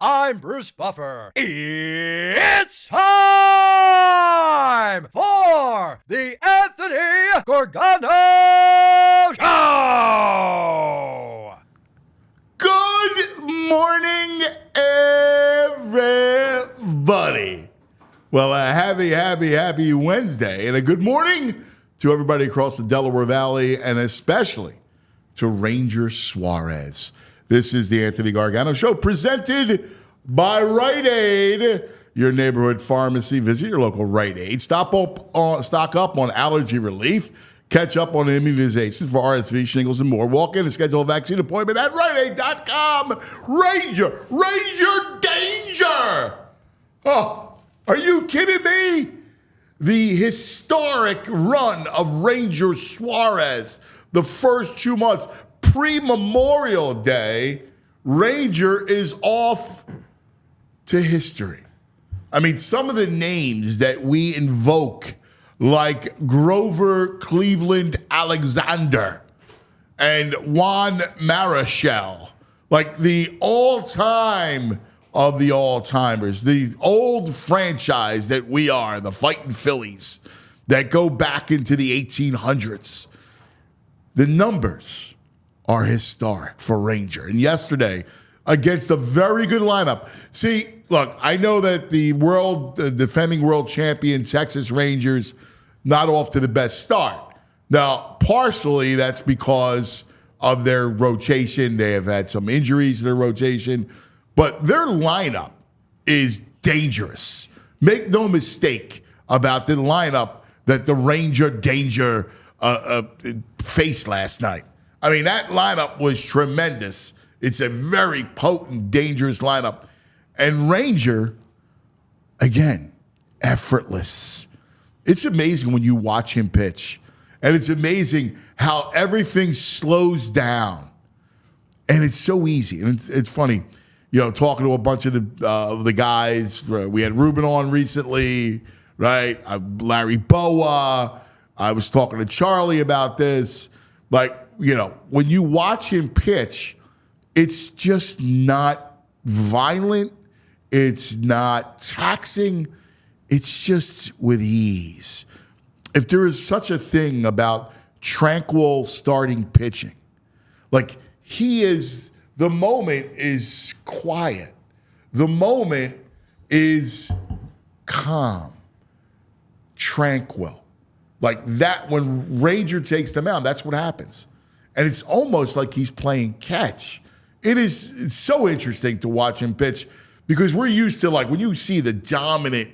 I'm Bruce Buffer. It's time for the Anthony Gargano Show! Good morning, everybody. Well, a happy Wednesday, and a good morning to everybody across the Delaware Valley, and especially to Ranger Suarez. This is the Anthony Gargano Show, presented by Rite Aid, your neighborhood pharmacy. Visit your local Rite Aid. Stock up on allergy relief. Catch up on immunizations for RSV, shingles, and more. Walk in and schedule a vaccine appointment at RiteAid.com. Ranger danger! Oh, are you kidding me? The historic run of Ranger Suarez, the first 2 months, pre-Memorial Day, Ranger is off to history. I mean, some of the names that we invoke, like Grover Cleveland Alexander and Juan Marichal, like the all-time of the all-timers, the old franchise that we are, the Fightin' Phillies, that go back into the 1800s. The numbers are historic for Ranger. And yesterday, against a very good lineup. See, look, I know that the defending world champion Texas Rangers not off to the best start. Now, partially that's because of their rotation. They have had some injuries in their rotation, but their lineup is dangerous. Make no mistake about the lineup that the Ranger Danger faced last night. I mean, that lineup was tremendous. It's a very potent, dangerous lineup. And Ranger, again, effortless. It's amazing when you watch him pitch. And it's amazing how everything slows down. And it's so easy. And it's funny, you know, talking to a bunch of the guys. We had Ruben on recently, right? Larry Boa. I was talking to Charlie about this. Like, you know, when you watch him pitch, it's just not violent. It's not taxing. It's just with ease. If there is such a thing about tranquil starting pitching, like the moment is quiet. The moment is calm, tranquil. Like that, when Ranger takes the mound, that's what happens. And it's almost like he's playing catch. It's so interesting to watch him pitch because we're used to, like, when you see the dominant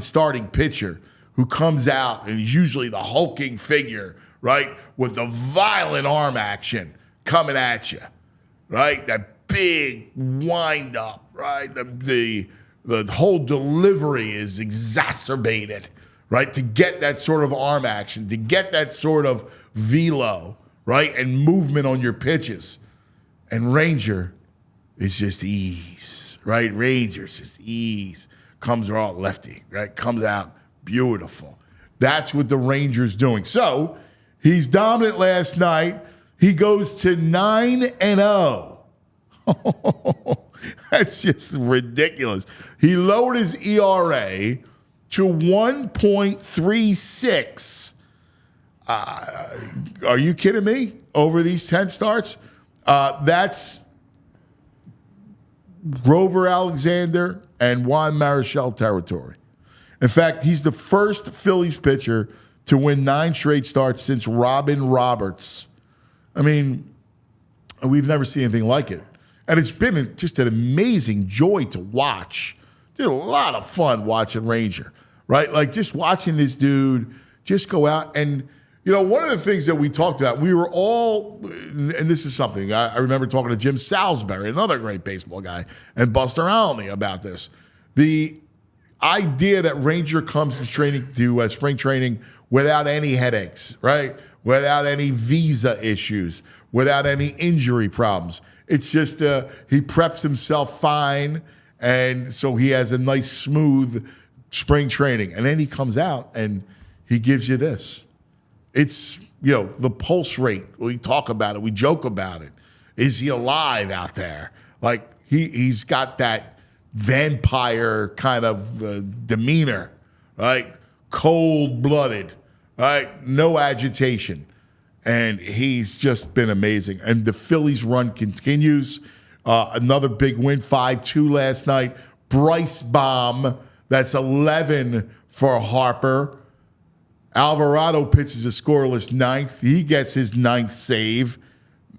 starting pitcher who comes out and is usually the hulking figure, right, with the violent arm action coming at you, right? That big wind up, right? The whole delivery is exacerbated, right? To get that sort of arm action, to get that sort of velo, right? And movement on your pitches. And Ranger is just ease, right? Ranger's just ease. Comes out lefty, right? Comes out beautiful. That's what the Ranger's doing. So he's dominant last night. He goes to 9-0. That's just ridiculous. He lowered his ERA to 1.36. Are you kidding me? Over these 10 starts? That's Grover Alexander and Juan Marichal territory. In fact, he's the first Phillies pitcher to win 9 straight starts since Robin Roberts. I mean, And we've never seen anything like it. And it's been just an amazing joy to watch. Did a lot of fun watching Ranger, right? Like just watching this dude just go out. And, one of the things that we talked about, we were all, and this is something, I remember talking to Jim Salisbury, another great baseball guy, and Buster Alney about this. The idea that Ranger comes to spring training without any headaches, right? Without any visa issues, without any injury problems. It's just he preps himself fine, and so he has a nice, smooth spring training. And then he comes out and he gives you this. It's, the pulse rate. We talk about it. We joke about it. Is he alive out there? Like, he's got that vampire kind of demeanor, right? Cold-blooded, right? No agitation. And he's just been amazing. And the Phillies run continues. Another big win, 5-2 last night. Bryce bomb, that's 11 for Harper. Alvarado pitches a scoreless ninth. He gets his ninth save.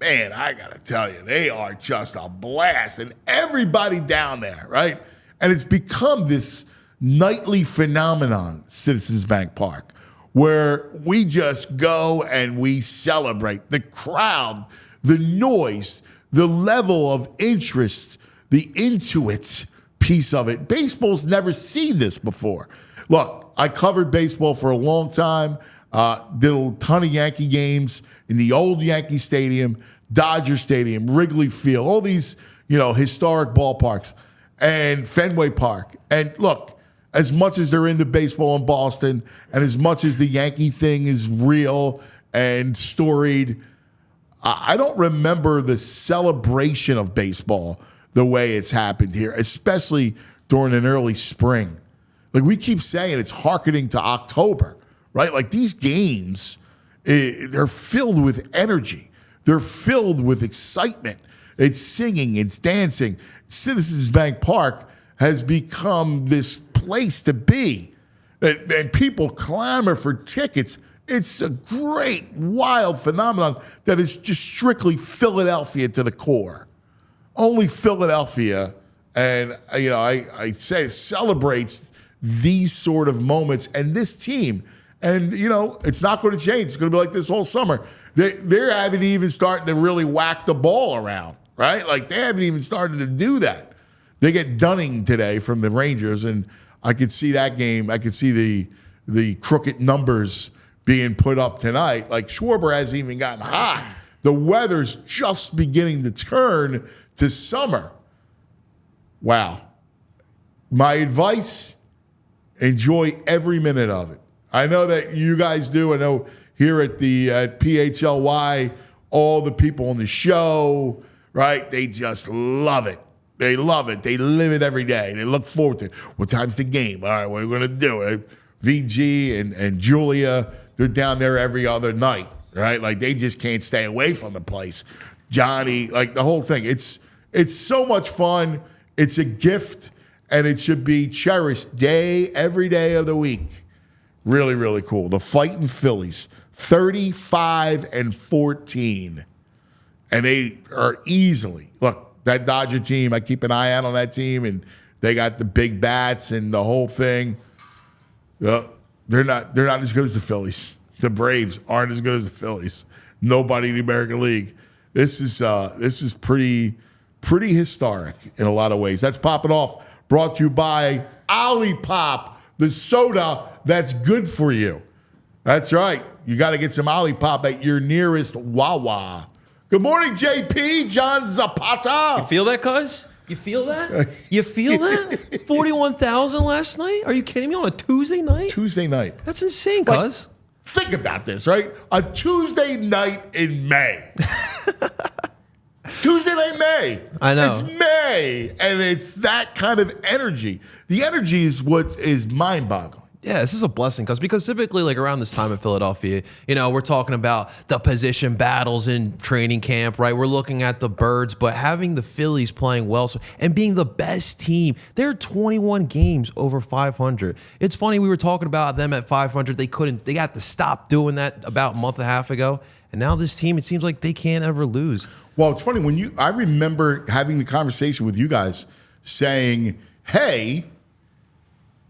Man, I got to tell you, they are just a blast. And everybody down there, right? And it's become this nightly phenomenon, Citizens Bank Park, where we just go and we celebrate. The crowd, the noise, the level of interest, the Intuit piece of it. Baseball's never seen this before. Look, I covered baseball for a long time, did a ton of Yankee games in the old Yankee Stadium, Dodger Stadium, Wrigley Field, all these, historic ballparks, and Fenway Park. And look, as much as they're into baseball in Boston, and as much as the Yankee thing is real and storied, I don't remember the celebration of baseball the way it's happened here, especially during an early spring. Like we keep saying, it's hearkening to October, right? Like these games, they're filled with energy. They're filled with excitement. It's singing, it's dancing. Citizens Bank Park has become this place to be. And people clamor for tickets. It's a great, wild phenomenon that is just strictly Philadelphia to the core. Only Philadelphia, and I say celebrates these sort of moments and this team. And, it's not going to change. It's going to be like this whole summer. They haven't even started to really whack the ball around, right? Like they haven't even started to do that. They get Dunning today from the Rangers, and I could see that game. I could see the crooked numbers being put up tonight. Like Schwarber hasn't even gotten hot. The weather's just beginning to turn to summer. Wow. My advice, enjoy every minute of it. I know that you guys do. I know here at PHLY, all the people on the show, right, they just love it. They love it. They live it every day. They look forward to it. What time's the game? All right, what are we going to do? VG and Julia, they're down there every other night, right? Like they just can't stay away from the place. Johnny, like the whole thing. It's so much fun. It's a gift, and it should be cherished every day of the week. Really, really cool. The Fightin' Phillies, 35-14. And they are easily, look, that Dodger team, I keep an eye out on that team, and they got the big bats and the whole thing. They're not as good as the Phillies. The Braves aren't as good as the Phillies. Nobody in the American League. This is pretty historic in a lot of ways. That's Poppin' Off, brought to you by Olipop, the soda that's good for you. That's right. You got to get some Olipop at your nearest Wawa. Good morning, JP, John Zapata. You feel that, cuz? You feel that? You feel that? 41,000 last night? Are you kidding me? On a Tuesday night? Tuesday night. That's insane, cuz. Think about this, right? A Tuesday night in May. Tuesday night in May. I know. It's May, and it's that kind of energy. The energy is what is mind-boggling. Yeah, this is a blessing because typically like around this time in Philadelphia, we're talking about the position battles in training camp, right? We're looking at the birds, but having the Phillies playing well and being the best team, they're 21 games over 500. It's funny, we were talking about them at 500. They got to stop doing that about a month and a half ago. And now this team, it seems like they can't ever lose. Well, it's funny I remember having the conversation with you guys saying, hey,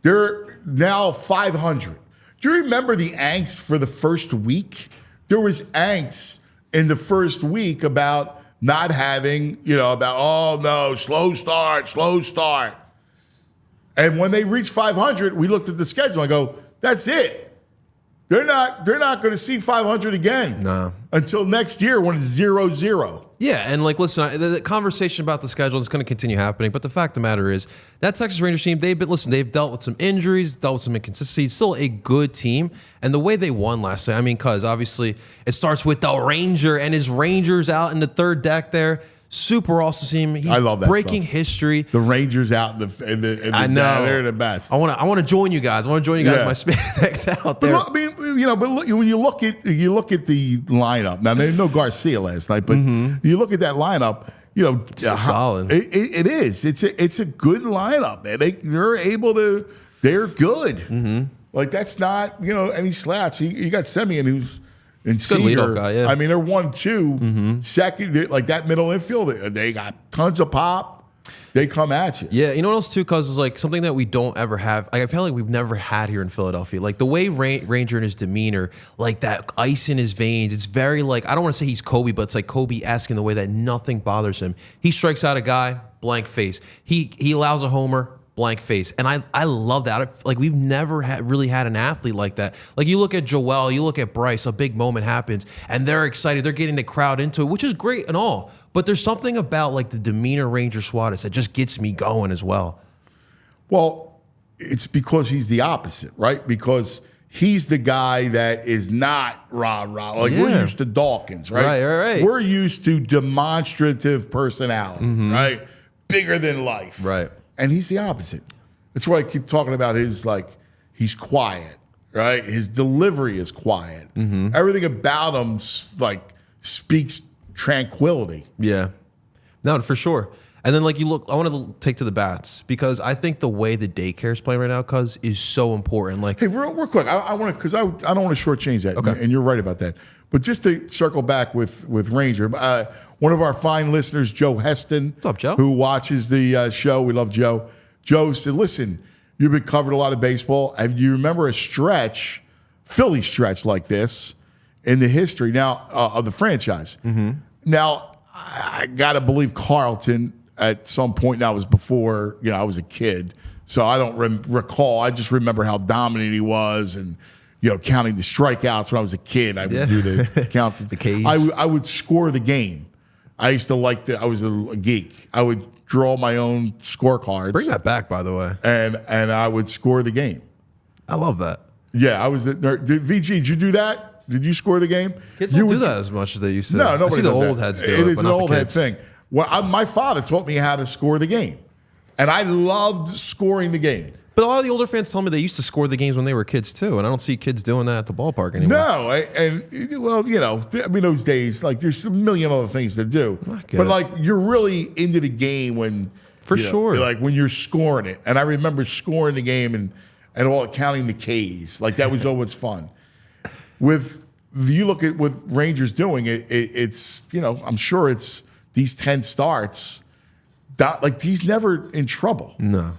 they're now 500. Do you remember the angst for the first week? There was angst in the first week about not having, oh no, slow start. And when they reached 500, we looked at the schedule and go, that's it. They're not going to see 500 again until next year when it's 0-0. Yeah, and listen, the conversation about the schedule is going to continue happening, but the fact of the matter is that Texas Rangers team, they've dealt with some injuries, dealt with some inconsistencies, still a good team, and the way they won last night, because obviously it starts with the Ranger and his Rangers out in the third deck there. Super awesome team. He's I love that breaking stuff. history. The Rangers out in the I know they're the best. I want to join you guys. My spandex out there. But when you look at the lineup now, there's no Garcia last night, but you look at that lineup. It's solid. It is. It's a good lineup, man. They're able to. They're good. Like that's not any slouch. You got Semyon who's. And good leadoff guy, yeah. They're 1-2. Second, like that middle infield, they got tons of pop. They come at you. Yeah, you know what else too? Cause it's like something that we don't ever have. I feel like we've never had here in Philadelphia. Like the way Ranger and his demeanor, like that ice in his veins. It's very I don't want to say he's Kobe, but it's like Kobe-esque in the way that nothing bothers him. He strikes out a guy, blank face. He allows a homer. Blank face. And I love that. We've never really had an athlete like that. Like you look at Joel, you look at Bryce, a big moment happens and they're excited. They're getting the crowd into it, which is great and all. But there's something about the demeanor Ranger Suarez that just gets me going as well. Well, it's because he's the opposite, right? Because he's the guy that is not rah-rah. We're used to Dawkins, right? Right. We're used to demonstrative personality, right? Bigger than life. Right. And he's the opposite. That's why I keep talking about he's quiet, right? His delivery is quiet. Everything about him speaks tranquility. Yeah. No, for sure. And then you look, I want to take to the bats because I think the way the daycare is playing right now, is so important. Hey, real quick, I want to, because I don't want to shortchange that. Okay. And you're right about that. But just to circle back with Ranger, one of our fine listeners, Joe Heston. What's up, Joe? Who watches the show. We love Joe. Joe said, listen, you've been covered a lot of baseball. Do you remember a Philly stretch like this in the history now of the franchise? Now, I got to believe Carlton at some point now was before, I was a kid. So I don't recall. I just remember how dominant he was and, counting the strikeouts when I was a kid. I would do the count the Ks. I would score the game. I used to I was a geek. I would draw my own scorecards. Bring that back, by the way. And I would score the game. I love that. Yeah, I was VG, did you do that? Did you score the game? Kids don't do that as much as they used to. No, nobody I see the does old that. heads do it. It is but an not old the head kids. thing. Well, my father taught me how to score the game. And I loved scoring the game. But a lot of the older fans tell me they used to score the games when they were kids too, and I don't see kids doing that at the ballpark anymore. No, those days, there's a million other things to do. But you're really into the game when sure, when you're scoring it. And I remember scoring the game and all counting the Ks. That was always fun. You look at what Rangers doing, it's I'm sure it's these 10 starts. He's never in trouble. No.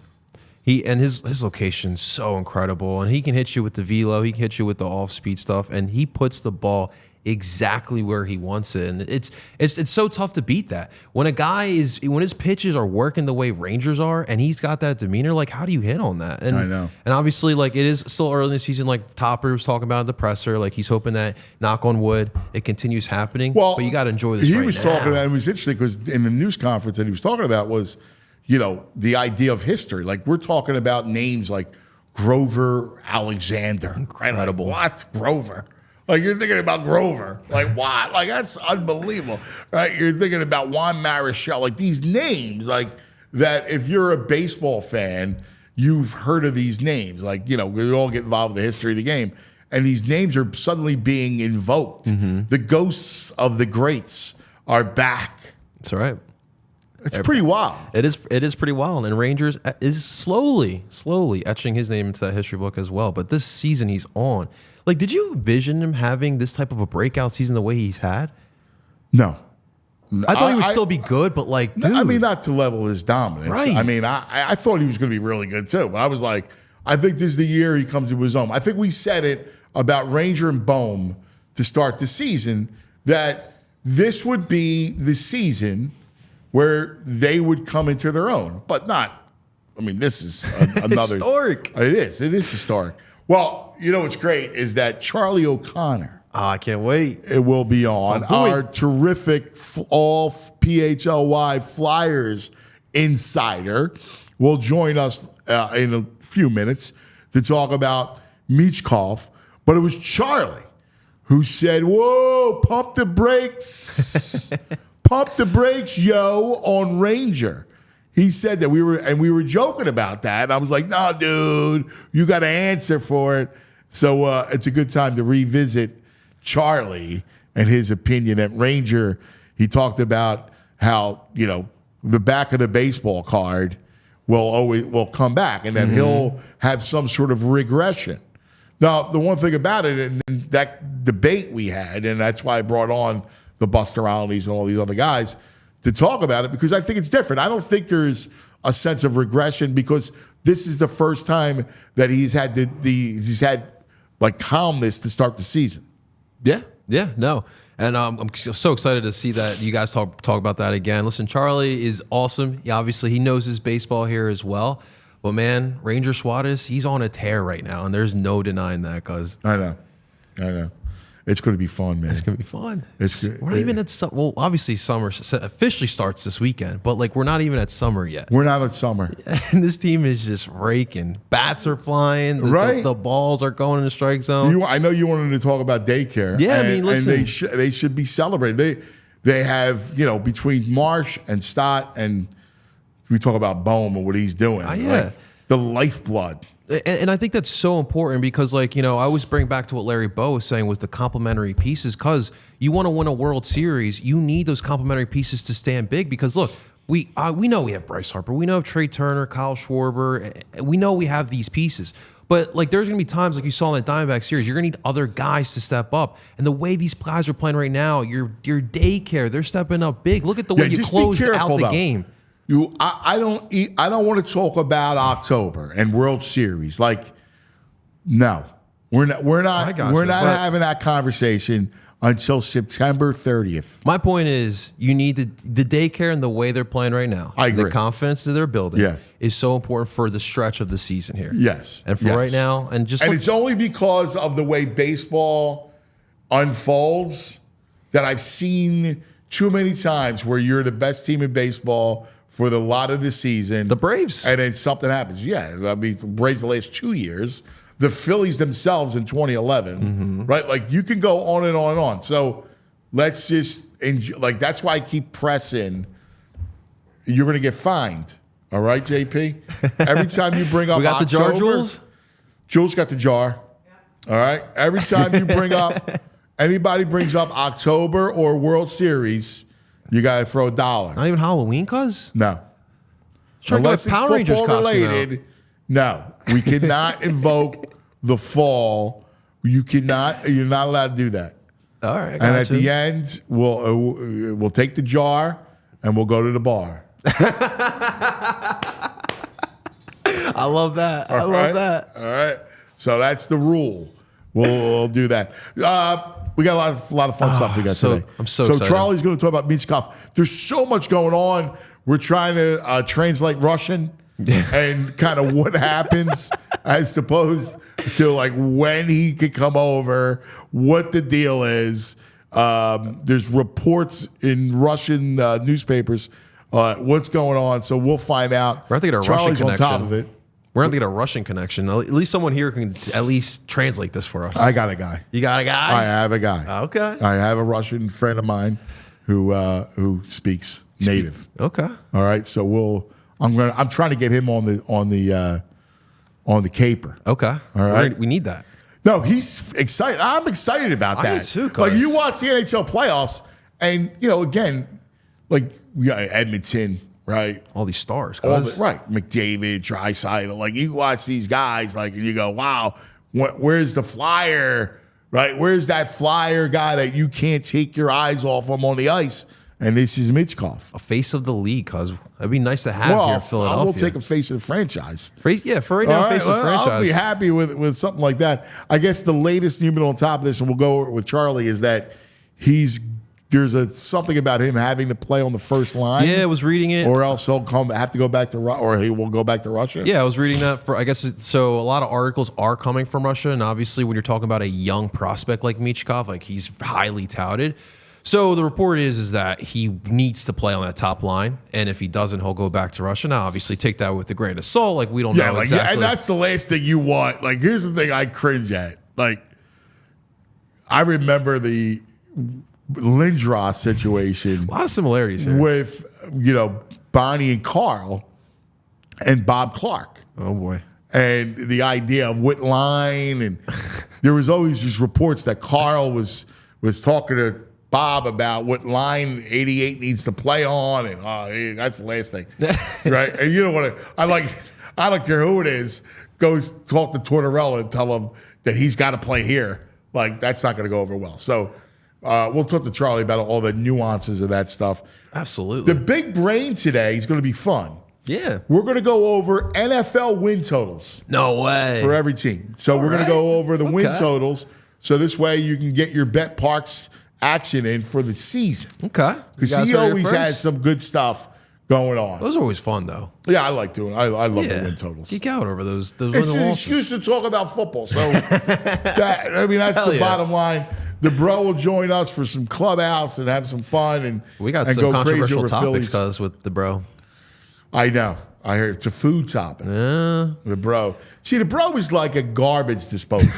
His location's so incredible, and he can hit you with the velo, he can hit you with the off-speed stuff, and he puts the ball exactly where he wants it. And it's so tough to beat that. When his pitches are working the way Rangers are, and he's got that demeanor, how do you hit on that? And I know. And obviously, it is still early in the season. Topper was talking about in the presser, he's hoping that, knock on wood, it continues happening. Well, but you got to enjoy this. He was talking about. It was interesting because in the news conference that he was talking about was, the idea of history. We're talking about names like Grover Alexander. Incredible. What? Grover? You're thinking about Grover. What? That's unbelievable. Right? You're thinking about Juan Marichal. These names, that if you're a baseball fan, you've heard of these names. We all get involved in the history of the game. And these names are suddenly being invoked. The ghosts of the greats are back. That's all right. It's pretty wild. It is pretty wild. And Rangers is slowly etching his name into that history book as well. But this season he's on. Like, did you envision him having this type of a breakout season the way he's had? No. I thought he would still be good, but like, dude. I mean, not to level his dominance. Right. I mean, I thought he was going to be really good too. But I was like, I think this is the year he comes to his own. I think we said it about Ranger and Bohm to start the season, that this would be the season where they would come into their own. But not, I mean, this is another. Historic. It is historic. Well, you know what's great is that Charlie O'Connor. I can't wait. It will be on. Our terrific all PHLY Flyers insider will join us in a few minutes to talk about Michkov. But it was Charlie who said, whoa, pump the brakes. Pump the brakes, yo, on Ranger. He said that we were joking about that. And I was like, no, dude, you got to answer for it. So it's a good time to revisit Charlie and his opinion at Ranger. He talked about how, the back of the baseball card will come back, and then he'll have some sort of regression. Now, the one thing about it, and that debate we had, and that's why I brought on the Buster Olneys and all these other guys to talk about it, because I think it's different. I don't think there's a sense of regression, because this is the first time that he's had he's had like calmness to start the season. Yeah, no. And I'm so excited to see that you guys talk about that again. Listen, Charlie is awesome. Obviously, he knows his baseball here as well. But, man, Ranger Suarez, he's on a tear right now, and there's no denying that, cuz. I know. It's going to be fun, man. It's going to be fun. We're not even at well, obviously summer officially starts this weekend, but like we're not even at summer yet. We're not at summer. And this team is just raking. Bats are flying. Right. The balls are going in the strike zone. I know you wanted to talk about daycare. Yeah, I mean, listen. And they should be celebrated. They have, between Marsh and Stott, and we talk about Bohm and what he's doing. Yeah. Like, the lifeblood. And I think that's so important because, I always bring back to what Larry Bow was saying with the complementary pieces, because you want to win a World Series, you need those complementary pieces to stand big. Because, look, we know we have Bryce Harper. We know Trey Turner, Kyle Schwarber. We know we have these pieces. But, there's going to be times like you saw in that Diamondback series, you're going to need other guys to step up. And the way these guys are playing right now, your daycare, they're stepping up big. Look at the way you closed out the game. I don't want to talk about October and World Series. No, we're not having that conversation until September 30th. My point is, you need the daycare and the way they're playing right now. I agree. The confidence that they're building is so important for the stretch of the season here. Yes. And for right now, and it's only because of the way baseball unfolds that I've seen too many times where you're the best team in baseball for the lot of the season. The Braves. And then something happens. Yeah, I mean, Braves the last 2 years. The Phillies themselves in 2011, right? You can go on and on and on. So let's just enjoy. That's why I keep pressing. You're going to get fined. All right, JP? Every time you bring up we got October, the jar, Jules? Jules got the jar. All right? Every time you bring up, anybody brings up October or World Series, you got to throw $1. Not even Halloween, cuz? No. Unless it's Power Rangers football related. No. We cannot invoke the fall. You're not allowed to do that. All right. And at the end, we'll take the jar and we'll go to the bar. I love that. I love that. All right. So that's the rule. We'll do that. We got a lot of fun stuff we got today. I'm so excited. Charlie's going to talk about Michkov. There's so much going on. We're trying to translate Russian and kind of what happens as opposed to when he could come over, what the deal is. There's reports in Russian newspapers what's going on. So we'll find out. We're going to get a Russian connection. On top of it. We're going to get a Russian connection. At least someone here can at least translate this for us. I got a guy. You got a guy? I have a guy. Okay. I have a Russian friend of mine who speaks native. Okay. All right. So I'm trying to get him on the caper. Okay. All right. We need that. No, he's excited. I'm excited about that. I am too, cuz. You watch the NHL playoffs, and again, we got Edmonton right? All these stars. Right. McDavid, Draisaitl. Like, you watch these guys, like, and you go, wow, where's the flyer, right? Where's that flyer guy that you can't take your eyes off him on the ice? And this is Michkov. A face of the league, cuz. That'd be nice to have here in Philadelphia. I will take a face of the franchise. For right now, face of the franchise. I'll be happy with something like that. I guess the latest news on top of this, and we'll go with Charlie, is that there's something about him having to play on the first line. Yeah, I was reading it. Or else he'll have to go back to or he will go back to Russia. Yeah, I was reading that I guess so a lot of articles are coming from Russia, and obviously when you're talking about a young prospect like Michkov, like he's highly touted. So the report is that he needs to play on that top line, and if he doesn't, he'll go back to Russia. Now, obviously, take that with a grain of salt. Like, we don't know exactly. And that's the last thing you want. Like, here's the thing I cringe at. Like, I remember the Lynch situation. A lot of similarities here. With, Bonnie and Carl and Bob Clark. Oh, boy. And the idea of what line, and there was always these reports that Carl was talking to Bob about what line 88 needs to play on, and that's the last thing, right? And you don't want to. I don't care who it is. Goes talk to Tortorella and tell him that he's got to play here. Like, that's not going to go over well. So we'll talk to Charlie about all the nuances of that stuff. Absolutely. The big brain today is going to be fun. Yeah. We're going to go over NFL win totals. No way. For every team. So we're going to go over the win totals. So this way you can get your Bet Parks action in for the season. Okay. Because he always has some good stuff going on. Those are always fun, though. Yeah, I like doing it. I love the win totals. Geek out over those It's an excuse to talk about football. So, that's the bottom line. The bro will join us for some Clubhouse and have some fun. And we got and some go controversial crazy topics, cuz, with the bro. I know. I heard it's a food topic. The bro. See, the bro is like a garbage disposal.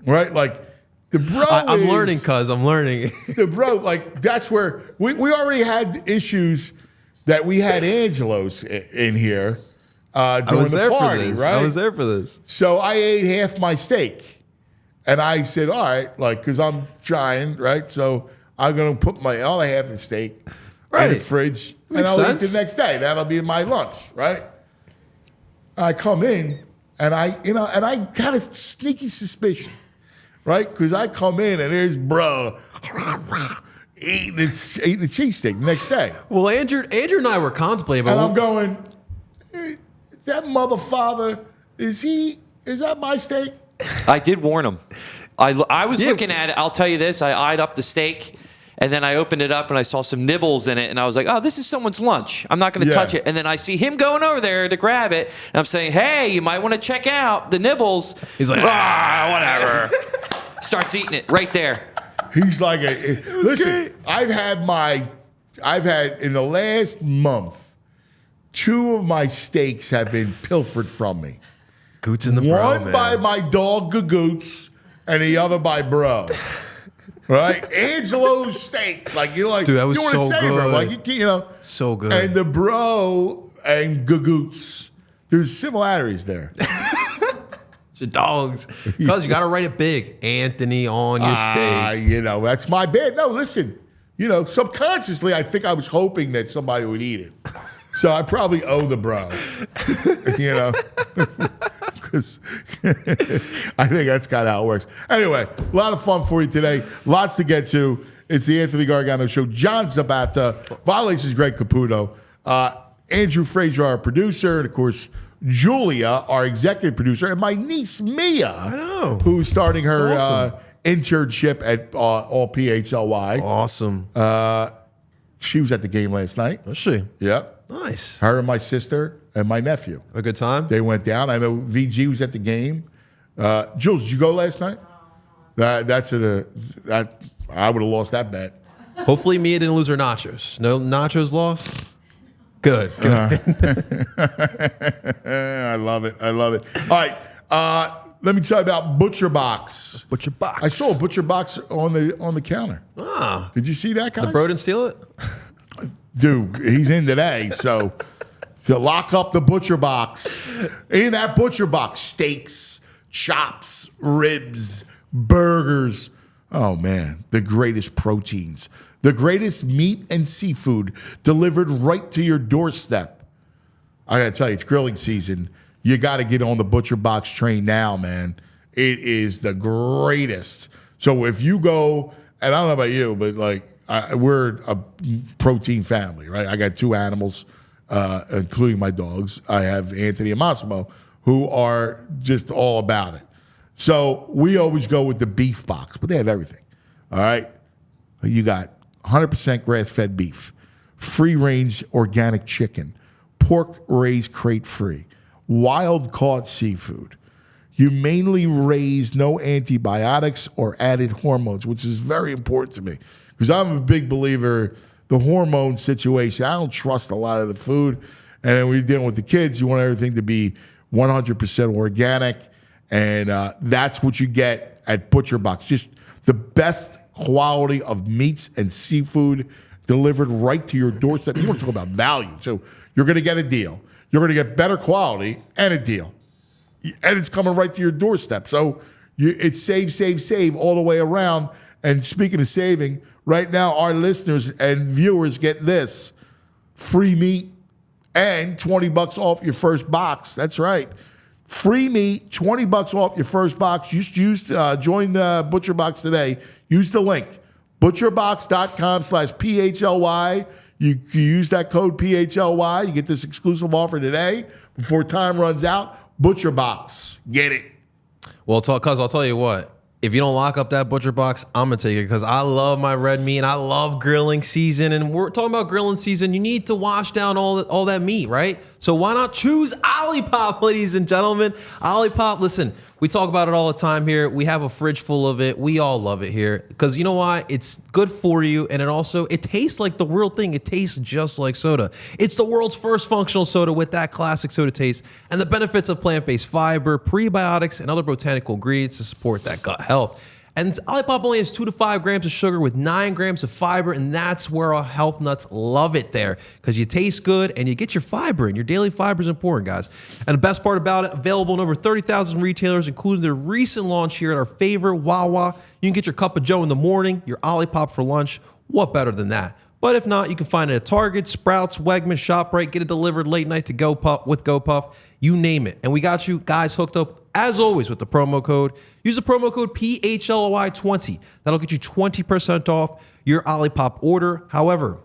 Right? Like, the bro I'm learning, cuz. I'm learning. The bro, like, that's where we already had issues that we had Angelos in here during the party, right? I was there for this. So I ate half my steak. And I said, all right, like, because I'm trying, right? So I'm going to put my other half of the steak in the fridge. And I'll eat the next day. That'll be my lunch, right? I come in, and I got a sneaky suspicion. Right? Because I come in and there's bro eating the cheesesteak the next day. Well, Andrew and I were contemplating. And I'm going, hey, that motherfather, is that my steak? I did warn him. I was looking at it. I'll tell you this. I eyed up the steak, and then I opened it up, and I saw some nibbles in it, and I was like, oh, this is someone's lunch. I'm not going to touch it. And then I see him going over there to grab it, and I'm saying, hey, you might want to check out the nibbles. He's like, whatever. Starts eating it right there. He's like, listen, I've had in the last month, 2 of my steaks have been pilfered from me. Goots in the bro, One by my dog Gagoots, and the other by bro. Right? Angelo's steaks. Like, you're like, dude, that was you want to so savor good. Like, so good. And the bro and Gagoots, there's similarities there. Your dogs. Because you got to write it big. Anthony on your steak. That's my bad. No, listen. Subconsciously, I think I was hoping that somebody would eat it. So I probably owe the bro. Because I think that's kind of how it works. Anyway, a lot of fun for you today. Lots to get to. It's the Anthony Gargano Show. John Zabata, Violations Greg Caputo, Andrew Frazier, our producer, and of course, Julia, our executive producer, and my niece Mia, who's starting her internship at all PHLY. Awesome. She was at the game last night. Was she? Yep. Nice. Her and my sister and my nephew. A good time? They went down. I know VG was at the game. Jules, did you go last night? I would have lost that bet. Hopefully Mia didn't lose her nachos. No nachos lost? Good. I love it. All right. Let me tell you about Butcher Box. Butcher Box. I saw a Butcher Box on the counter. Did you see that, guys? The bro didn't steal it? Dude, he's in today, so to lock up the Butcher Box. In that Butcher Box, steaks, chops, ribs, burgers, Oh, man, the greatest proteins, the greatest meat and seafood delivered right to your doorstep. I got to tell you, it's grilling season. You got to get on the Butcher Box train now, man. It is the greatest. So if you go, and I don't know about you, but like we're a protein family, right? I got 2 animals, including my dogs. I have Anthony and Massimo, who are just all about it. So we always go with the beef box, but they have everything. All right? You got 100% grass-fed beef, free-range organic chicken, pork raised crate-free, wild-caught seafood, humanely raised, no antibiotics or added hormones, which is very important to me because I'm a big believer the hormone situation. I don't trust a lot of the food. And then when you're dealing with the kids, you want everything to be 100% organic. And that's what you get at Butcher Box. Just the best quality of meats and seafood delivered right to your doorstep. You want to talk about value. So you're going to get a deal. You're going to get better quality and a deal. And it's coming right to your doorstep. So it's save all the way around. And speaking of saving, right now our listeners and viewers get this. Free meat and $20 off your first box. That's right. Free meat, $20 off your first box. Join Butcher Box today. Use the link, butcherbox.com/PHLY. You use that code PHLY. You get this exclusive offer today before time runs out. Butcher Box. Get it. Well, cuz I'll tell you what. If you don't lock up that Butcher Box, I'm going to take it because I love my red meat and I love grilling season. And we're talking about grilling season. You need to wash down all that meat, right? So why not choose Olipop, ladies and gentlemen? Olipop, listen, we talk about it all the time here. We have a fridge full of it. We all love it here because you know why? It's good for you. And it tastes like the real thing. It tastes just like soda. It's the world's first functional soda with that classic soda taste and the benefits of plant-based fiber, prebiotics, and other botanical ingredients to support that gut health. And Olipop only has 2 to 5 grams of sugar with 9 grams of fiber, and that's where our health nuts love it there because you taste good and you get your fiber, and your daily fiber is important, guys. And the best part about it, available in over 30,000 retailers, including their recent launch here at our favorite Wawa. You can get your cup of joe in the morning, your Olipop for lunch. What better than that? But if not, you can find it at Target, Sprouts, Wegmans, ShopRite. Get it delivered late night to GoPuff with GoPuff. You name it. And we got you guys hooked up, as always, with the promo code. Use the promo code PHLY20. That'll get you 20% off your Olipop order. However,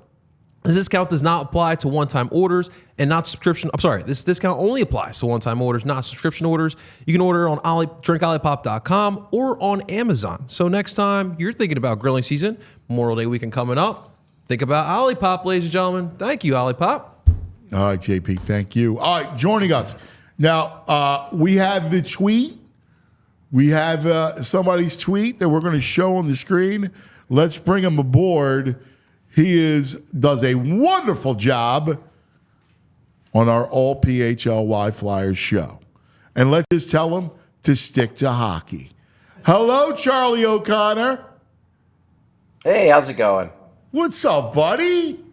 this discount does not apply to one-time orders and not subscription. I'm sorry, this discount only applies to one-time orders, not subscription orders. You can order on drinkolipop.com or on Amazon. So next time you're thinking about grilling season, Memorial Day weekend coming up, think about Olipop, ladies and gentlemen. Thank you, Olipop. All right, JP, thank you. All right, joining us. Now, we have the tweet. We have somebody's tweet that we're going to show on the screen. Let's bring him aboard. He does a wonderful job on our All PHLY Flyers show. And let's just tell him to stick to hockey. Hello, Charlie O'Connor. Hey, how's it going? What's up, buddy?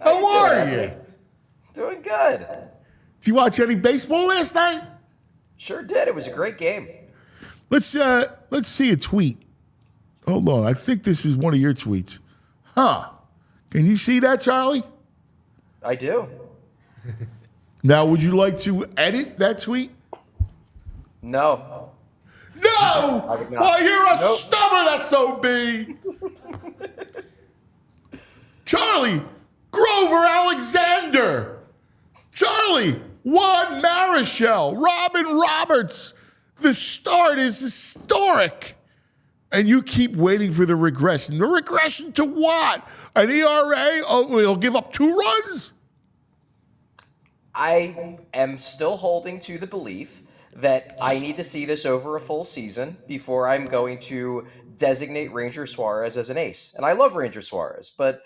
How are you? Doing good. Did you watch any baseball last night? Sure did. It was a great game. Let's see a tweet. Hold on. I think this is one of your tweets. Huh. Can you see that, Charlie? I do. Now, would you like to edit that tweet? No. No! I would not. Well, you're a Nope. stubborn SOB. Charlie, Grover Alexander. Charlie, Juan Marichal, Robin Roberts. The start is historic. And you keep waiting for the regression. The regression to what? An ERA? Oh, he'll give up 2 runs? I am still holding to the belief that I need to see this over a full season before I'm going to designate Ranger Suarez as an ace. And I love Ranger Suarez, but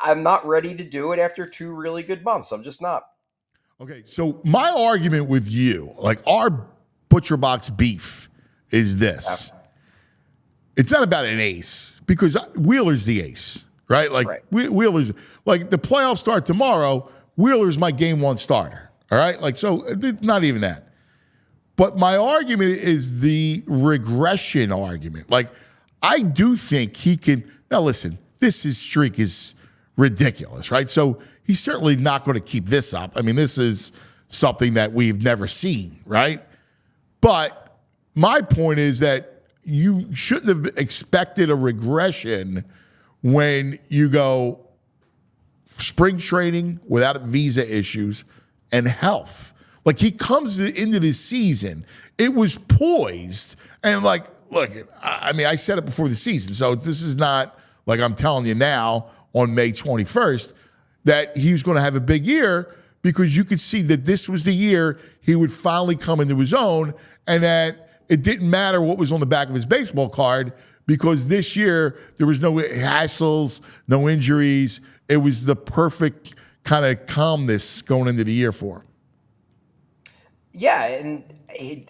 I'm not ready to do it after 2 really good months. I'm just not. Okay, so my argument with you, like our Butcher Box beef, is this. It's not about an ace, because Wheeler's the ace, right? Like, Right. Wheeler's, like the playoffs start tomorrow, Wheeler's my game 1 starter, all right? Like, so it's not even that. But my argument is the regression argument. Like, I do think he can. Now, listen, his streak is ridiculous, right? So he's certainly not going to keep this up. I mean, this is something that we've never seen, right? But my point is that you shouldn't have expected a regression when you go spring training without visa issues and health. Like, he comes into this season, it was poised, and like, look, I mean, I said it before the season, so this is not like I'm telling you now on May 21st that he was going to have a big year, because you could see that this was the year he would finally come into his own, and that it didn't matter what was on the back of his baseball card, because this year there was no hassles, no injuries. It was the perfect kind of calmness going into the year for him. Yeah, and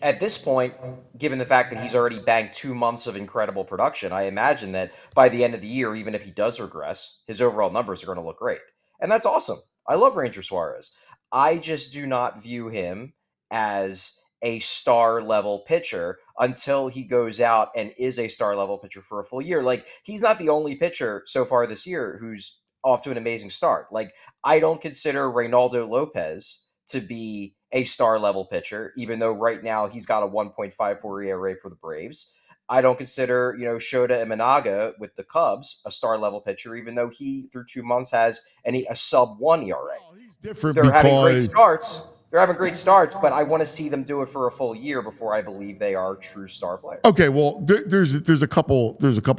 at this point, given the fact that he's already banked 2 months of incredible production, I imagine that by the end of the year, even if he does regress, his overall numbers are going to look great. And that's awesome. I love Ranger Suarez. I just do not view him as a star level pitcher until he goes out and is a star level pitcher for a full year. Like, he's not the only pitcher so far this year who's off to an amazing start. Like, I don't consider Reynaldo Lopez to be a star level pitcher, even though right now he's got a 1.54 ERA for the Braves. I don't consider, Shota Imanaga with the Cubs a star level pitcher, even though he through 2 months has a sub 1 ERA. He's different. They're having great starts. But I want to see them do it for a full year before I believe they are true star players. Okay, well, there's a couple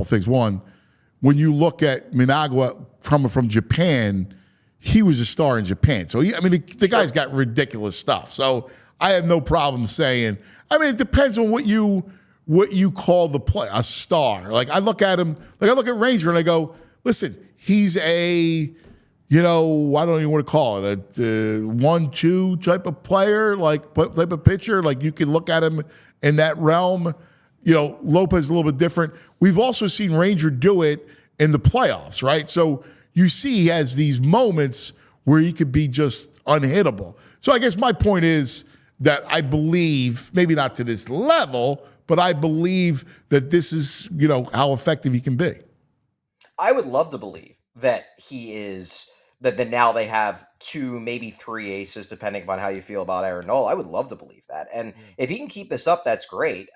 things. One, when you look at Minagua from Japan, he was a star in Japan. So the guy's got ridiculous stuff. So I have no problem saying. It depends on what you call the play a star. Like, I look at him, like I look at Ranger and I go, listen, he's a, I don't even want to call it a 1-2 type of player, like type of pitcher. Like, you can look at him in that realm. Lopez is a little bit different. We've also seen Ranger do it in the playoffs, right? So you see he has these moments where he could be just unhittable. So I guess my point is that I believe, maybe not to this level, but I believe that this is, how effective he can be. I would love to believe that he is, that now they have 2, maybe 3 aces, depending upon how you feel about Aaron Nola. I would love to believe that. And if he can keep this up, that's great.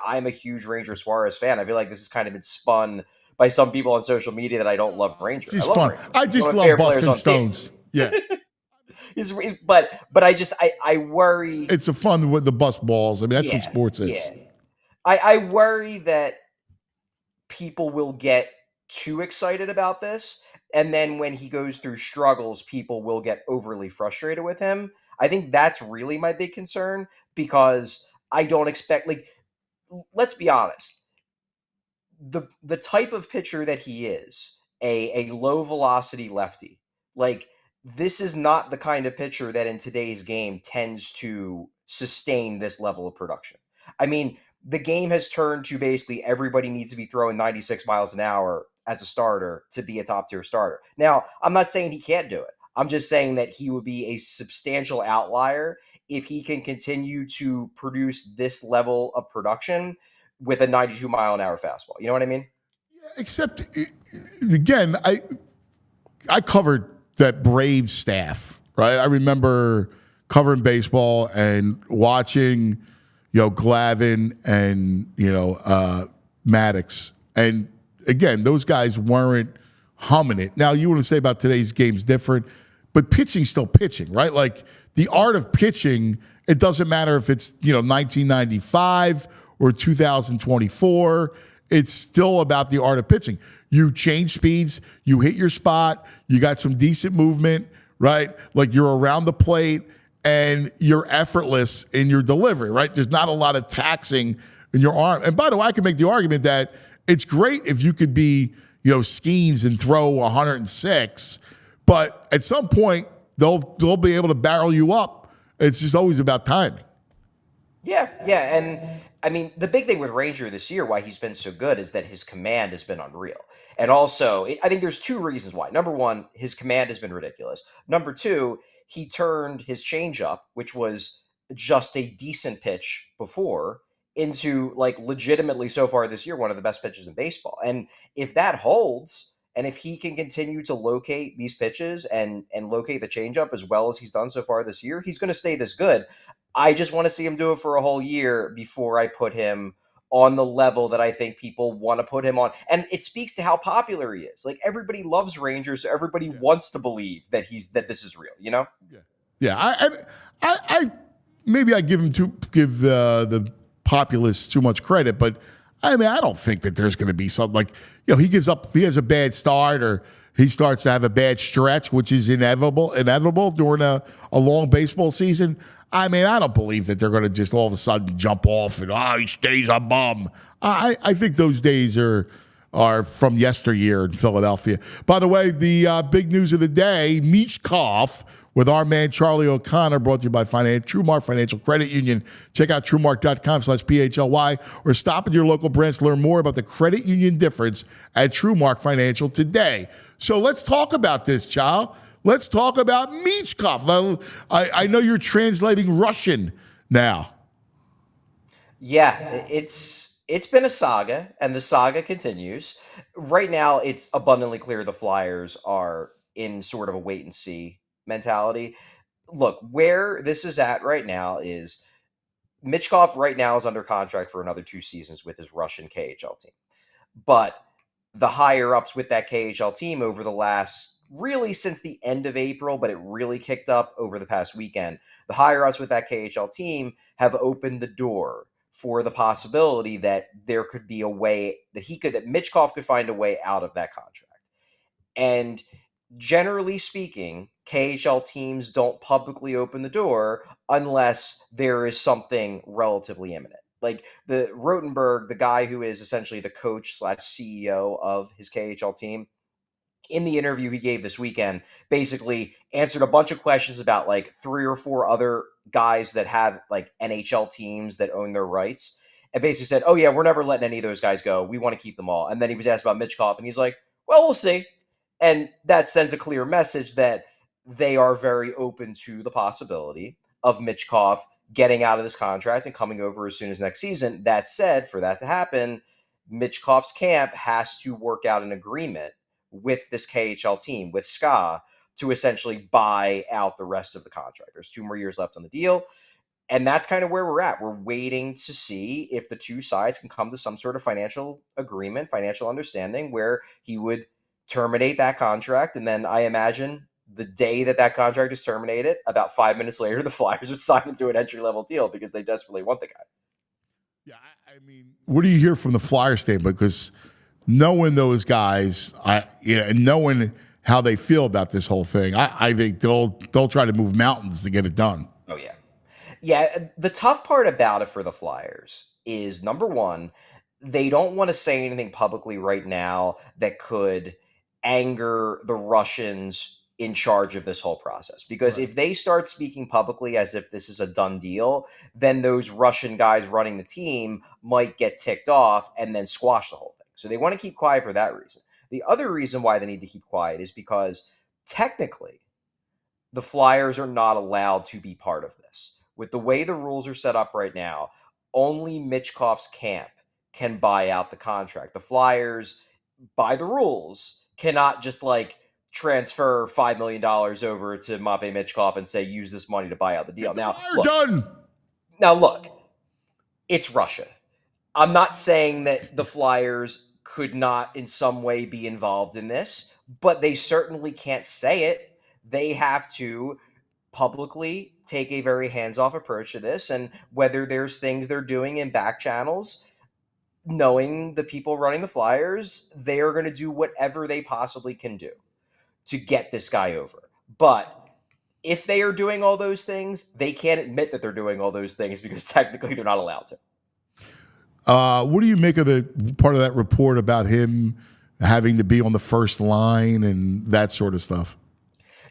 I'm a huge Ranger Suarez fan. I feel like this has kind of been spun by some people on social media that I don't love Ranger. He's fun. Ranger. I just love busting stones. Yeah. But I worry. It's a fun with the bust balls. That's what sports is. Yeah. I worry that people will get too excited about this, and then when he goes through struggles, people will get overly frustrated with him. I think that's really my big concern, because I don't expect, let's be honest, the type of pitcher that he is, a low velocity lefty, this is not the kind of pitcher that in today's game tends to sustain this level of production. The game has turned to basically everybody needs to be throwing 96 miles an hour as a starter to be a top tier starter. Now, I'm not saying he can't do it. I'm just saying that he would be a substantial outlier if he can continue to produce this level of production with a 92 mile an hour fastball. You know what I mean? Yeah, except, again, I covered that Braves staff, right? I remember covering baseball and watching, Glavine and, Maddox. And again, those guys weren't humming it. Now, you want to say about today's game's different, but pitching's still pitching, right? Like, the art of pitching, it doesn't matter if it's, 1995 or 2024. It's still about the art of pitching. You change speeds, you hit your spot, you got some decent movement, right? Like, you're around the plate and you're effortless in your delivery, right? There's not a lot of taxing in your arm. And by the way, I can make the argument that it's great if you could be, Skeens and throw 106, but at some point they'll be able to barrel you up. It's just always about timing. Yeah, and the big thing with Ranger this year, why he's been so good, is that his command has been unreal. And also, I think there's 2 reasons why. Number one, his command has been ridiculous. Number 2, he turned his changeup, which was just a decent pitch before, into like legitimately so far this year one of the best pitches in baseball. And if that holds, and if he can continue to locate these pitches and locate the changeup as well as he's done so far this year, he's going to stay this good. I just want to see him do it for a whole year before I put him on the level that I think people want to put him on. And it speaks to how popular he is. Like everybody loves Rangers, so everybody wants to believe that this is real, you know? Yeah. I maybe I give the populace too much credit, but I mean, I don't think that there's going to be something like, he gives up, if he has a bad start or he starts to have a bad stretch, which is inevitable during a long baseball season. I mean, I don't believe that they're going to just all of a sudden jump off and, he stays a bum. I think those days are from yesteryear in Philadelphia. By the way, the big news of the day, Michkov with our man Charlie O'Connor, brought to you by TrueMark Financial Credit Union. Check out TrueMark.com/PHLY or stop at your local branch to learn more about the credit union difference at TrueMark Financial today. So let's talk about this, Chow. Let's talk about Michkov. I know you're translating Russian now. Yeah, it's been a saga, and the saga continues. Right now, it's abundantly clear the Flyers are in sort of a wait-and-see mentality. Look, where this is at right now is Michkov right now is under contract for another 2 seasons with his Russian KHL team. But the higher-ups with that KHL team over the last, really since the end of April, but it really kicked up over the past weekend, the higher-ups with that KHL team have opened the door for the possibility that there could be a way that Michkov could find a way out of that contract. And generally speaking, KHL teams don't publicly open the door unless there is something relatively imminent. Like the Rotenberg, the guy who is essentially the coach / CEO of his KHL team, in the interview he gave this weekend, basically answered a bunch of questions about like 3 or 4 other guys that have like NHL teams that own their rights, and basically said, "Oh yeah, we're never letting any of those guys go. We want to keep them all." And then he was asked about Michkov, and he's like, "Well, we'll see." And that sends a clear message that they are very open to the possibility of Michkov getting out of this contract and coming over as soon as next season. That said, for that to happen, Michkov's camp has to work out an agreement with this KHL team, with SKA, to essentially buy out the rest of the contract. There's 2 more years left on the deal. And that's kind of where we're at. We're waiting to see if the two sides can come to some sort of financial agreement, financial understanding, where he would terminate that contract. And then I imagine the day that contract is terminated, about 5 minutes later, the Flyers would sign him to an entry-level deal because they desperately want the guy. Yeah, I mean, what do you hear from the Flyers statement? Because knowing those guys, and knowing how they feel about this whole thing, I think they'll try to move mountains to get it done. Oh, yeah. Yeah, the tough part about it for the Flyers is, number one, they don't want to say anything publicly right now that could anger the Russians in charge of this whole process. Because if they start speaking publicly as if this is a done deal, then those Russian guys running the team might get ticked off and then squash the whole thing. So they want to keep quiet for that reason. The other reason why they need to keep quiet is because technically the Flyers are not allowed to be part of this. With the way the rules are set up right now, only Michkov's camp can buy out the contract. The Flyers, by the rules, cannot just like transfer $5 million over to Matvei Michkov and say, use this money to buy out the deal. Now, look, it's Russia. I'm not saying that the Flyers could not in some way be involved in this, but they certainly can't say it. They have to publicly take a very hands-off approach to this, and whether there's things they're doing in back channels, knowing the people running the Flyers, they are going to do whatever they possibly can do to get this guy over. But if they are doing all those things, they can't admit that they're doing all those things because technically they're not allowed to. What do you make of the part of that report about him having to be on the first line and that sort of stuff?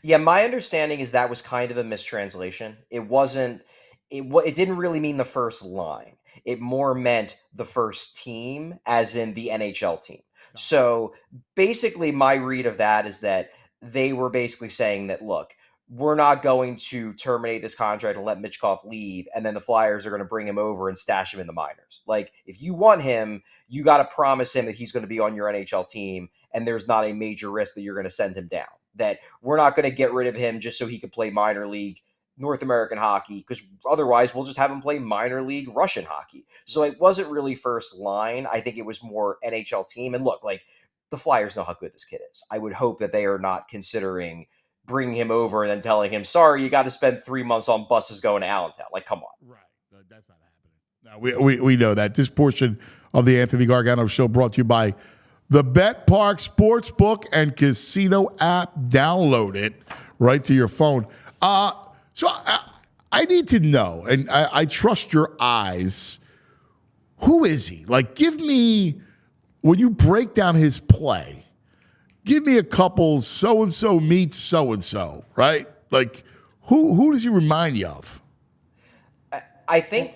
Yeah, my understanding is that was kind of a mistranslation. It didn't really mean the first line. It more meant the first team, as in the NHL team. So basically my read of that is that they were basically saying that, look, we're not going to terminate this contract and let Michkov leave, and then the Flyers are going to bring him over and stash him in the minors. Like, if you want him, you got to promise him that he's going to be on your NHL team, and there's not a major risk that you're going to send him down. That we're not going to get rid of him just so he can play minor league North American hockey, because otherwise we'll just have him play minor league Russian hockey. So it wasn't really first line. I think it was more NHL team. And look, like, the Flyers know how good this kid is. I would hope that they are not considering bringing him over and then telling him, sorry, you got to spend 3 months on buses going to Allentown. Like, come on. Right. No, that's not happening. No, we know that. This portion of the Anthony Gargano Show brought to you by the Bet Park Sportsbook and Casino app. Download it right to your phone. So I need to know, and I trust your eyes. Who is he? Like, give me, when you break down his play, give me a couple so-and-so meets so-and-so, right? Like, who does he remind you of? I think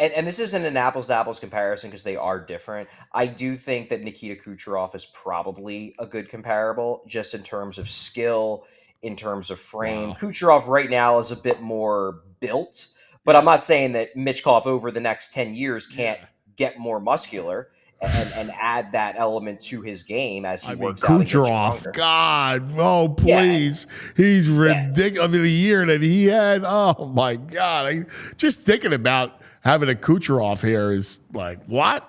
and this isn't an apples-to-apples comparison because they are different. I do think that Nikita Kucherov is probably a good comparable just in terms of skill, in terms of frame. Wow. Kucherov right now is a bit more built, but I'm not saying that Michkov over the next 10 years can't get more muscular and add that element to his game as he works out. Kucherov, God, oh, please. Yeah. He's ridiculous. I mean, the year that he had, oh, my God. Just thinking about having a Kucherov here is like, what?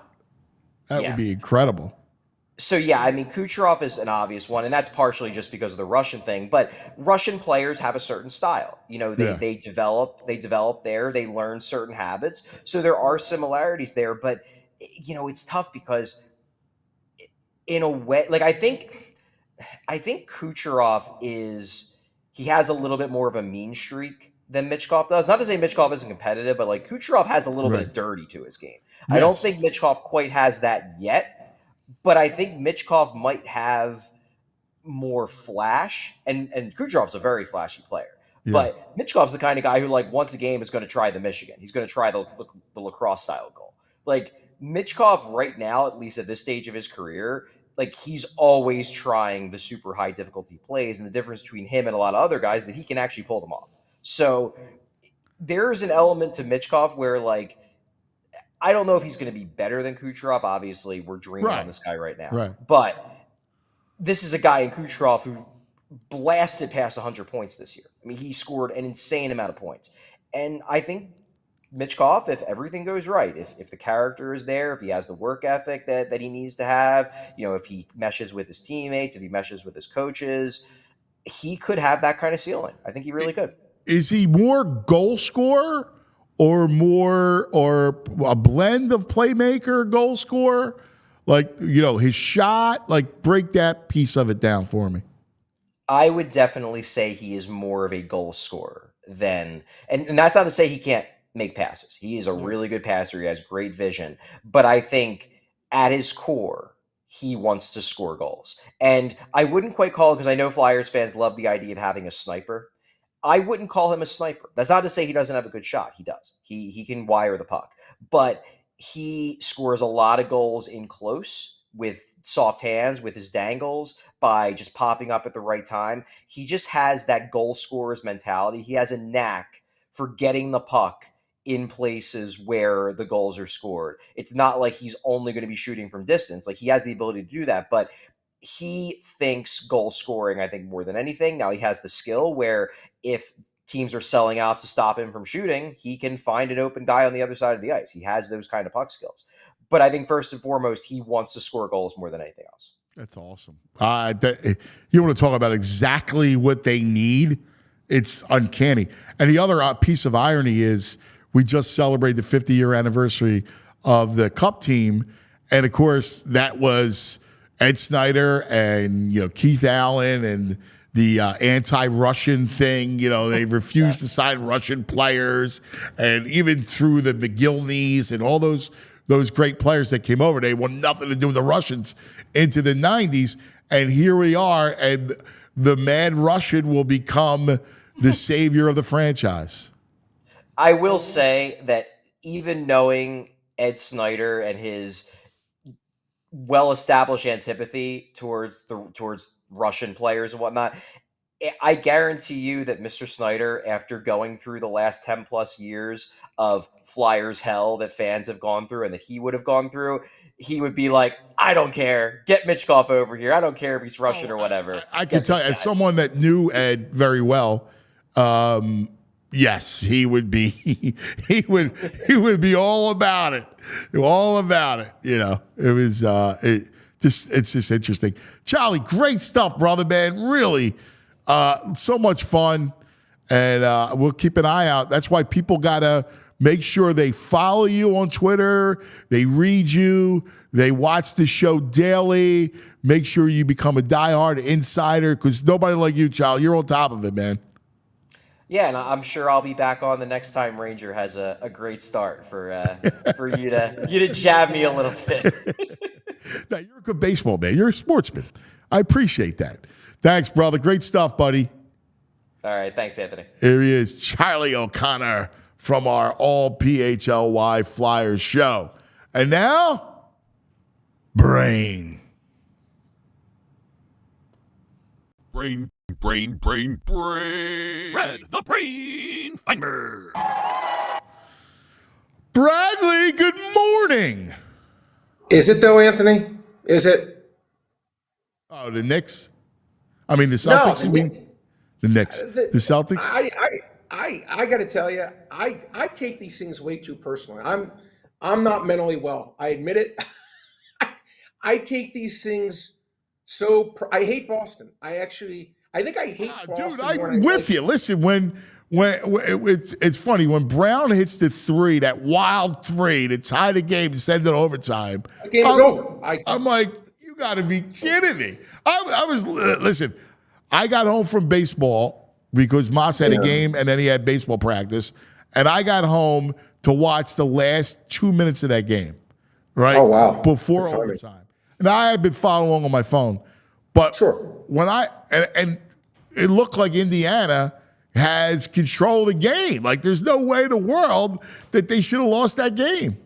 That would be incredible. So, yeah, I mean, Kucherov is an obvious one, and that's partially just because of the Russian thing. But Russian players have a certain style. You know, they develop there. They learn certain habits. So there are similarities there. But, you know, it's tough because in a way, like, I think Kucherov he has a little bit more of a mean streak than Michkov does. Not to say Michkov isn't competitive, but, like, Kucherov has a little bit of dirty to his game. Yes. I don't think Michkov quite has that yet. But I think Michkov might have more flash, and Kucherov's a very flashy player. Yeah. But Michkov's the kind of guy who, like, once a game is going to try the Michigan. He's going to try the lacrosse style goal. Like, Michkov right now, at least at this stage of his career, like, he's always trying the super high difficulty plays, and the difference between him and a lot of other guys is that he can actually pull them off. So there's an element to Michkov where, like, I don't know if he's going to be better than Kucherov. Obviously, we're dreaming on this guy right now. Right. But this is a guy in Kucherov who blasted past 100 points this year. I mean, he scored an insane amount of points. And I think Michkov, if everything goes right, if the character is there, if he has the work ethic that he needs to have, you know, if he meshes with his teammates, if he meshes with his coaches, he could have that kind of ceiling. I think he really could. Is he more goal scorer? Or a blend of playmaker, goal scorer? Like, you know, his shot, like, break that piece of it down for me. I would definitely say he is more of a goal scorer than, and that's not to say he can't make passes. He is a really good passer. He has great vision. But I think at his core, he wants to score goals. And I wouldn't quite call it, because I know Flyers fans love the idea of having a sniper. I wouldn't call him a sniper. That's not to say he doesn't have a good shot. He does. He can wire the puck. But he scores a lot of goals in close with soft hands, with his dangles, by just popping up at the right time. He just has that goal scorer's mentality. He has a knack for getting the puck in places where the goals are scored. It's not like he's only going to be shooting from distance. Like, he has the ability to do that, but he thinks goal scoring, I think, more than anything. Now, he has the skill where if teams are selling out to stop him from shooting, he can find an open guy on the other side of the ice. He has those kind of puck skills. But I think first and foremost, he wants to score goals more than anything else. That's awesome. You want to talk about exactly what they need? It's uncanny. And the other piece of irony is we just celebrated the 50-year anniversary of the Cup team. And, of course, that was Ed Snyder and, you know, Keith Allen and the anti-Russian thing. You know, they refused to sign Russian players, and even through the McGillneys and all those great players that came over, they want nothing to do with the Russians into the 90s. And here we are, and the mad Russian will become the savior of the franchise. I will say that even knowing Ed Snyder and his well-established antipathy towards Russian players and whatnot, I guarantee you that Mr. Snyder, after going through the last 10 plus years of Flyers hell that fans have gone through and that he would have gone through, he would be like, I don't care. Get Michkov over here. I don't care if he's Russian or whatever. I can Get tell this you, as guy." someone that knew Ed very well, yes, he would be. He would be all about it. All about it. You know, it was. It's just interesting. Charlie, great stuff, brother, man. Really, so much fun, and we'll keep an eye out. That's why people gotta make sure they follow you on Twitter. They read you. They watch the show daily. Make sure you become a diehard insider, because nobody like you, Charlie. You're on top of it, man. Yeah, and I'm sure I'll be back on the next time Ranger has a great start for you to jab me a little bit. Now, you're a good baseball man. You're a sportsman. I appreciate that. Thanks, brother. Great stuff, buddy. All right, thanks, Anthony. Here he is, Charlie O'Connor from our All PHLY Flyers show. And now, Brain. Brain. Red, the brain finder. Bradley, good morning. Is it though, Anthony? Is it? Oh, the Knicks? I mean, the Celtics? No, you mean? The Knicks. The Celtics? I got to tell you, I take these things way too personally. I'm not mentally well. I admit it. I take these things I hate Boston. I think I hate Boston. Dude, I'm with you. Listen, when it's funny when Brown hits the three, that wild three to tie the game and send it overtime. The game is over. I'm like, you got to be kidding me. Listen, I got home from baseball because Moss had a game and then he had baseball practice, and I got home to watch the last 2 minutes of that game. Right? Oh wow! Before overtime. Now, I had been following along on my phone, but when and it looked like Indiana has control of the game. Like, there's no way in the world that they should have lost that game.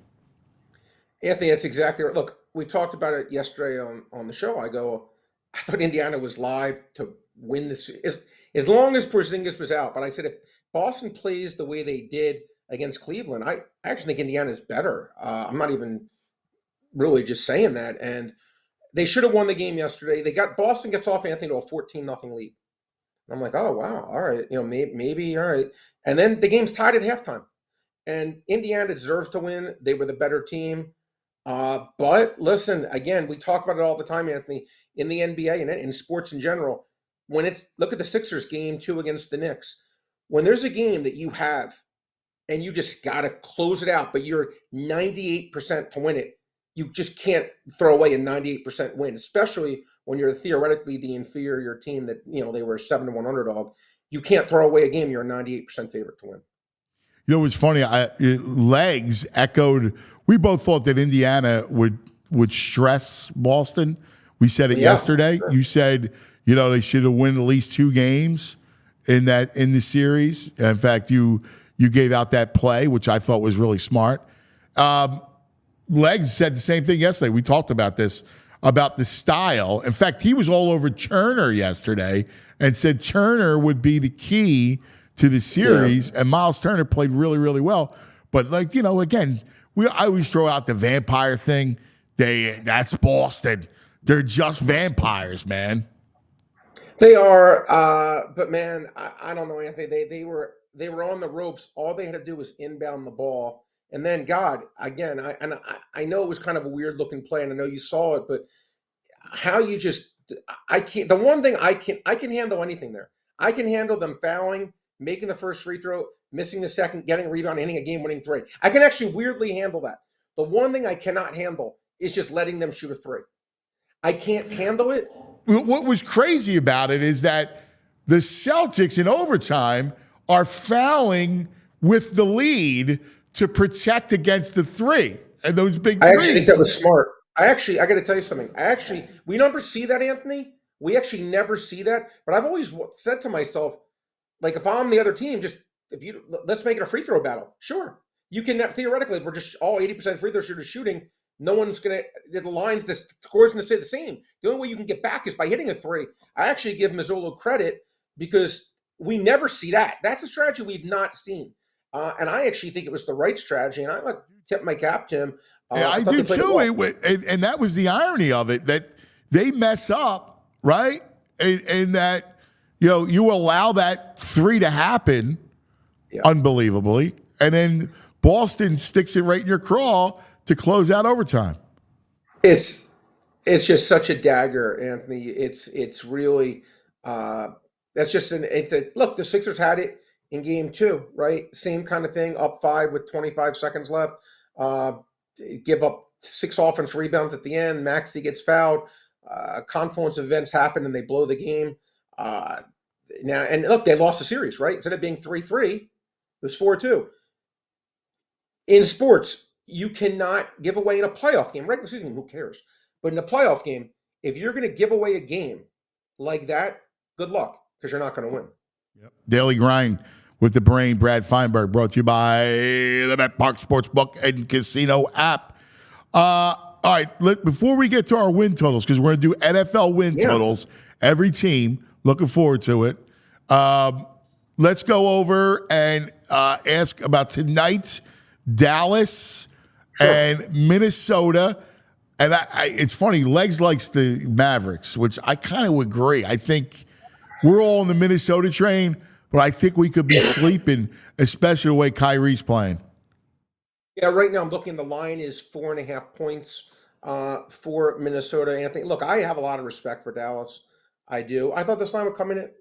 Anthony, that's exactly right. Look, we talked about it yesterday on the show. I thought Indiana was live to win this as long as Porzingis was out. But I said, if Boston plays the way they did against Cleveland, I actually think Indiana is better. I'm not even really just saying that. And they should have won the game yesterday. Boston gets off, Anthony, to a 14-0 lead. And I'm like, oh wow, all right, maybe all right. And then the game's tied at halftime, and Indiana deserves to win. They were the better team. But listen, again, we talk about it all the time, Anthony, in the NBA and in sports in general. Look at the Sixers game 2 against the Knicks. When there's a game that you have and you just got to close it out, but you're 98% to win it, you just can't throw away a 98% win, especially when you're theoretically the inferior team that, they were a 7-1 underdog. You can't throw away a game you're a 98% favorite to win. You know what's funny? Legs echoed. We both thought that Indiana would stress Boston. We said it yesterday. Sure. You said, they should have won at least 2 games in the series. In fact, you gave out that play, which I thought was really smart. Legs said the same thing yesterday. We talked about this, about the style. In fact, he was all over Turner yesterday and said Turner would be the key to the series, and Miles Turner played really, really well. But again, I always throw out the vampire thing. That's Boston. They're just vampires, man. They are, but man, I don't know, Anthony. They were on the ropes. All they had to do was inbound the ball. And then, God, again, I know it was kind of a weird looking play, and I know you saw it, but I can't. The one thing I can handle anything there. I can handle them fouling, making the first free throw, missing the second, getting a rebound, hitting a game-winning 3. I can actually weirdly handle that. The one thing I cannot handle is just letting them shoot a 3. I can't handle it. What was crazy about it is that the Celtics in overtime are fouling with the lead to protect against the 3 and those big threes. I actually think that was smart. I got to tell you something. We never see that, Anthony. We actually never see that. But I've always said to myself, like, if I'm the other team, let's make it a free throw battle. Sure. You can, theoretically, if we're just all 80% free throw shooters shooting, no one's going to, the score's going to stay the same. The only way you can get back is by hitting a 3. I actually give Mazzolo credit because we never see that. That's a strategy we've not seen. And I actually think it was the right strategy. And I like tip my cap to him. Yeah, I do too. Well. And that was the irony of it, that they mess up, right? And that, you allow that 3 to happen unbelievably. And then Boston sticks it right in your craw to close out overtime. It's just such a dagger, Anthony. It's really that's just look. The Sixers had it in game 2, right? Same kind of thing. Up 5 with 25 seconds left. Give up 6 offense rebounds at the end. Maxey gets fouled. Confluence of events happen and they blow the game. Now and look, they lost the series, right? Instead of being 3-3, it was 4-2. In sports, you cannot give away in a playoff game. Regular season, who cares? But in a playoff game, if you're going to give away a game like that, good luck, because you're not going to win. Yep. Daily Grind with the brain, Brad Feinberg, brought to you by the BetPark Sportsbook and Casino app. All right, before we get to our win totals, because we're going to do NFL win totals, every team, looking forward to it. Let's go over and ask about tonight, Dallas and Minnesota. And it's funny, Legs likes the Mavericks, which I kind of agree. I think we're all on the Minnesota train, but I think we could be sleeping, especially the way Kyrie's playing. Yeah, right now I'm looking, the line is 4.5 points for Minnesota. Anthony, look, I have a lot of respect for Dallas. I do. I thought this line would come in at,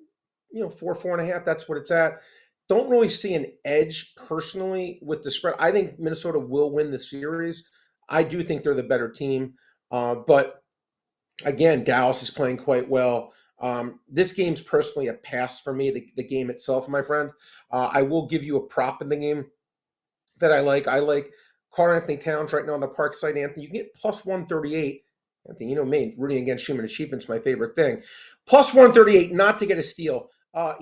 4.5. That's what it's at. Don't really see an edge personally with the spread. I think Minnesota will win the series. I do think they're the better team. But again, Dallas is playing quite well. This game's personally a pass for me, the game itself, my friend. I will give you a prop in the game that I like. I like Karl-Anthony Towns right now on the Park site, Anthony. You can get plus 138. Anthony, you know me, rooting against human achievements, my favorite thing. Plus 138, not to get a steal.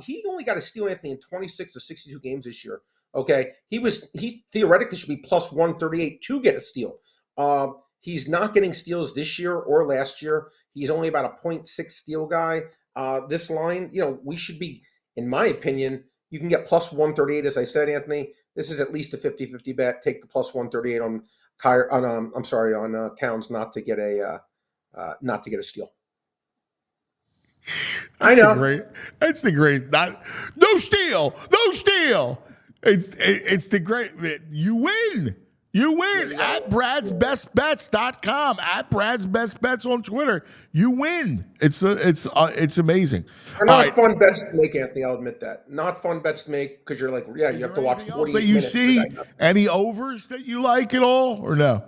He only got a steal, Anthony, in 26 of 62 games this year. Okay, he theoretically should be plus 138 to get a steal. He's not getting steals this year or last year. He's only about a 0.6 steal guy. This line, we should be, in my opinion, you can get plus 138, as I said, Anthony. This is at least a 50-50 bet. Take the plus 138 on Towns not to get a steal. I know. That's the great. No steal. It's the great. You win. At Brad'sBestBets.com. At Brad's Best Bets on Twitter. You win. It's amazing. They're not fun bets to make, Anthony. I'll admit that. Not fun bets to make because you're like, you have to watch 48 minutes. You see any overs that you like at all, or no?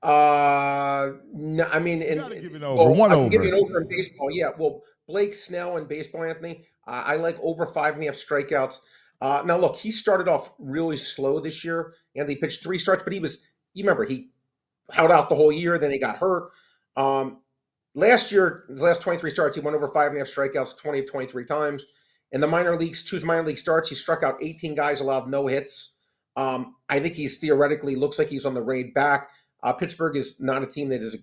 No. I mean, give an over. I can give you an over in baseball. Yeah. Well, Blake Snell in baseball, Anthony. I like over 5.5 strikeouts. Now, look, he started off really slow this year, and he pitched 3 starts, but you remember, he held out the whole year, then he got hurt. Last year, his last 23 starts, he went over 5.5 strikeouts 20 of 23 times. In the minor leagues, 2 minor league starts, he struck out 18 guys, allowed no hits. I think he's theoretically looks like he's on the raid back. Pittsburgh is not a team that is,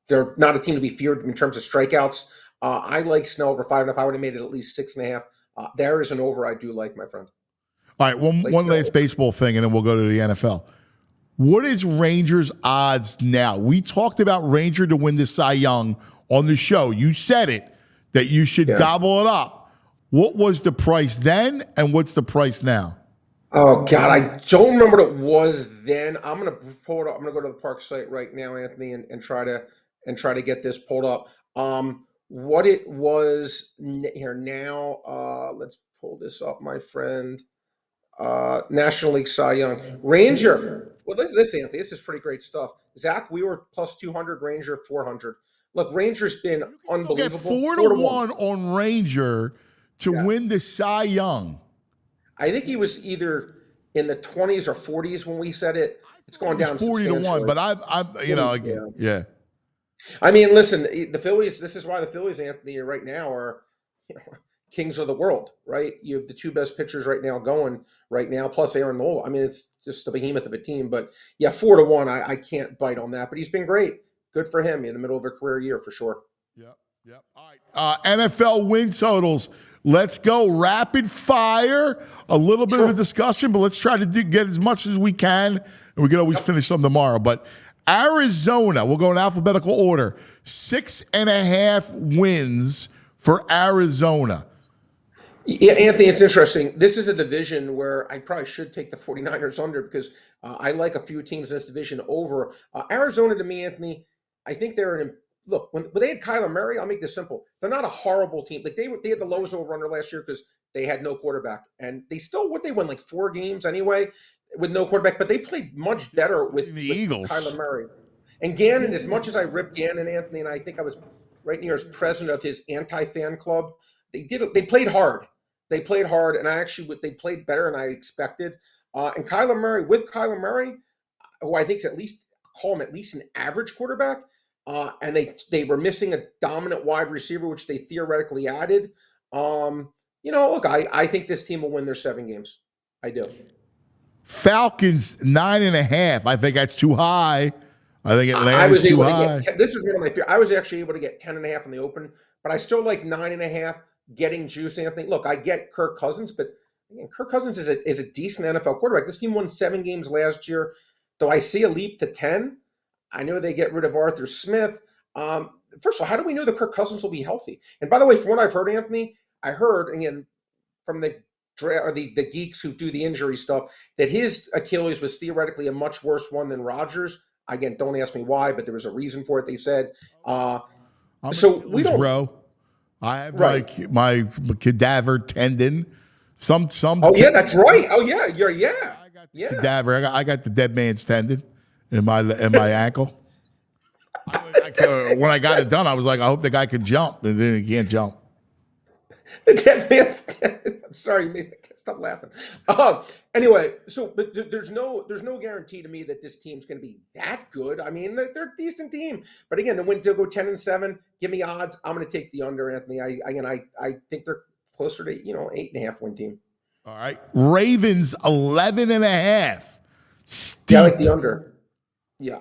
they're not a team to be feared in terms of strikeouts. I like Snell over 5.5. I would have made it at least 6.5. There is an over I do like, my friend. All right, one last baseball thing, and then we'll go to the NFL. What is Rangers' odds now? We talked about Ranger to win the Cy Young on the show. You said it, that you should gobble it up. What was the price then, and what's the price now? Oh, God, I don't remember what it was then. I'm going to pull it up. I'm going to go to the Park site right now, Anthony, and try to get this pulled up. What it was here now, let's pull this up, my friend. National League Cy Young. Ranger. Well, this, Anthony, this is pretty great stuff. Zach Wheeler plus 200, Ranger 400. Look, Ranger's been unbelievable. 4-1 on Ranger to win the Cy Young. I think he was either in the 20s or 40s when we said it. It's gone down 40-1, but I'm I mean, listen, the Phillies, this is why the Phillies, Anthony, right now are kings of the world, right? You have the 2 best pitchers right now going right now, plus Aaron Nola. I mean, it's just a behemoth of a team. But, 4-1, I can't bite on that. But he's been great. Good for him in the middle of a career year for sure. Yeah. Yep. All right. NFL win totals. Let's go rapid fire. A little bit of a discussion, but let's try to get as much as we can. And we can always finish them tomorrow. But Arizona, we'll go in alphabetical order. 6.5 wins for Arizona. Yeah, Anthony, it's interesting. This is a division where I probably should take the 49ers under because I like a few teams in this division over. Arizona, to me, Anthony, I think they're an look, when they had Kyler Murray, I'll make this simple. They're not a horrible team. Like they had the lowest over-under last year because they had no quarterback. And they still, they won like 4 games anyway with no quarterback, but they played much better with Eagles. Kyler Murray. And Gannon, as much as I ripped Gannon, Anthony, and I think I was right near as president of his anti-fan club, they played hard. They played hard, and they played better than I expected. And Kyler Murray, who I think is at least an average quarterback, and they were missing a dominant wide receiver, which they theoretically added. Look, I think this team will win their 7 games. I do. Falcons 9.5. I think that's too high. I think Atlanta's too high. This is one of my fears. I was actually able to get 10.5 in the open, but I still like 9.5. Getting juice, Anthony. Look, I get Kirk Cousins, but again, Kirk Cousins is a decent NFL quarterback. This team won 7 games last year. Though I see a leap to 10. I know they get rid of Arthur Smith. First of all, how do we know that Kirk Cousins will be healthy? And by the way, from what I've heard, Anthony, I heard again from the geeks who do the injury stuff that his Achilles was theoretically a much worse one than Rodgers. Again, don't ask me why, but there was a reason for it. They said. So we don't. Bro. I have my cadaver tendon. Some. Oh yeah, that's right. Oh yeah, I got the cadaver. I got the dead man's tendon in my ankle. When I got it done, I was like, I hope the guy can jump, and then he can't jump. The dead man's tendon. I'm sorry, man. I can't stop laughing. Anyway, but there's no guarantee to me that this team's going to be that good. I mean, they're a decent team, but again, to go 10-7, give me odds. I'm going to take the under, Anthony. I think they're closer to 8.5 win team. All right, Ravens 11.5. Yeah, I like the under. Yeah,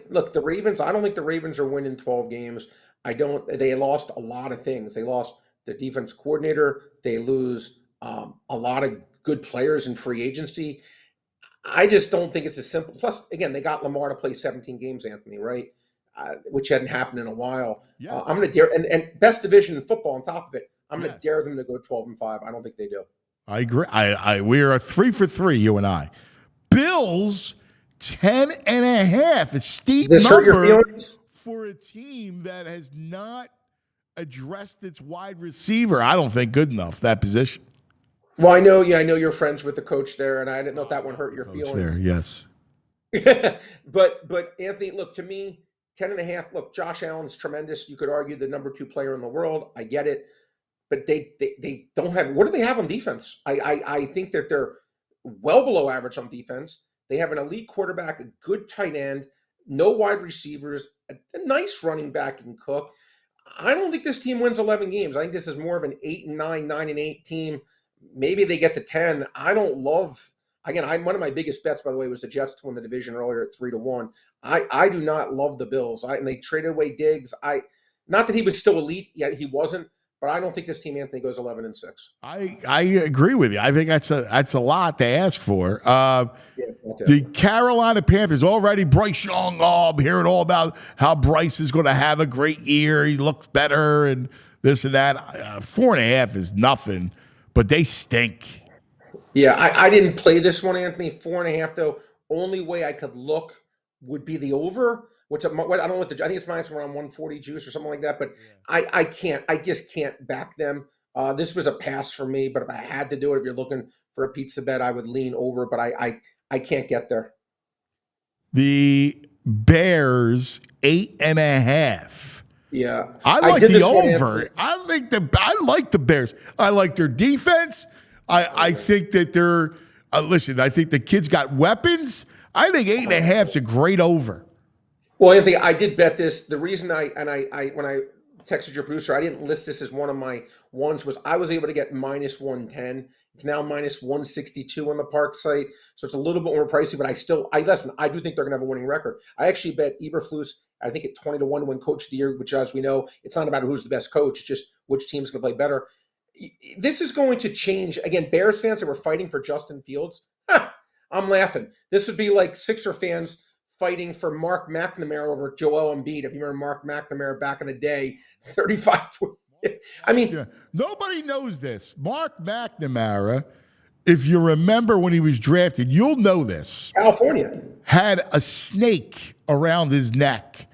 look, the Ravens. I don't think the Ravens are winning 12 games. They lost a lot of things. They lost their defense coordinator. They lose a lot of good players in free agency. I just don't think it's as simple. Plus, again, they got Lamar to play 17 games, Anthony, right? Which hadn't happened in a while. Yeah. I'm going to dare, and best division in football on top of it, I'm going to dare them to go 12-5. I don't think they do. I agree. We are 3 for 3, you and I. Bills 10.5. A steep Does this hurt your number feelings? For a team that has not addressed its wide receiver. I don't think good enough that position. Well, I know you're friends with the coach there, and I didn't know if that one hurt your feelings. There, yes. But Anthony, look, to me, 10.5. Look, Josh Allen's tremendous. You could argue the number 2 player in the world. I get it, but they don't have. What do they have on defense? I think that they're well below average on defense. They have an elite quarterback, a good tight end, no wide receivers, a nice running back in Cook. I don't think this team wins 11 games. I think this is more of an 8-9, 9-8 team. Maybe they get to 10. I don't love. Again, one of my biggest bets, by the way, was the Jets to win the division earlier at 3-1. I do not love the Bills. And they traded away Diggs. Not that he was still elite, yet he wasn't. But I don't think this team, Anthony, goes 11-6. I agree with you. I think that's a lot to ask for. The Carolina Panthers already. Bryce Young. I'm hearing all about how Bryce is going to have a great year. He looks better and this and that. 4.5 is nothing, but they stink. Yeah, I didn't play this one, Anthony. 4.5 though. Only way I could look would be the over. I don't know what I think it's minus around 140 juice or something like that. But yeah. I just can't back them. This was a pass for me. But if I had to do it, if you're looking for a pizza bet, I would lean over. But I can't get there. The Bears 8.5. Yeah, I like the over. I like the Bears. I like their defense. I think that they're listen. I think the kids got weapons. I think 8.5 is a great over. Well, Anthony, I did bet this. The reason I when I texted your producer, I didn't list this as one of my ones, was I was able to get minus 110. It's now minus 162 on the Park site. So it's a little bit more pricey, but I do think they're going to have a winning record. I actually bet Eberflus I think at 20-1 to win Coach of the Year, which, as we know, it's not about who's the best coach, it's just which team's going to play better. This is going to change. Again, Bears fans that were fighting for Justin Fields, I'm laughing. This would be like Sixer fans fighting for Mark McNamara over Joel Embiid. If you remember Mark McNamara back in the day, 35. I mean, Yeah. Nobody knows this. Mark McNamara, if you remember when he was drafted, you'll know this, California had a snake around his neck.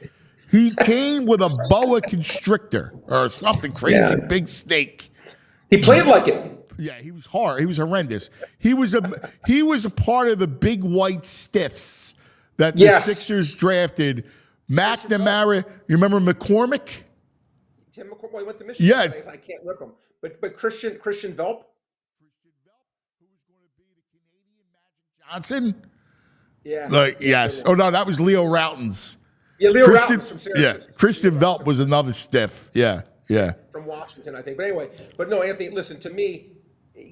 He came with a boa constrictor or something crazy, big snake. He played like it. Yeah, he was hard. He was horrendous. He was a part of the big white stiffs that the Sixers drafted. McNamara, you remember McCormick? Tim McCormick, well, he went to Michigan. Yeah. I can't rip him. But Christian Velp? Who was going to be the Canadian Magic Johnson? Yeah. Yes. Oh, no, that was Leo Routens. Yeah, Leo Routens from Syracuse. Yeah, Christian Velp was another stiff. Yeah. From Washington, I think. But anyway, no, Anthony, listen, to me,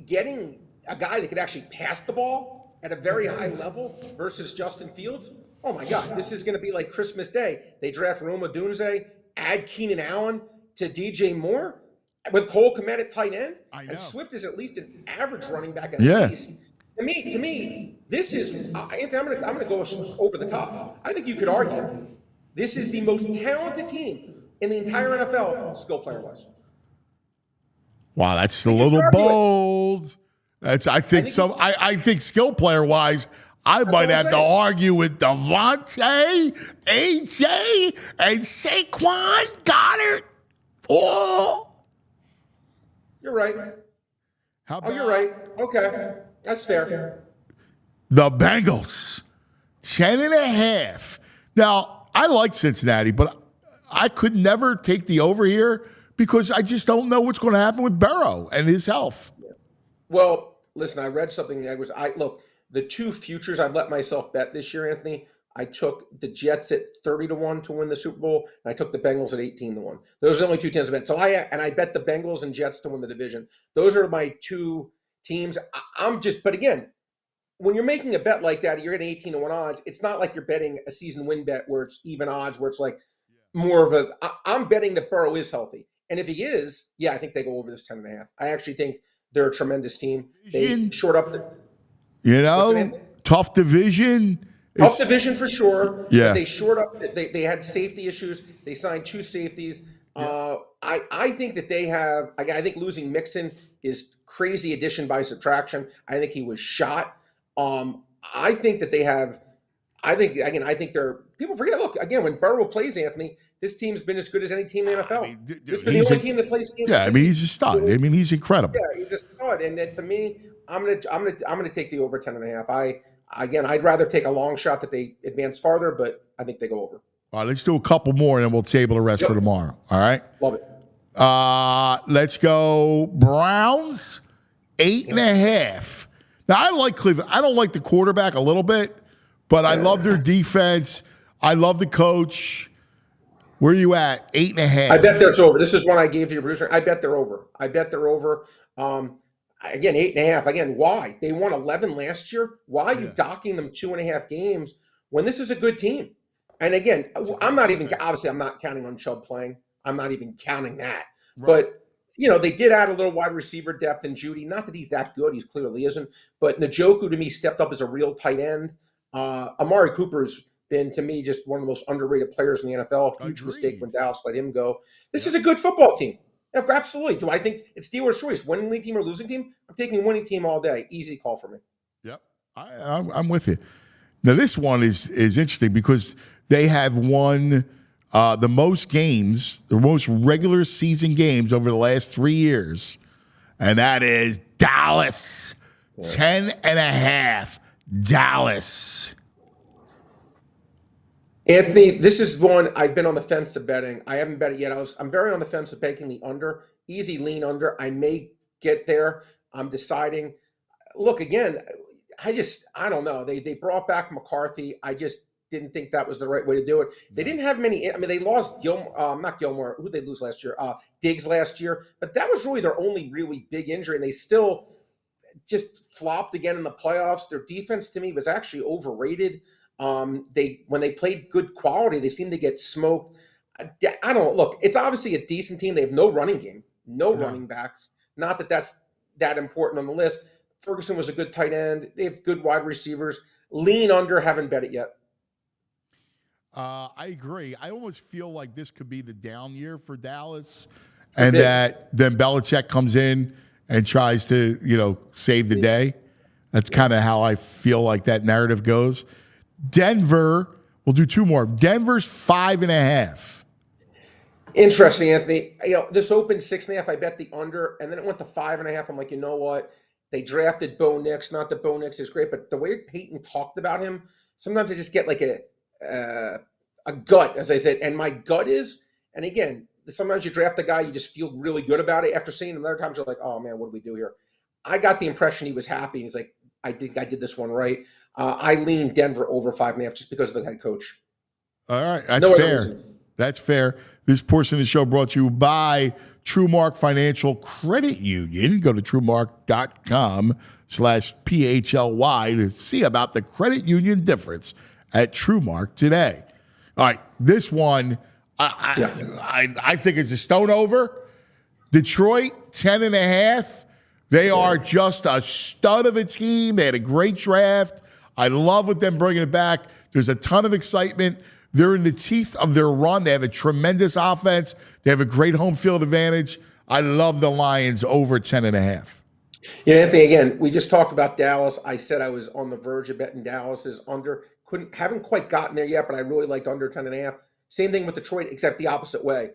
getting a guy that could actually pass the ball at a very high level versus Justin Fields, oh my God, this is going to be like Christmas Day. They draft Roma Dunze, add Keenan Allen to DJ Moore with Cole Kmet at tight end, and Swift is at least an average running back at least. To me, this is. Anthony, I'm gonna go over the top. I think you could argue this is the most talented team in the entire NFL, skill player wise. Wow, that's a little bold. I think skill player wise, I might have to argue with Devontae, AJ, and Saquon Goddard. Oh, you're right. You're right. Okay, that's fair. The Bengals, 10.5. Now, I like Cincinnati, but I could never take the over here because I just don't know what's going to happen with Burrow and his health. Well, listen, I read something. Look, the two futures I've let myself bet this year, Anthony. I took the Jets at 30-1 to win the Super Bowl, and I took the Bengals at 18-1. Those are the only two teams I bet. So I bet the Bengals and Jets to win the division. Those are my two teams. But again, when you're making a bet like that, you're getting 18-1 odds. It's not like you're betting a season win bet where it's even odds, where it's like more of a. I'm betting that Burrow is healthy, and if he is, I think they go over this 10.5. I actually think they're a tremendous team. They short up tough division. Tough division for sure. Yeah. But they short up. They had safety issues. They signed two safeties. I think that they have. I think losing Mixon is crazy addition by subtraction. I think he was shot. I think that they have. I think they're. People forget. Look again when Burrow plays, Anthony. This team's been as good as any team in the NFL. This has been the only team that plays. He's a stud. He's incredible. Yeah, he's a stud. And then to me, I'm gonna take the over 10.5. I'd rather take a long shot that they advance farther, but I think they go over. All right, let's do a couple more, and then we'll table the rest for tomorrow. All right? Love it. Let's go Browns, 8.5. Now, I like Cleveland. I don't like the quarterback a little bit, but I love their defense. I love the coach. Where are you at? 8.5. I bet that's over. This is one I gave to your producer. I bet they're over. Again, 8.5. Again, why? They won 11 last year. Why are you docking them 2.5 games when this is a good team? And again, I'm not counting on Chubb playing. I'm not even counting that. Right. But, they did add a little wide receiver depth in Judy. Not that he's that good. He clearly isn't. But Njoku, to me, stepped up as a real tight end. Amari Cooper's been, to me, just one of the most underrated players in the NFL. Huge mistake when Dallas let him go. This is a good football team. Yeah, absolutely. Do I think it's Steelers' choice? Winning team or losing team? I'm taking winning team all day. Easy call for me. Yep. I'm with you. Now, this one is interesting because they have won the most games, the most regular season games over the last 3 years, and that is Dallas. 10.5. Dallas. Anthony, this is one I've been on the fence of betting. I haven't bet it yet. I'm very on the fence of taking the under. Easy lean under. I may get there. I'm deciding. Look, again, I don't know. They brought back McCarthy. I just didn't think that was the right way to do it. They didn't have many. They lost not Gilmore. Who did they lose last year? Diggs last year. But that was really their only really big injury. And they still just flopped again in the playoffs. Their defense, to me, was actually overrated. When they played good quality, they seem to get smoked. I don't look. It's obviously a decent team. They have no running game, no running backs. Not that that's that important on the list. Ferguson was a good tight end. They have good wide receivers. Lean under. Haven't bet it yet. I agree. I almost feel like this could be the down year for Dallas, and that then Belichick comes in and tries to, save the day. That's kind of how I feel like that narrative goes. Denver, we'll do two more. Denver's 5.5. Interesting, Anthony. This opened 6.5. I bet the under, and then it went to 5.5. I'm like, you know what? They drafted Bo Nix. Not that Bo Nix is great, but the way Peyton talked about him, sometimes I just get like a gut, as I said. And my gut is, and again, sometimes you draft a guy, you just feel really good about it. After seeing him, other times you're like, oh man, what do we do here? I got the impression he was happy. He's like, I think I did this one right. I lean Denver over 5.5 just because of the head coach. All right, that's fair. That's fair. This portion of the show brought to you by TrueMark Financial Credit Union. Go to TrueMark.com/PHLY to see about the credit union difference at TrueMark today. All right, this one, I think it's a stone over. Detroit, 10.5. They are just a stud of a team. They had a great draft. I love with them bringing it back. There's a ton of excitement. They're in the teeth of their run. They have a tremendous offense. They have a great home field advantage. I love the Lions over 10.5. Anthony, again, we just talked about Dallas. I said I was on the verge of betting Dallas is under. Haven't quite gotten there yet, but I really liked under 10.5. Same thing with Detroit, except the opposite way.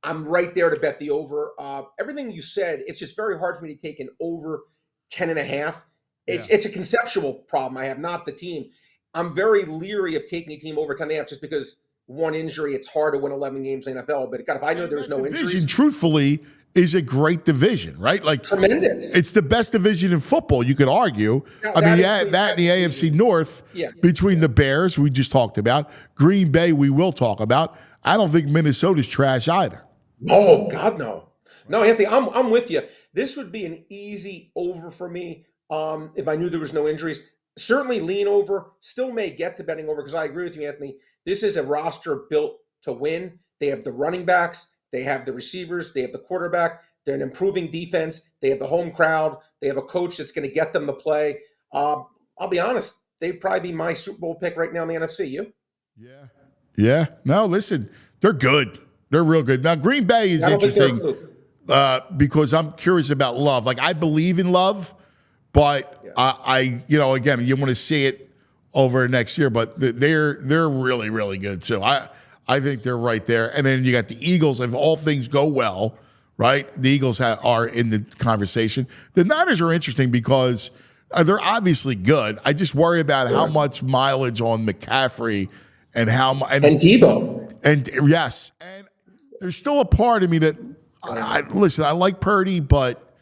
I'm right there to bet the over. Everything you said, it's just very hard for me to take an over 10.5. It's a conceptual problem I have, not the team. I'm very leery of taking a team over 10.5 just because one injury, it's hard to win 11 games in the NFL. But God, if I know there's no injuries. Truthfully, is a great division, right? Like tremendous. It's the best division in football, you could argue. That and the AFC North between the Bears, we just talked about, Green Bay, we will talk about. I don't think Minnesota's trash either. Oh, God, no. No, Anthony, I'm with you. This would be an easy over for me if I knew there was no injuries. Certainly lean over. Still may get to betting over because I agree with you, Anthony. This is a roster built to win. They have the running backs. They have the receivers. They have the quarterback. They're an improving defense. They have the home crowd. They have a coach that's going to get them to play. I'll be honest. They'd probably be my Super Bowl pick right now in the NFC. You? Yeah. No, listen, they're good. They're real good. Now, Green Bay is interesting because I'm curious about Love. Like, I believe in Love, but I again, you want to see it over next year, but they're really, really good too. I think they're right there. And then you got the Eagles. If all things go well, right, the Eagles are in the conversation. The Niners are interesting because they're obviously good. I just worry about how much mileage on McCaffrey and and Debo. And yes. And there's still a part of me that listen, I like Purdy, but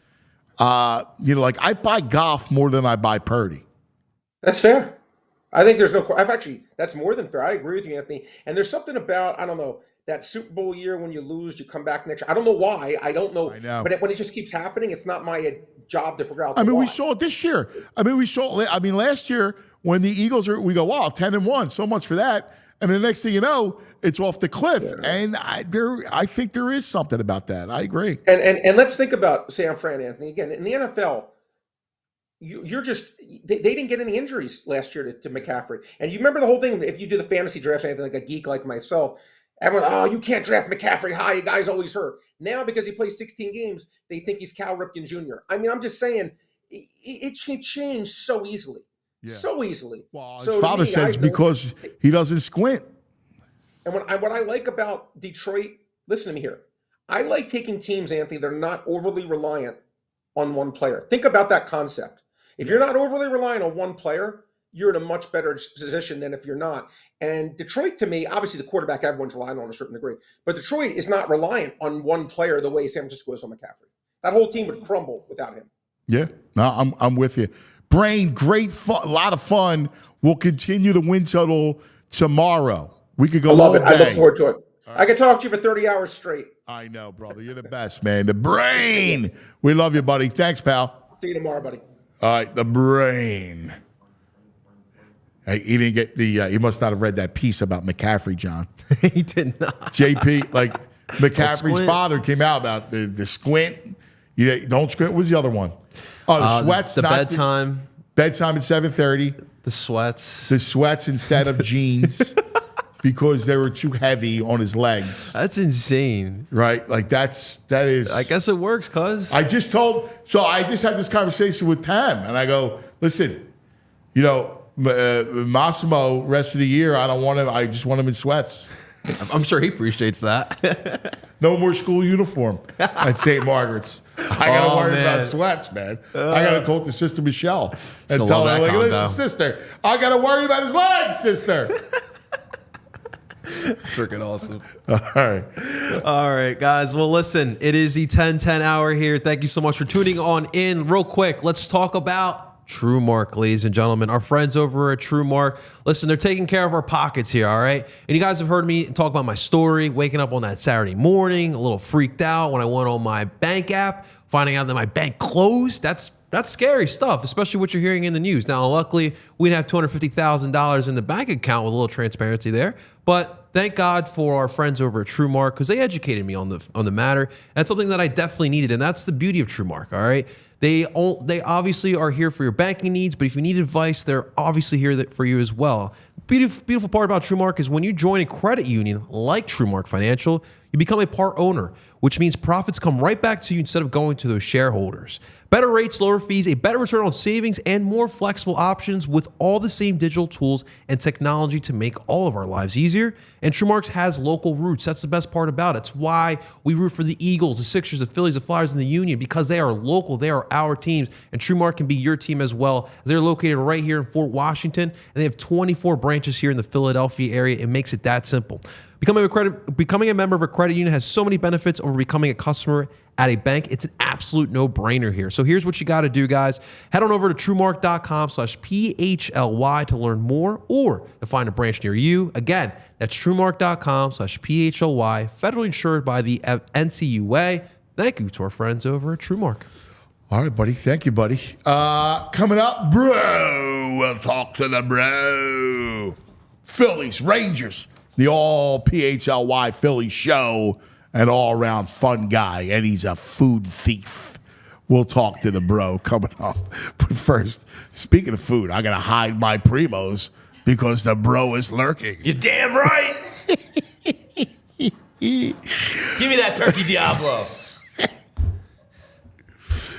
I buy Goff more than I buy Purdy. That's fair. I think there's no. That's more than fair. I agree with you, Anthony. And there's something about, I don't know, that Super Bowl year when you lose, you come back next year. I don't know why. I don't know. I know. But when it just keeps happening, it's not my job to figure out. We saw it this year. Last year when the Eagles we go, wow, 10-1, so much for that. And the next thing you know, it's off the cliff. Yeah. And I think there is something about that. I agree. And let's think about San Fran, Anthony. Again, in the NFL, they didn't get any injuries last year to McCaffrey. And you remember the whole thing, if you do the fantasy drafts, anything like a geek like myself, everyone, you can't draft McCaffrey high, the guy's always hurt. Now, because he plays 16 games, they think he's Cal Ripken Jr. I'm just saying, it can change so easily. Yeah. So easily. Well, his father says because he doesn't squint. And what I like about Detroit, listen to me here. I like taking teams, Anthony, that are not overly reliant on one player. Think about that concept. If you're not overly reliant on one player, you're in a much better position than if you're not. And Detroit, to me, obviously the quarterback everyone's relying on a certain degree, but Detroit is not reliant on one player the way San Francisco is on McCaffrey. That whole team would crumble without him. Yeah, no, I'm with you. Brain, great fun, a lot of fun. We'll continue the win total tomorrow. We could go. I love it. I look forward to it. Right. I could talk to you for 30 hours straight. I know, brother. You're the best, man. The Brain. We love you, buddy. Thanks, pal. See you tomorrow, buddy. All right, the Brain. He didn't get the. He must not have read that piece about McCaffrey, John. He did not. JP, like McCaffrey's squint. father came out about the squint. Don't squint. What was the other one? Oh, the sweats. The not bedtime. Bedtime at 7:30. The sweats. The sweats instead of jeans because they were too heavy on his legs. That's insane. Right? Like that is. I guess it works, cuz. I just had this conversation with Tam, and I go, listen, Massimo, rest of the year, I don't want him. I just want him in sweats. I'm sure he appreciates that. No more school uniform at St. Margaret's. I got to worry about sweats, man. I got to talk to Sister Michelle and tell her, like, listen, sister, I got to worry about his legs, sister. Freaking awesome. All right, guys. Well, listen, it is the 10-10 hour here. Thank you so much for tuning on in. Real quick, let's talk about TrueMark, ladies and gentlemen. Our friends over at TrueMark, listen, they're taking care of our pockets here, all right? And you guys have heard me talk about my story, waking up on that Saturday morning, a little freaked out when I went on my bank app, finding out that my bank closed. That's scary stuff, especially what you're hearing in the news. Now, luckily, we didn't have $250,000 in the bank account with a little transparency there, but thank God for our friends over at TrueMark because they educated me on the matter. That's something that I definitely needed, and that's the beauty of TrueMark, all right? They obviously are here for your banking needs, but if you need advice, they're obviously here for you as well. Beautiful part about TrueMark is when you join a credit union like TrueMark Financial, you become a part owner, which means profits come right back to you instead of going to those shareholders. Better rates, lower fees, a better return on savings, and more flexible options with all the same digital tools and technology to make all of our lives easier. And TrueMark has local roots. That's the best part about it. It's why we root for the Eagles, the Sixers, the Phillies, the Flyers, and the Union, because they are local. They are our teams. And TrueMark can be your team as well. They're located right here in Fort Washington, and they have 24 branches here in the Philadelphia area. It makes it that simple. Becoming a member of a credit union has so many benefits over becoming a customer at a bank. It's an absolute no-brainer here. So here's what you got to do, guys. Head on over to TrueMark.com/PHLY to learn more or to find a branch near you. Again, that's TrueMark.com/PHLY, federally insured by the NCUA. Thank you to our friends over at TrueMark. right, buddy. Thank you, buddy. Coming up, bro. We'll talk to the bro. Phillies, Rangers. The all PHLY Philly show, an all-around fun guy, and he's a food thief. We'll talk to the bro coming up. But first, speaking of food, I got to hide my primos because the bro is lurking. You're damn right. Give me that turkey Diablo.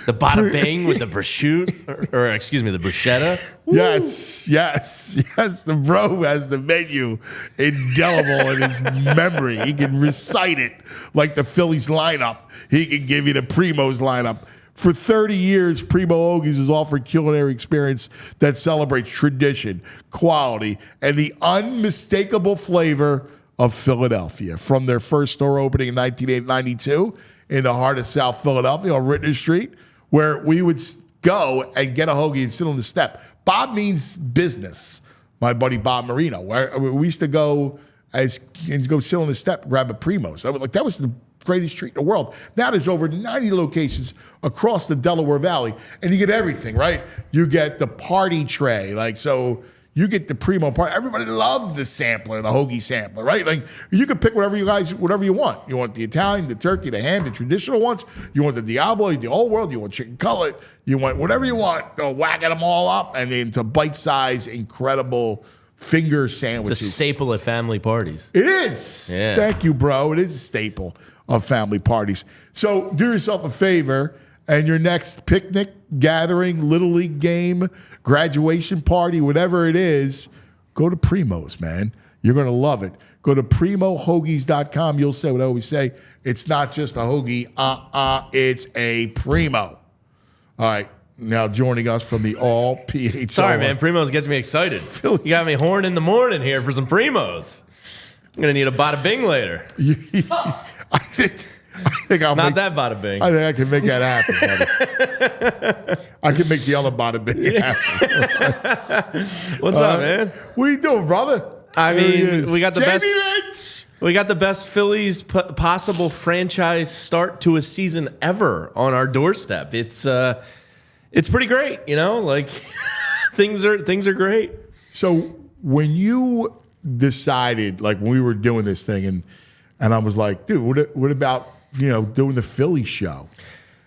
The bada bing with the prosciutto, or excuse me, the bruschetta. Yes. The bro has the menu indelible in his memory. He can recite it like the Phillies lineup. He can give you the Primos lineup. For 30 years, Primo Hoagies has offered culinary experience that celebrates tradition, quality, and the unmistakable flavor of Philadelphia. From their first store opening in 1992 in the heart of South Philadelphia on Rittner Street, where we would go and get a hoagie and sit on the step. Bob means business, my buddy Bob Marino, where we used to go and go sit on the step, grab a Primo. So that was the greatest treat in the world. Now there's over 90 locations across the Delaware Valley, and you get everything, right? You get the party tray, you get the Primo part. Everybody loves the sampler, the hoagie sampler, right? Like you can pick whatever you want. You want the Italian, the turkey, the ham, the traditional ones. You want the Diablo, the old world. You want chicken cutlet. You want whatever you want. Go whacking them all up and into bite-sized, incredible finger sandwiches. It's a staple at family parties. It is. Yeah. Thank you, bro. It is a staple of family parties. So do yourself a favor, and your next picnic, gathering, Little League game, graduation party, whatever it is, go to Primo's, man. You're going to love it. Go to PrimoHoagies.com. You'll say what I always say. It's not just a hoagie. It's a Primo. All right. Now joining us from the all PHLY. Sorry, man. Primos gets me excited. You got me horn in the morning here for some Primos. I'm going to need a bada bing later. I think I'll Not make that bada bing. I think I can make that happen, buddy. I can make the other bada bing happen. What's up, man? What are you doing, brother? I There he mean, is. we got the Jamie best. Lynch! We got the best Phillies possible franchise start to a season ever on our doorstep. It's pretty great, like things are great. So when you decided, like when we were doing this thing, and I was like, dude, what about doing the Philly show?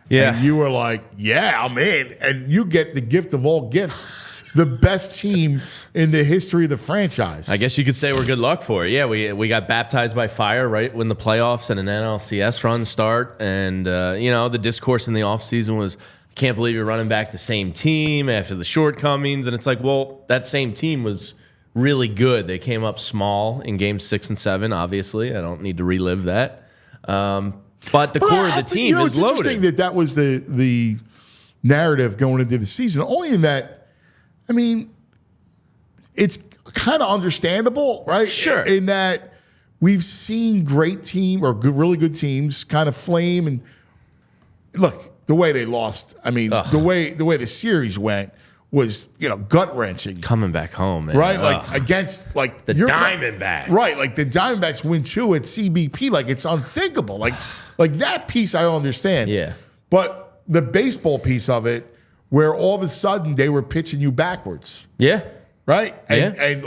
Yeah. And you were like, yeah, I'm in. And you get the gift of all gifts, the best team in the history of the franchise. I guess you could say we're good luck for it. Yeah, we got baptized by fire right when the playoffs and an NLCS run start. And, the discourse in the offseason was, I can't believe you're running back the same team after the shortcomings. And it's like, well, that same team was really good. They came up small in games 6 and 7, obviously. I don't need to relive that. But the core of the team is loaded. It's interesting that was the narrative going into the season. Only in that, I mean, it's kind of understandable, right? Sure. In that we've seen great team or really good teams kind of flame and look the way they lost. I mean, the way the series went was gut wrenching. Coming back home, man. Right, like against the Diamondbacks. Right, like the Diamondbacks win 2 at CBP. Like it's unthinkable. Like that piece I understand. Yeah. But the baseball piece of it, where all of a sudden they were pitching you backwards. Yeah. Right? Yeah. And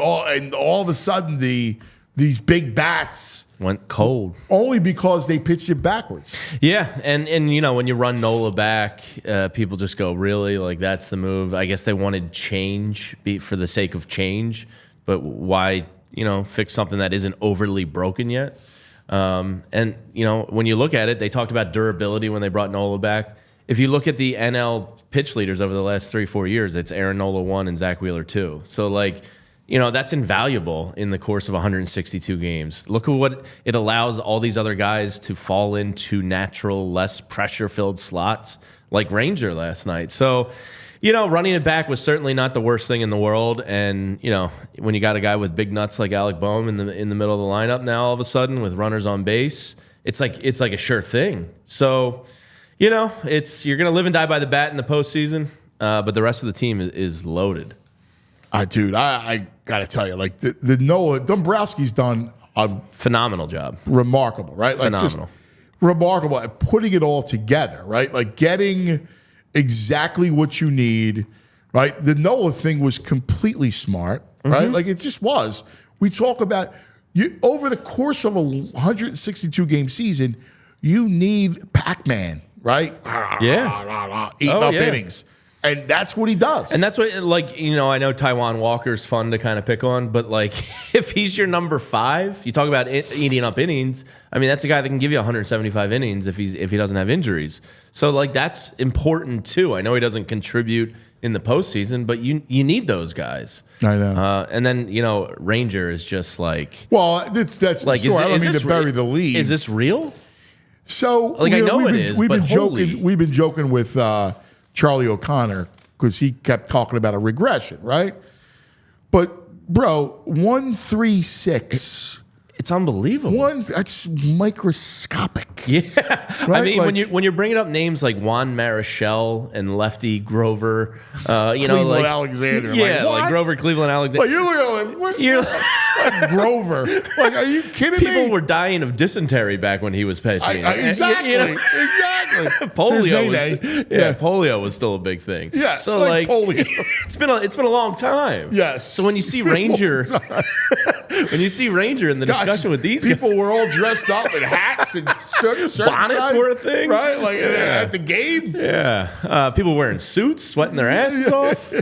all of a sudden these big bats went cold. Only because they pitched it backwards. Yeah, and when you run Nola back, people just go, really? Like that's the move. I guess they wanted change for the sake of change, but why, fix something that isn't overly broken yet? And when you look at it, they talked about durability when they brought Nola back. If you look at the NL pitch leaders over the last 3-4 years, it's Aaron Nola 1 and Zach Wheeler 2. So that's invaluable in the course of 162 games. Look at what it allows all these other guys to fall into natural, less pressure-filled slots like Ranger last night. So, running it back was certainly not the worst thing in the world. And, when you got a guy with big nuts like Alec Boehm in the middle of the lineup now all of a sudden with runners on base, it's like a sure thing. So, you're going to live and die by the bat in the postseason, but the rest of the team is loaded. Dude, I got to tell you, like the Nola, Dombrowski's done a phenomenal job. Remarkable, right? Like phenomenal. Just remarkable at putting it all together, right? Like getting exactly what you need, right? The Nola thing was completely smart, right? Like it just was. We talk about over the course of a 162 game season, you need Pac-Man, right? Yeah. Eating up innings. And that's what he does. And that's what, I know Taijuan Walker's fun to kind of pick on, but, if he's your number 5, you talk about eating up innings, I mean, that's a guy that can give you 175 innings if he doesn't have injuries. So, that's important, too. I know he doesn't contribute in the postseason, but you need those guys. I know. And then, Ranger is just Well, that's the story. I don't mean to bury the lead. Is this real? So, I know it is, but we've been joking with Charlie O'Connor because he kept talking about a regression, right? But bro, 136. It's unbelievable. That's microscopic. Yeah, right? I mean, when you're bringing up names like Juan Marichal and Lefty Grover, Cleveland Alexander, yeah, like Grover Cleveland Alexander. Like, you're Grover. Like, are you kidding me? People were dying of dysentery back when he was pitching. Exactly. Exactly. Polio was still a big thing. Yeah. So polio. it's been a long time. Yes. So when you see Ranger, in the discussion with these people were all dressed up in hats and bonnets were a thing, right? Like at the game. Yeah. People wearing suits, sweating their asses off.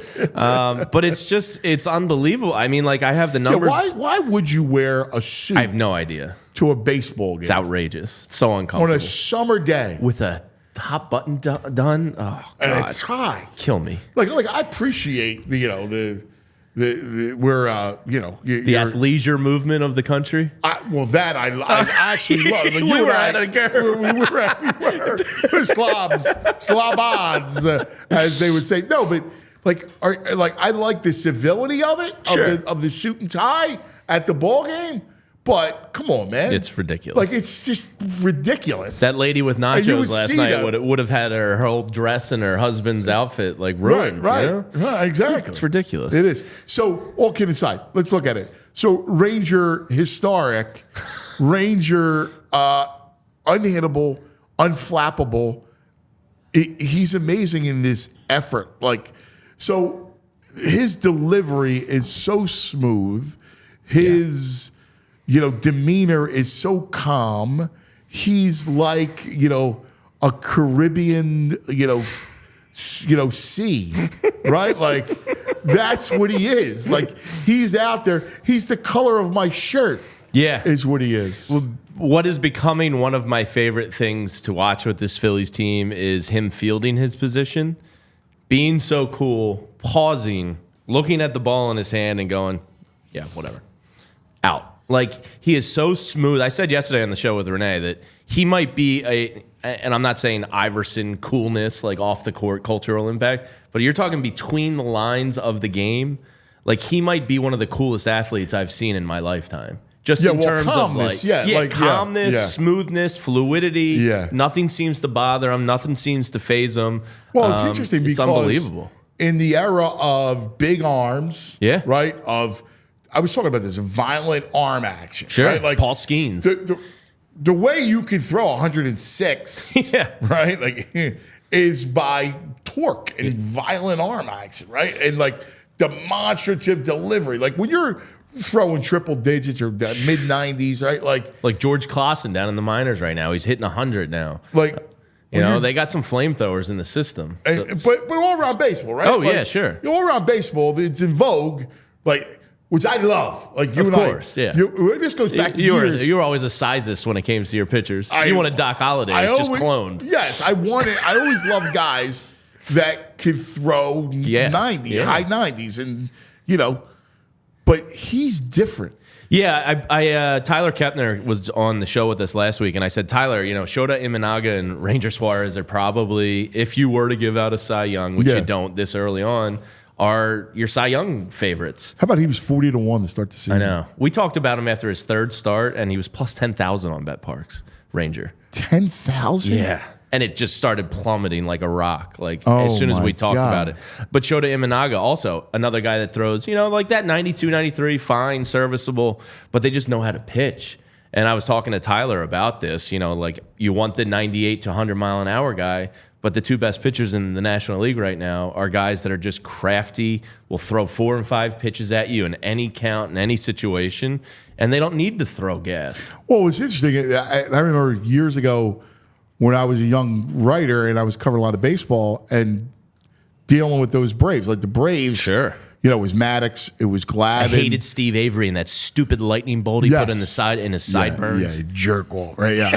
But it's unbelievable. I mean, I have the numbers. Why would you wear a suit? I have no idea. To a baseball game. It's outrageous. It's so uncomfortable. On a summer day. With a top button done. Oh, God. And it's high. Kill me. Like I appreciate the the athleisure movement of the country. I actually love. Like we were at a girl. We were slobs, as they would say. No, but I like the civility of it, of the suit and tie at the ball game. But come on, man, it's ridiculous. It's just ridiculous. That lady with nachos last night would have had her whole dress and her husband's outfit ruined. Right, exactly. It's ridiculous. It is. So, all kidding aside, let's look at it. So, Ranger historic, Ranger unhittable, unflappable. He's amazing in this effort. So his delivery is so smooth. His demeanor is so calm. He's like a Caribbean sea, right? Like that's what he is. Like he's out there. He's the color of my shirt. Yeah, is what he is. Well, what is becoming one of my favorite things to watch with this Phillies team is him fielding his position, being so cool, pausing, looking at the ball in his hand and going, yeah, whatever, out. Like, he is so smooth. I said yesterday on the show with Renee that he might be and I'm not saying Iverson coolness, like off the court cultural impact, but you're talking between the lines of the game. Like, he might be one of the coolest athletes I've seen in my lifetime. Just in terms calmness, of calmness, smoothness, fluidity. Yeah. Nothing seems to bother him. Nothing seems to faze him. Well, it's interesting because unbelievable. In the era of big arms, right? I was talking about this violent arm action. Sure, right? Like Paul Skeens. The way you can throw 106, right? Like is by torque and violent arm action, right? And like demonstrative delivery. Like when you're throwing triple digits or mid 90s, right? Like George Clausen down in the minors right now. He's hitting 100 now. Like they got some flamethrowers in the system. But all around baseball, right? Oh, yeah, sure. All around baseball, it's in vogue, like, which I love. Like you of and course, I. Yeah. This goes back to years. You were always a sizist when it came to your pitchers. You wanted Doc Holliday, just cloned. Yes, I always loved guys that could throw 90, high 90s, and but he's different. Yeah, I Tyler Kepner was on the show with us last week, and I said, Tyler, Shota Imanaga and Ranger Suarez are probably, if you were to give out a Cy Young, which you don't this early on, are your Cy Young favorites. How about he was 40-1 to start the season? I know. We talked about him after his third start, and he was plus 10,000 on BetParks, Ranger. 10,000? Yeah. And it just started plummeting like a rock, as soon as we talked about it. But Shota Imanaga, also another guy that throws, like that 92, 93, fine, serviceable, but they just know how to pitch. And I was talking to Tyler about this, like you want the 98 to 100 mile an hour guy, but the two best pitchers in the National League right now are guys that are just crafty, will throw 4 and 5 pitches at you in any count, in any situation, and they don't need to throw gas. Well, it's interesting. I remember years ago, when I was a young writer and I was covering a lot of baseball and dealing with those Braves. Like the Braves, sure. It was Maddox, it was Glavine. I hated Steve Avery and that stupid lightning bolt he put in his sideburns. Yeah, jerk off, right? Yeah.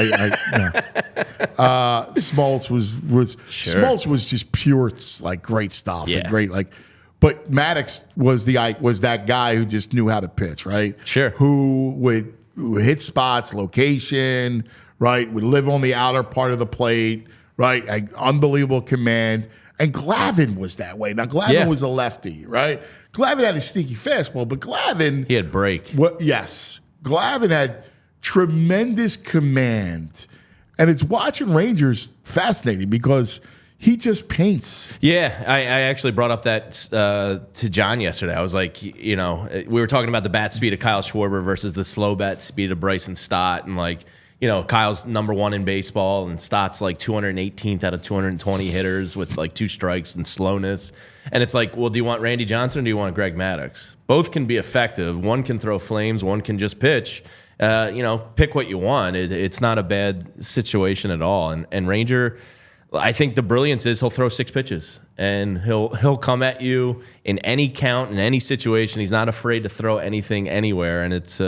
Smoltz was Smoltz was just pure like great stuff and great but Maddox was that guy who just knew how to pitch, right? Sure. Who would hit spots, location, right? Would live on the outer part of the plate, right? Unbelievable command. And Glavine was that way. Now, Glavine was a lefty, right? Glavine had a sneaky fastball, but Glavine... He had break. Yes. Glavine had tremendous command. And it's watching Rangers fascinating because he just paints. Yeah, I actually brought up that to John yesterday. I was like, we were talking about the bat speed of Kyle Schwarber versus the slow bat speed of Bryson Stott, and Kyle's number 1 in baseball, and Stott's like 218th out of 220 hitters with like 2 strikes and slowness. And it's like, well, do you want Randy Johnson or do you want Greg Maddux? Both can be effective. One can throw flames, one can just pitch. Pick what you want. It's not a bad situation at all. And Ranger, I think the brilliance is he'll throw 6 pitches and he'll come at you in any count, in any situation. He's not afraid to throw anything anywhere, and it's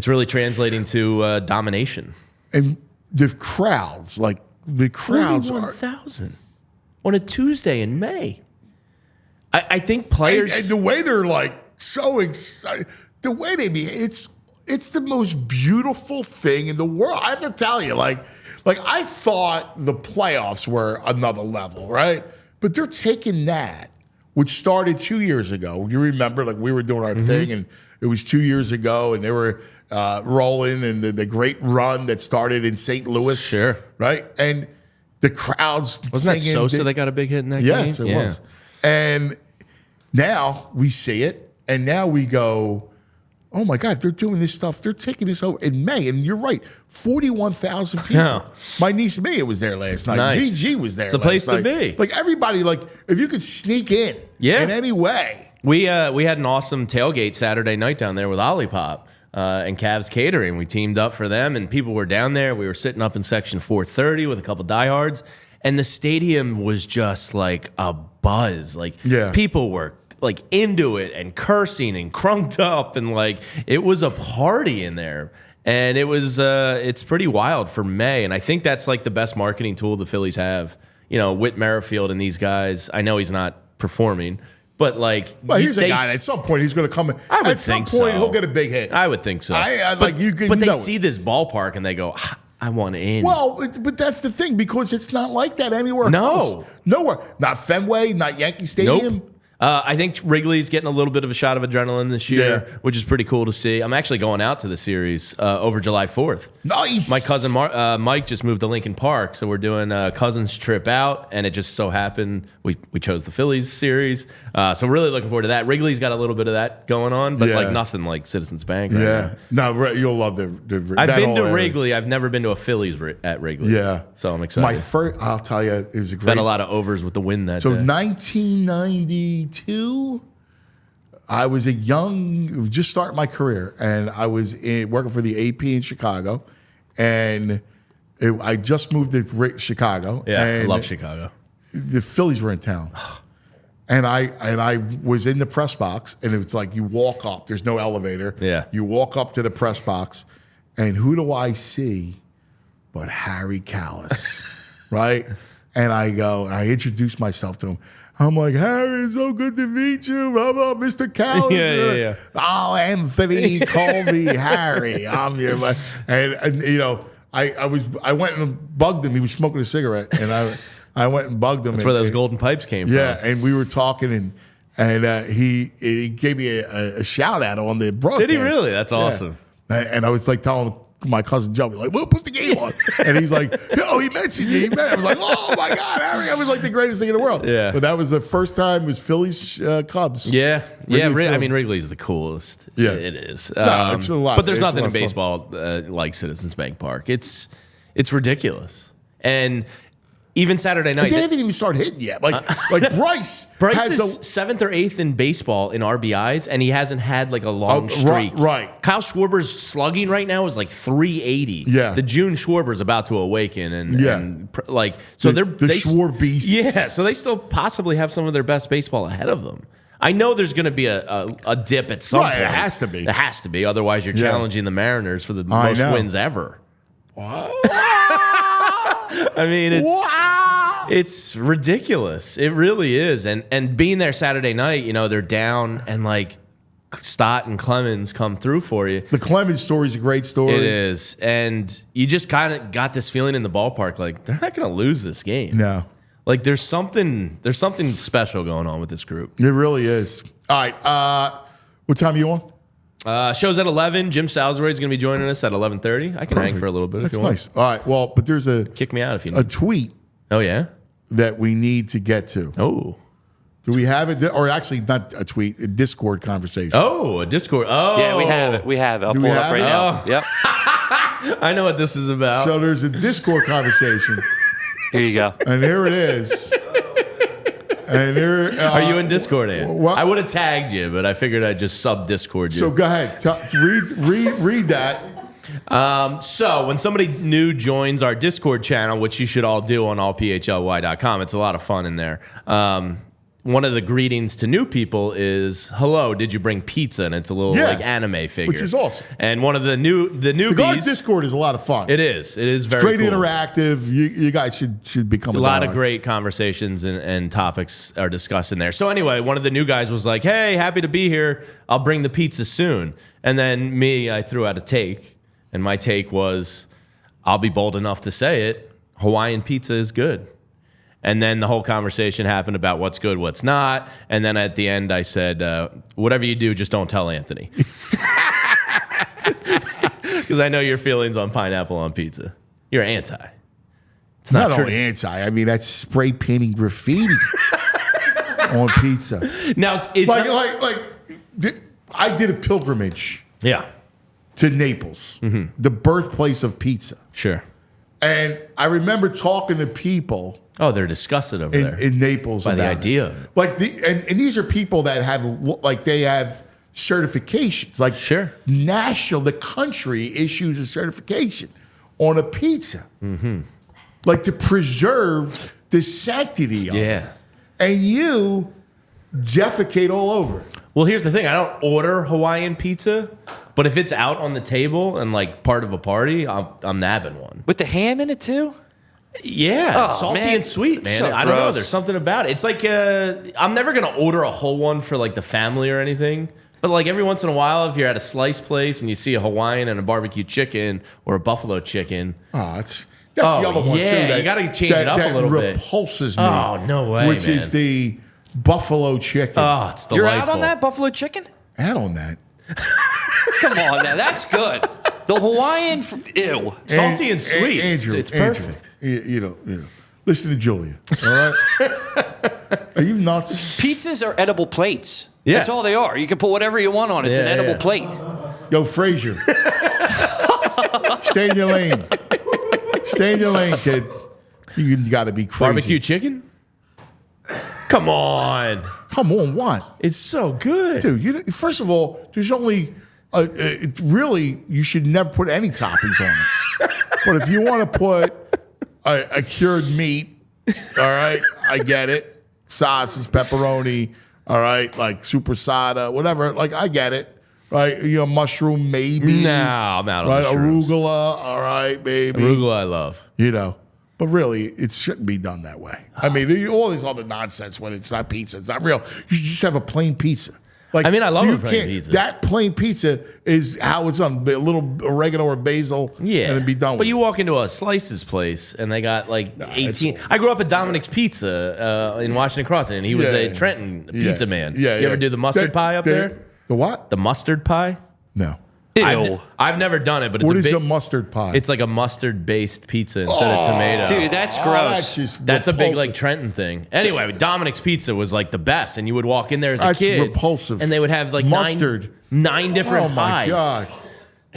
really translating to domination. And the crowds, are 1,000 on a Tuesday in May. I think players... And the way they're so excited, the way they be, it's the most beautiful thing in the world. I have to tell you, I thought the playoffs were another level, right? But they're taking that, which started 2 years ago. You remember, we were doing our thing, and it was 2 years ago, and they were rolling, and the great run that started in St. Louis. Sure. Right? And the crowds Wasn't singing. that Sosa that got a big hit in that game? Yes, it was. And now we see it, and now we go, oh my God, they're doing this stuff. They're taking this over in May. And you're right, 41,000 people. Yeah. My niece Mia was there last night. Nice. VG was there It's a last place to night. be. Like everybody, like if you could sneak in in any way. We had an awesome tailgate Saturday night down there with Olipop and Cavs Catering. We teamed up for them, and people were down there. We were sitting up in section 430 with a couple diehards, and the stadium was just like a buzz. Like people were like into it and cursing and crunked up, and like it was a party in there. And it was it's pretty wild for May, and I think that's like the best marketing tool the Phillies have. You know, Whit Merrifield and these guys. I know he's not performing. But like, well, here's a guy. At some point, he's going to come in. I would at some think point, so. he'll get a big hit. I would think so. But they see this ballpark and they go, I want in. Well, but that's the thing, because it's not like that anywhere else. Nowhere. Not Fenway, not Yankee Stadium. Nope. I think Wrigley's getting a little bit of a shot of adrenaline this year, which is pretty cool to see. I'm actually going out to the series over July 4th. Nice. My cousin Mike just moved to Lincoln Park, so we're doing a cousin's trip out, and it just so happened we chose the Phillies series. So really looking forward to that. Wrigley's got a little bit of that going on, but like nothing like Citizens Bank right now. No, you'll love the I've been to Wrigley. I've never been to a Phillies at Wrigley. Yeah. So I'm excited. My first, I'll tell you, it was a great. Been a lot of overs with the win that So day. 1992, I was just starting my career, and I was working for the AP in Chicago, and I just moved to Chicago. Yeah, and I love Chicago. The Phillies were in town. And I was in the press box, and it's like you walk up. There's no elevator. Yeah. You walk up to the press box, and who do I see but Harry Callis, right? And I introduce myself to him. I'm like, Harry, it's so good to meet you. Blah, blah, Mr. Callis. Yeah. Oh, Anthony, call me Harry. I'm here. And you know, I went and bugged him. He was smoking a cigarette, and I went and bugged him. That's where those golden pipes came from. Yeah, and we were talking, and he gave me a shout out on the broadcast. Did he really? That's awesome. Yeah. And I was like telling my cousin Joe, like, we'll put the game on. And he's like, yo, he mentioned you. I was like, oh my God, Harry. I was like the greatest thing in the world. Yeah. But that was the first time it was Phillies Cubs. Yeah. Wrigley I mean, Wrigley's the coolest. Yeah. It is. No, it's a lot. But there's It's nothing a lot in of fun. baseball like Citizens Bank Park. It's ridiculous. And even Saturday night. They haven't even started hitting yet. Like Bryce has is 7th or 8th in baseball in RBIs, and he hasn't had like a long streak. Right. Kyle Schwarber's slugging right now is like 380. Yeah. The June Schwarber's about to awaken, and so the they Schwar beast. Yeah, so they still possibly have some of their best baseball ahead of them. I know there's going to be a dip at some point. It has to be. It has to be. Otherwise, you're challenging the Mariners for the I most know. wins ever. I mean, it's ridiculous. It really is. And being there Saturday night, you know, they're down, and like Stott and Clemens come through for you. The Clemens story is a great story. It is. And you just kind of got this feeling in the ballpark, like they're not going to lose this game. No. Like there's something special going on with this group. It really is. All right. What time are you on? Show's at 11. Jim Salisbury is going to be joining us at 11:30. I can hang for a little bit That's if you want. nice. All right. Well, but there's Kick me out if you a need. tweet Oh, yeah? that we need to get to. Oh. Do we have it? Or actually, not a tweet, a Discord conversation. Oh, a Discord. Oh. Yeah, we have it. We have it. I'll Do pull we it up have right it? now. Oh. Yep. I know what this is about. So there's a Discord conversation, Here you go. and here it is. And there, Are you in Discord, Ann? well- I would have tagged you, but I figured I'd just sub-Discord you. So go ahead. Read that. So when somebody new joins our Discord channel, which you should all do on allphly.com, it's a lot of fun in there. One of the greetings to new people is, hello, did you bring pizza? And it's a little like anime figure. Which is awesome. And one of the newbies. Our Discord is a lot of fun. It is very Great cool. interactive. You guys should become A lot of dialogue. great conversations and topics are discussed in there. So anyway, one of the new guys was like, hey, happy to be here. I'll bring the pizza soon. And then I threw out a take. And my take was, I'll be bold enough to say it, Hawaiian pizza is good. And then the whole conversation happened about what's good, what's not. And then at the end, I said, whatever you do, just don't tell Anthony. Because I know your feelings on pineapple on pizza. You're anti. It's not, Not true. only anti. I mean, that's spray painting graffiti on pizza. Now, it's not, I did a pilgrimage Yeah. to Naples, the birthplace of pizza. Sure. And I remember talking to people Oh, they're disgusted over there. in Naples by the about idea it. of it. Like and these are people that have they have certifications. Like Sure. the country issues a certification on a pizza. Like to preserve the sanctity of it. Yeah. And you defecate all over it. Well, here's the thing. I don't order Hawaiian pizza, but if it's out on the table and like part of a party, I'm nabbing one. With the ham in it too? Yeah, Oh, salty man. and sweet, man. So I don't know. gross. There's something about it. It's like I'm never gonna order a whole one for like the family or anything. But like every once in a while, if you're at a slice place and you see a Hawaiian and a barbecue chicken or a buffalo chicken, That's the other one too. yeah, That, you gotta change it up a little bit. Repulses me. Oh, no way, Which man. is the buffalo chicken. oh, it's delightful. You're out on that buffalo chicken? Add on that. Come on now, that's good. The Hawaiian, ew. Salty and sweet. Andrew, It's perfect. You know. Listen to Julia. All right. Are you nuts? Pizzas are edible plates. Yeah. That's all they are. You can put whatever you want on it. It's an Yeah, edible yeah. plate. Yo, Frazier. Stay in your lane. Stay in your lane, kid. You got to be crazy. Barbecue chicken? Come on. Come on, what? It's so good. Dude, first of all, there's only, really, you should never put any toppings on it. But if you want to put a cured meat, all right, I get it. Sausage, pepperoni, all right, like supersada, whatever, like I get it. Right, mushroom maybe. No, I'm out on Right, the shrooms. arugula, all right, maybe. Arugula I love. But really, it shouldn't be done that way. I mean, all this other nonsense when it's not pizza, it's not real. You should just have a plain pizza. Like, I mean, I love you a plain can't- pizza. That plain pizza is how it's done. A little oregano or basil, Yeah. and then be done with But you it. walk into a Slices place and they got like 18. I grew up at Dominic's Pizza in Washington Crossing, and he was a Trenton pizza man. You ever do the mustard pie up there? The what? The mustard pie? No. Ew. I've never done it, but it's What a is big, a mustard pie? it's like a mustard-based pizza instead of tomato. Dude, that's gross. That's a big repulsive. like Trenton thing. Anyway, Dominic's Pizza was like the best, and you would walk in there as a That's kid, repulsive. and they would have like Mustard. nine different Oh my pies. god,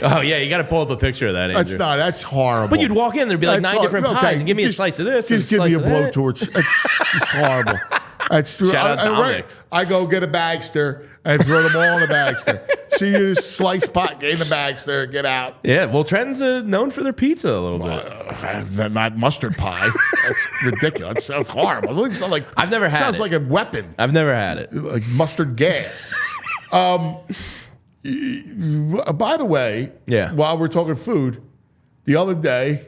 Oh yeah, you got to pull up a picture of that. that's Andrew. that's horrible. But you'd walk in, there'd be like That's 9 different hor- pies, okay, and give me a just- slice of this. and Just give me a slice of that. blowtorch. That's just horrible. That's true. Shout out Dominic's. I go get a Bagster and throw them all in a Bagster. See you slice pot, get in the Bagster, get out. Yeah, well, Trenton's known for their pizza a little bit. Not mustard pie. That's ridiculous. That sounds horrible. It looks like I've never had sounds it. like a weapon, I've never had it. like mustard gas. By the way, Yeah. While we're talking food, the other day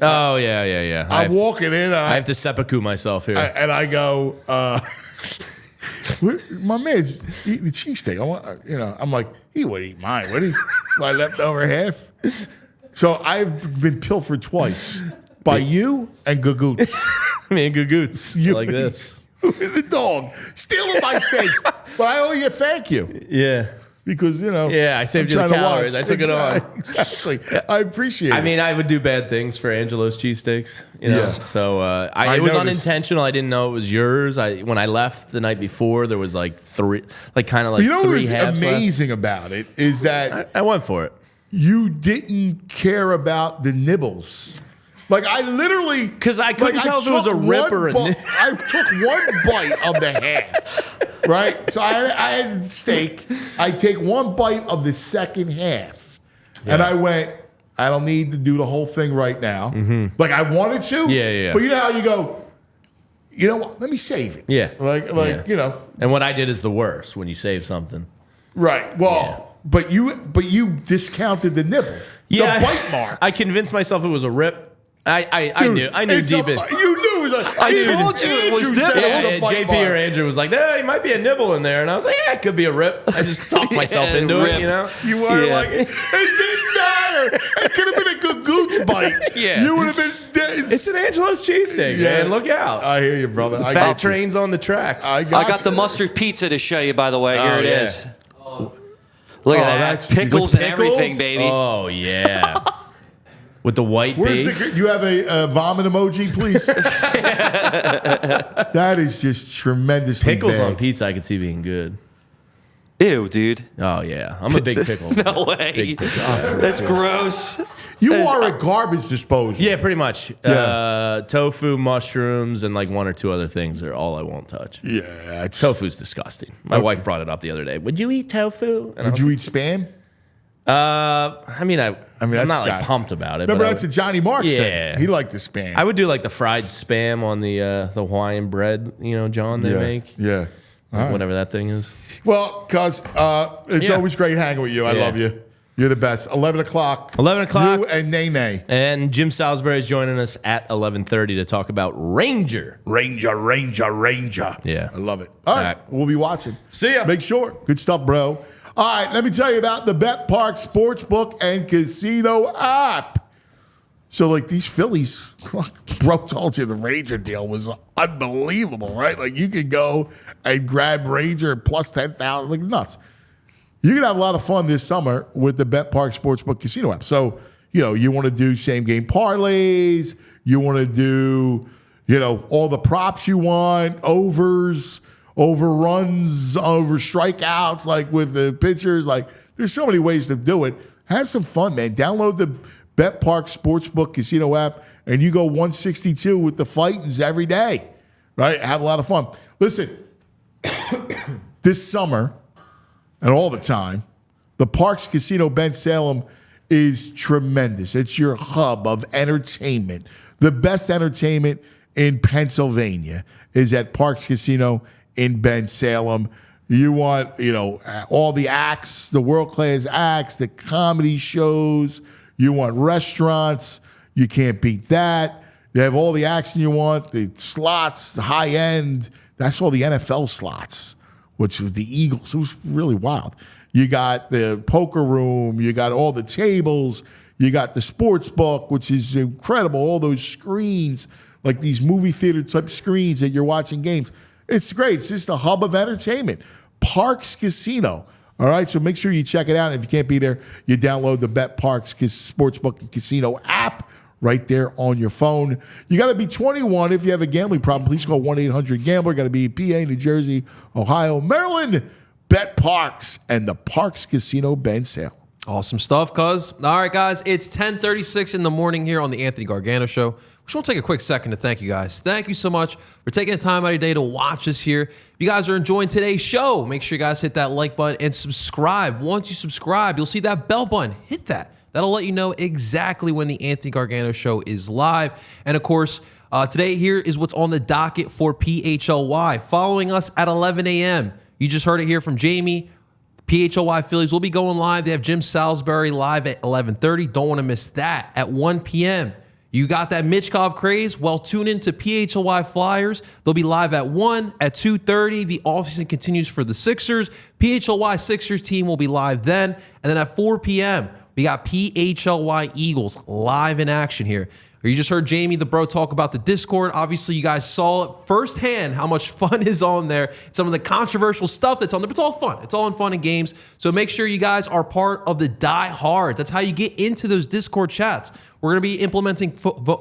Oh yeah. I'm walking in. And I have to seppuku myself here. and I go, my man's eating the cheesesteak. I'm like, he would eat mine, would he? My leftover half. So I've been pilfered twice by you and Gagoots. Me and Gagoots You- like this. The dog stealing my steaks, but I owe you a thank you Yeah. because Yeah, I saved I'm you the trying to calories. watch. I took it on. Exactly. I appreciate it. I mean, I would do bad things for Angelo's cheesesteaks, you know. Yeah. So I it was noticed. unintentional. I didn't know it was yours. When I left the night before, there was like three you know what three was halves left. amazing about it is that I went for it. you didn't care about the nibbles. Like I literally, 'Cause I couldn't tell if it was a took rip one or a bu- nib. I took one bite of the half, right? So I had steak. I take one bite of the second half, and I went. I don't need to do the whole thing right now. Like I wanted to. Yeah. But you know how you go. You know what? Let me save it. Yeah. Like you know. And what I did is the worst when you save something. Right. Well, but you discounted the nibble. Yeah, The bite mark. I convinced myself it was a rip. I knew It's deep in. You knew it was a, I told you it was Andrew nibbles. said Yeah, it was a and bite JP mark. or Andrew was like, "There might be a nibble in there," and I was like, "Yeah, it could be a rip." I just talked myself into rip. it, you know. You were Yeah. like, it didn't matter. It could have been a good gooch bite. Yeah. You would have been dead. It's an Angelo's cheesesteak, man. Look out! I hear you, brother. I Fat got you. trains on the tracks. I I got got the you. mustard pizza to show you, by the way. Here it yeah. is. Look at that. that's- Pickles with and everything, baby. Oh yeah, with the white Where's base. the? Do you have a vomit emoji, please? That is just tremendously Pickles bad. on pizza, I could see being good. Ew, dude. Oh yeah, I'm a big pickle. No way. Big pickle. That's gross. You are a garbage disposal. Yeah, pretty much. Yeah. Tofu, mushrooms, and like one or two other things are all I won't touch. Yeah. Tofu's disgusting. My wife brought it up the other day. Would you eat tofu? And Would you eat Spam? I mean, I'm that's not like got- pumped about it. Remember, but that's a Johnny Marks Yeah. thing. He liked the Spam. I would do like the fried Spam on the Hawaiian bread, John, they make. Yeah. Whatever that thing is. Well, cuz it's Yeah. always great hanging with you. I Yeah. love you. You're the best. 11 o'clock. 11 o'clock. You and Nene. And Jim Salisbury is joining us at 11:30 to talk about Ranger. Ranger. Yeah. I love it. All right. right. We'll be watching. See ya. Make sure. Good stuff, bro. All right. Let me tell you about the Bet Park Sportsbook and Casino app. So, like, these Phillies, bro told you the Ranger deal was unbelievable, right? Like, you could go and grab Ranger plus 10,000, like nuts. You can have a lot of fun this summer with the Bet Park Sportsbook Casino app. So, you want to do same game parlays. You want to do, all the props you want, overs, overruns, over strikeouts, like with the pitchers. Like, there's so many ways to do it. Have some fun, man. Download the Bet Park Sportsbook Casino app, and you go 162 with the Fightins every day, right? Have a lot of fun. Listen, this summer and all the time, the Parks Casino Ben Salem is tremendous. It's your hub of entertainment. The best entertainment in Pennsylvania is at Parks Casino in Ben Salem. You want, all the acts, the world-class acts, the comedy shows. You want restaurants. You can't beat that. You have all the action you want, the slots, the high end. That's all the NFL slots, which was the Eagles. It was really wild. You got the poker room. You got all the tables. You got the sports book, which is incredible. All those screens, like these movie theater type screens that you're watching games. It's great. It's just a hub of entertainment. Parks Casino. All right, so make sure you check it out. And if you can't be there, you download the Bet Parks Sportsbook and Casino app right there on your phone. You got to be 21. If you have a gambling problem, please call 1-800-GAMBLER. Got to be PA, New Jersey, Ohio, Maryland. Bet Parks and the Parks Casino Ben Salem. Awesome stuff, cuz. All right, guys, it's 10:36 in the morning here on the Anthony Gargano Show. We just want to take a quick second to thank you guys. Thank you so much for taking the time out of your day to watch us here. If you guys are enjoying today's show, make sure you guys hit that like button and subscribe. Once you subscribe, you'll see that bell button. Hit that. That'll let you know exactly when the Anthony Gargano Show is live. And, of course, today here is what's on the docket for PHLY. Following us at 11 a.m., you just heard it here from Jamie. PHLY Phillies will be going live. They have Jim Salisbury live at 11:30. Don't want to miss that. At 1 p.m., you got that Michkov craze? Well, tune in to PHLY Flyers. They'll be live at 1. At 2:30, the offseason continues for the Sixers. PHLY Sixers team will be live then. And then at 4 p.m., we got PHLY Eagles live in action here. You just heard Jamie, the bro, talk about the Discord. Obviously, you guys saw it firsthand how much fun is on there. Some of the controversial stuff that's on there, but it's all fun. It's all in fun and games. So make sure you guys are part of the Die Hards. That's how you get into those Discord chats. We're going to be implementing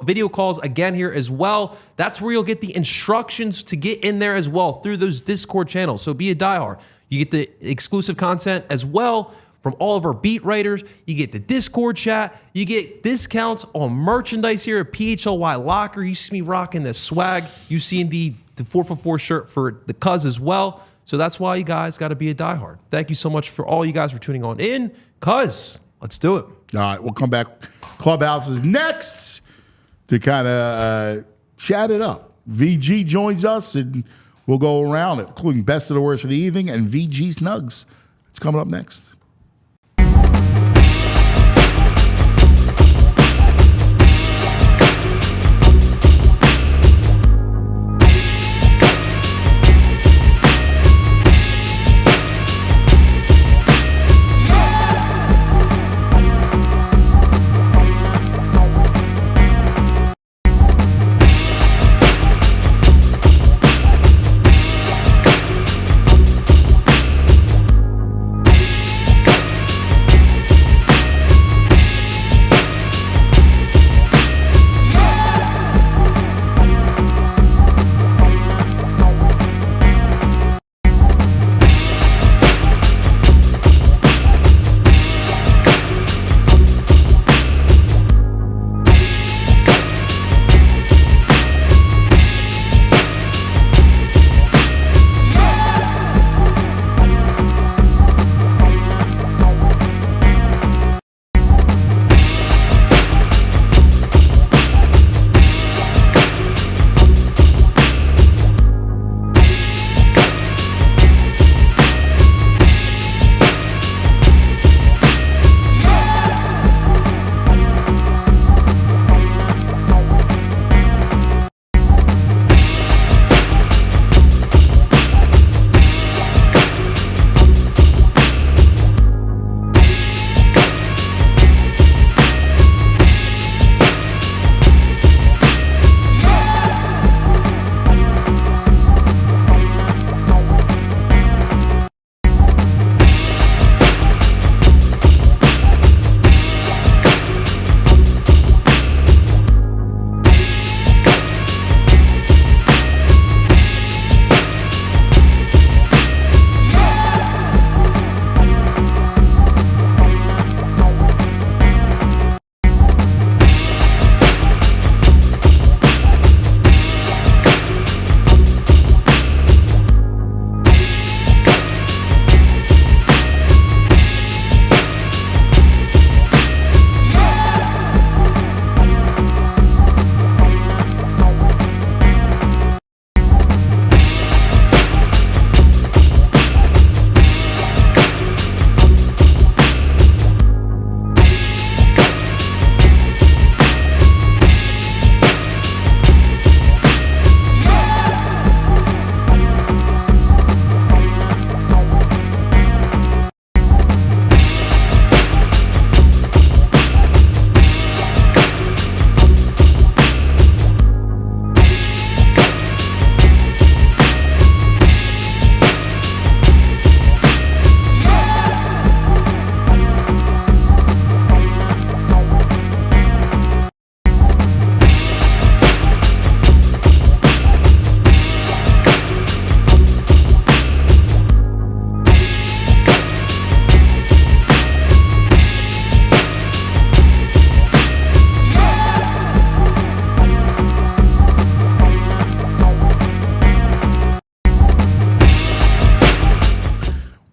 video calls again here as well. That's where you'll get the instructions to get in there as well through those Discord channels. So be a diehard. You get the exclusive content as well from all of our beat writers. You get the Discord chat. You get discounts on merchandise here at PHLY Locker. You see me rocking the swag. You see the 4for4 shirt for the cuz as well. So that's why you guys got to be a diehard. Thank you so much for all you guys for tuning on in. Cuz, let's do it. All right, we'll come back. Clubhouse is next to kind of chat it up. VG joins us, and we'll go around it, including best of the worst of the evening and VG's Nugs. It's coming up next.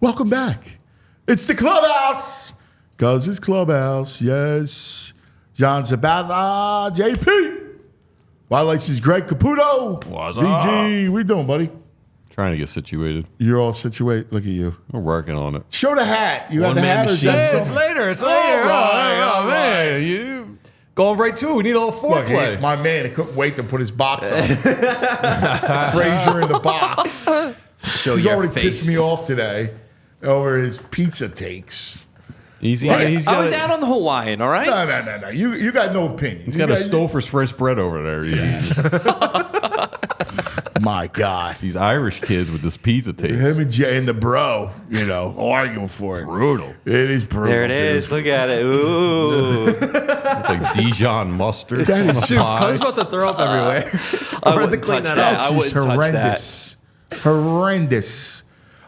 Welcome back. It's the Clubhouse. Because it's Clubhouse. Yes. John Zabala, JP. Violates is Greg Caputo. What's VG. What you doing, buddy? Trying to get situated. You're all situated. Look at you. We're working on it. Show the hat. You got the One-man hat or machine. just It's later. It's later. right, all man. You going right to it. We need a little Look, foreplay. my man, he couldn't wait to put his box on. Frazier in the box. Show He's your already face. pissed me off today over his pizza takes. He's Right. he's I got was out on the Hawaiian, all right? No. You got no opinion. he's got a Stouffer's fresh bread over there. My God. These Irish kids with this pizza taste. Him and Jay and the bro, arguing for it. Brutal. It is brutal. There it is. Look at it. Ooh. It's like Dijon mustard. That is I was about to throw up everywhere. I I'm about to wouldn't clean touch that that. up. I wouldn't touch that. horrendous. Horrendous.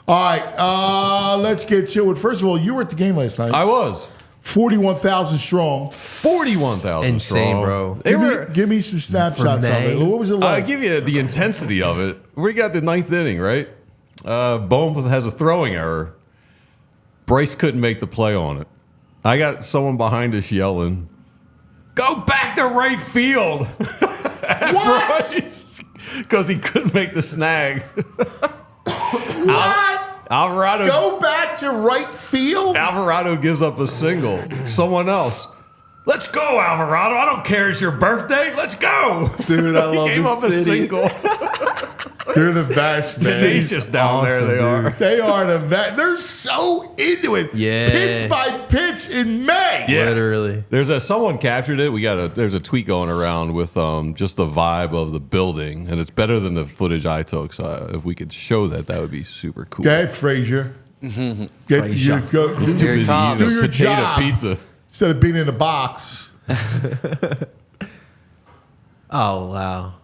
All right, let's get to it. First of all, you were at the game last night. I was 41,000 strong. 41,000 Insane, strong. bro. They were. Give me some snapshots of May. it. What was it I like? give you the intensity of it. We got the ninth inning, right? Bowman has a throwing error. Bryce couldn't make the play on it. I got someone behind us yelling, "Go back to right field!" What? Because he couldn't make the snag. What? Alvarado Go back to right field? Alvarado gives up a single. Someone else. Let's go, Alvarado. I don't care. It's your birthday. Let's go. Dude, I love He gave this up a city. single. They're the best, man. Tenacious down there, they are. They are the best. They're so into it. Yeah. Pitch by pitch in May. Yeah. Literally. Someone captured it. There's a tweet going around with just the vibe of the building, and it's better than the footage I took. So if we could show that, that would be super cool. Go ahead, Frazier. Get to your go. He's Do, too Here he busy comes. eating Do a your potato job. pizza. instead of being in the box. Oh, wow.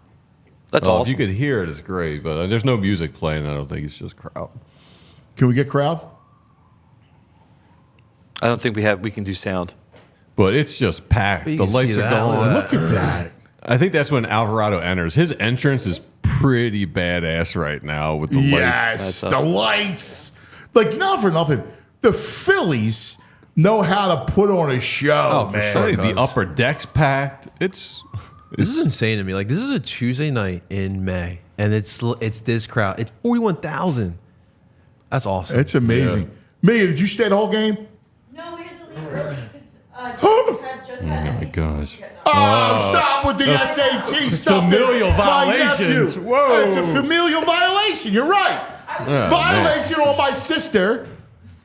That's If awesome. you could hear it, it's great. But there's no music playing. I don't think it's just crowd. Can we get crowd? I don't think we can do sound. But it's just packed. You The can lights see are that. going. Look Look at that. I think that's when Alvarado enters. His entrance is pretty badass right now with the lights. Yes, the lights. Like, not for nothing. The Phillies know how to put on a show, Oh, for man. sure. The upper deck's packed. This is insane to me. Like, this is a Tuesday night in May, and it's this crowd. It's 41,000. That's awesome. It's amazing. Mia, did you stay the whole game? No, we had to leave early because just had Oh my gosh. Oh, stop with the SAT stuff. familial My violations. nephew. Whoa. It's a familial violation. You're right. Violation on my sister,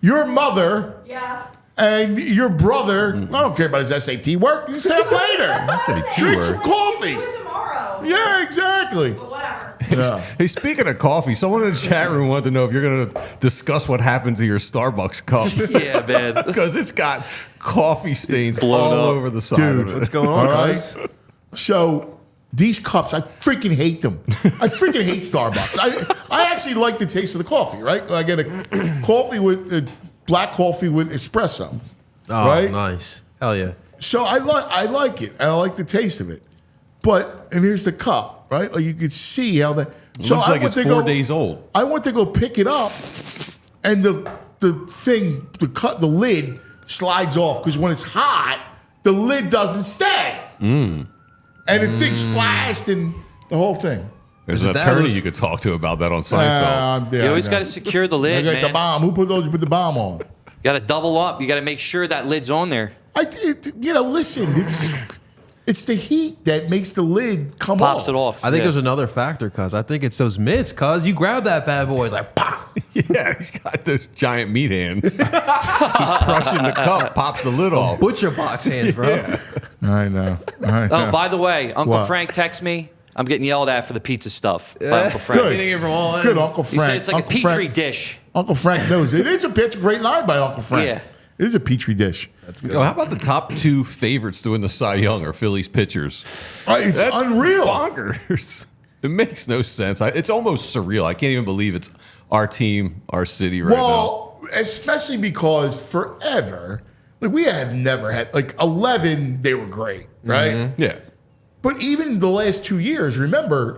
your mother, Yeah. and your brother. I don't care about his SAT work. You stay up later. SAT Drink some work. coffee. Do it tomorrow. Yeah, exactly. But whatever. Yeah. Hey, speaking of coffee, someone in the chat room wanted to know if you're going to discuss what happened to your Starbucks cup. Yeah, man. Because it's got coffee stains Blown all up. over the side Dude, of it. What's going on, All right. guys? So these cups, I freaking hate them. I freaking hate Starbucks. I actually like the taste of the coffee, right? I get a coffee with black coffee with espresso. Oh, Right? nice. Hell yeah. So I like it. And I like the taste of it. And here's the cup, right? Like you could see how that. It looks like it's 4 days old. I went to go pick it up, and the lid slides off because when it's hot, the lid doesn't stay. And the thing splashed and the whole thing. There's Is an it that attorney was- you could talk to about that on Seinfeld. You always got to secure the I lid, got the man. bomb. Who put the bomb on? You got to double up. You got to make sure that lid's on there. Listen, it's the heat that makes the lid come Pops off. it off. I think Yeah. there's another factor, cuz. I think it's those mitts, cuz. You grab that bad boy, it's like, pop. Yeah, he's got those giant meat hands. He's crushing the cup, pops the lid off. Butcher box hands, bro. I know. Oh, by the way, Uncle What? Frank texts me. I'm getting yelled at for the pizza stuff by Uncle Frank. Good. Getting it from all Good, ends. Uncle He Frank. said it's like Uncle a petri Frank, dish. Uncle Frank knows it. It's a great line by Uncle Frank. Yeah. It is a petri dish. How about the top two favorites to win the Cy Young are Phillies pitchers? It's That's unreal. bonkers. It makes no sense. It's almost surreal. I can't even believe it's our team, our city right Well, especially because forever, we have never had 11. They were great, right? now. Yeah. But even the last 2 years, remember,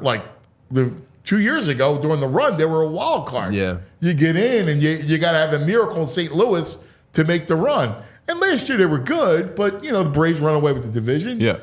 the 2 years ago during the run, they were a wild card. Yeah. You get in and you got to have a miracle in St. Louis to make the run. And last year they were good, but, the Braves run away with the division. Yeah.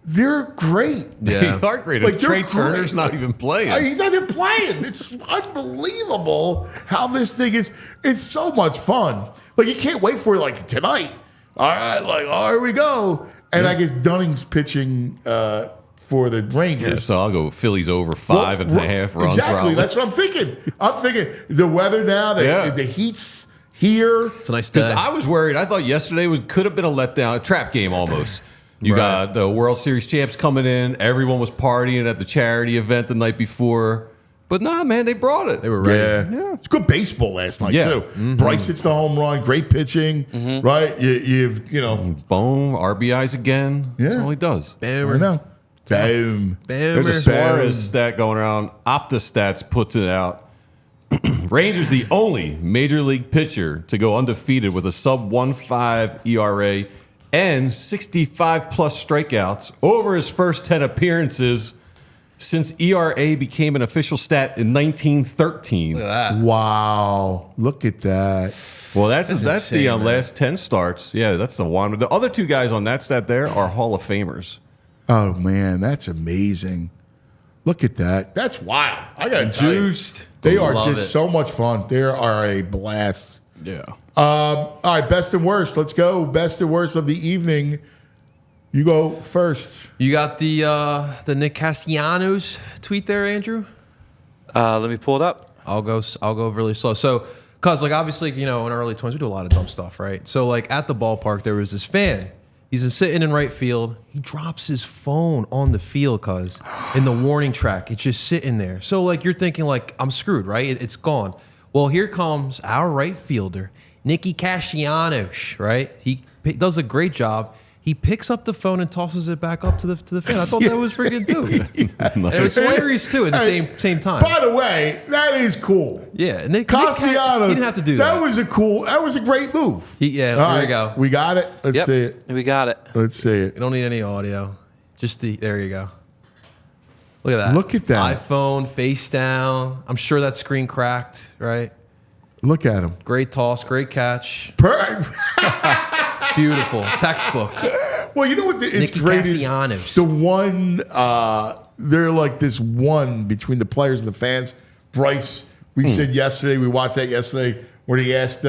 They're great. Yeah. They are great. Like, And they're Trey great. Turner's not even playing. He's not even playing. It's unbelievable how this thing is. It's so much fun. Like, you can't wait for it, like, tonight. All right, here we go. And I guess Dunning's pitching for the Rangers. Yeah, so I'll go Phillies over 5.5 runs. Exactly. Robert. That's what I'm thinking. I'm thinking the weather now, the heat's here. It's a nice day. Because I was worried. I thought yesterday could have been a letdown, a trap game almost. You got the World Series champs coming in. Everyone was partying at the charity event the night before. But nah, man, they brought it. They were ready. Yeah. It's good baseball last night, Yeah. too. Bryce hits the home run. Great pitching, right? You've Boom, RBIs again. Yeah. That's all he does. I know. Boom. There's a Suarez stat going around. OptaStats puts it out. Rangers the only major league pitcher to go undefeated with a sub 1.5 ERA and 65 plus strikeouts over his first 10 appearances since ERA became an official stat in 1913. Look at that. Wow. Look at that. Well, that's insane, the man. last 10 starts. Yeah, that's the one. The other two guys on that stat there are Hall of Famers. Oh, man. That's amazing. Look at that. That's wild. I got to tell you. Juiced. They are Love just it. so much fun. They are a blast. Yeah. All right, best and worst. Let's go. Best and worst of the evening. You go first. You got the Nick Castellanos tweet there, Andrew? Let me pull it up. I'll go really slow. So, cause like obviously, in early 20s we do a lot of dumb stuff, right? So like at the ballpark there was this fan. He's sitting in right field. He drops his phone on the field, cause in the warning track, it's just sitting there. So like you're thinking like I'm screwed, right? It's gone. Well, here comes our right fielder, Nicky Castellanos, right? He does a great job. He picks up the phone and tosses it back up to the fan. I thought that was freaking too. And it was hilarious too at the same time. By the way, that is cool. Yeah, Nick Castellanos. he didn't have to do that. That was a great move. Here All we go. We got it. Let's see it. We got it. Let's see it. You don't need any audio. Just there you go. Look at that. Look at that. iPhone face down. I'm sure that screen cracked, right? Look at him. Great toss, great catch. Beautiful. Textbook. Well, you know what? It's Nicky great is Castellanos. the one. They're like this one between the players and the fans. Bryce, we said yesterday. We watched that yesterday where he asked.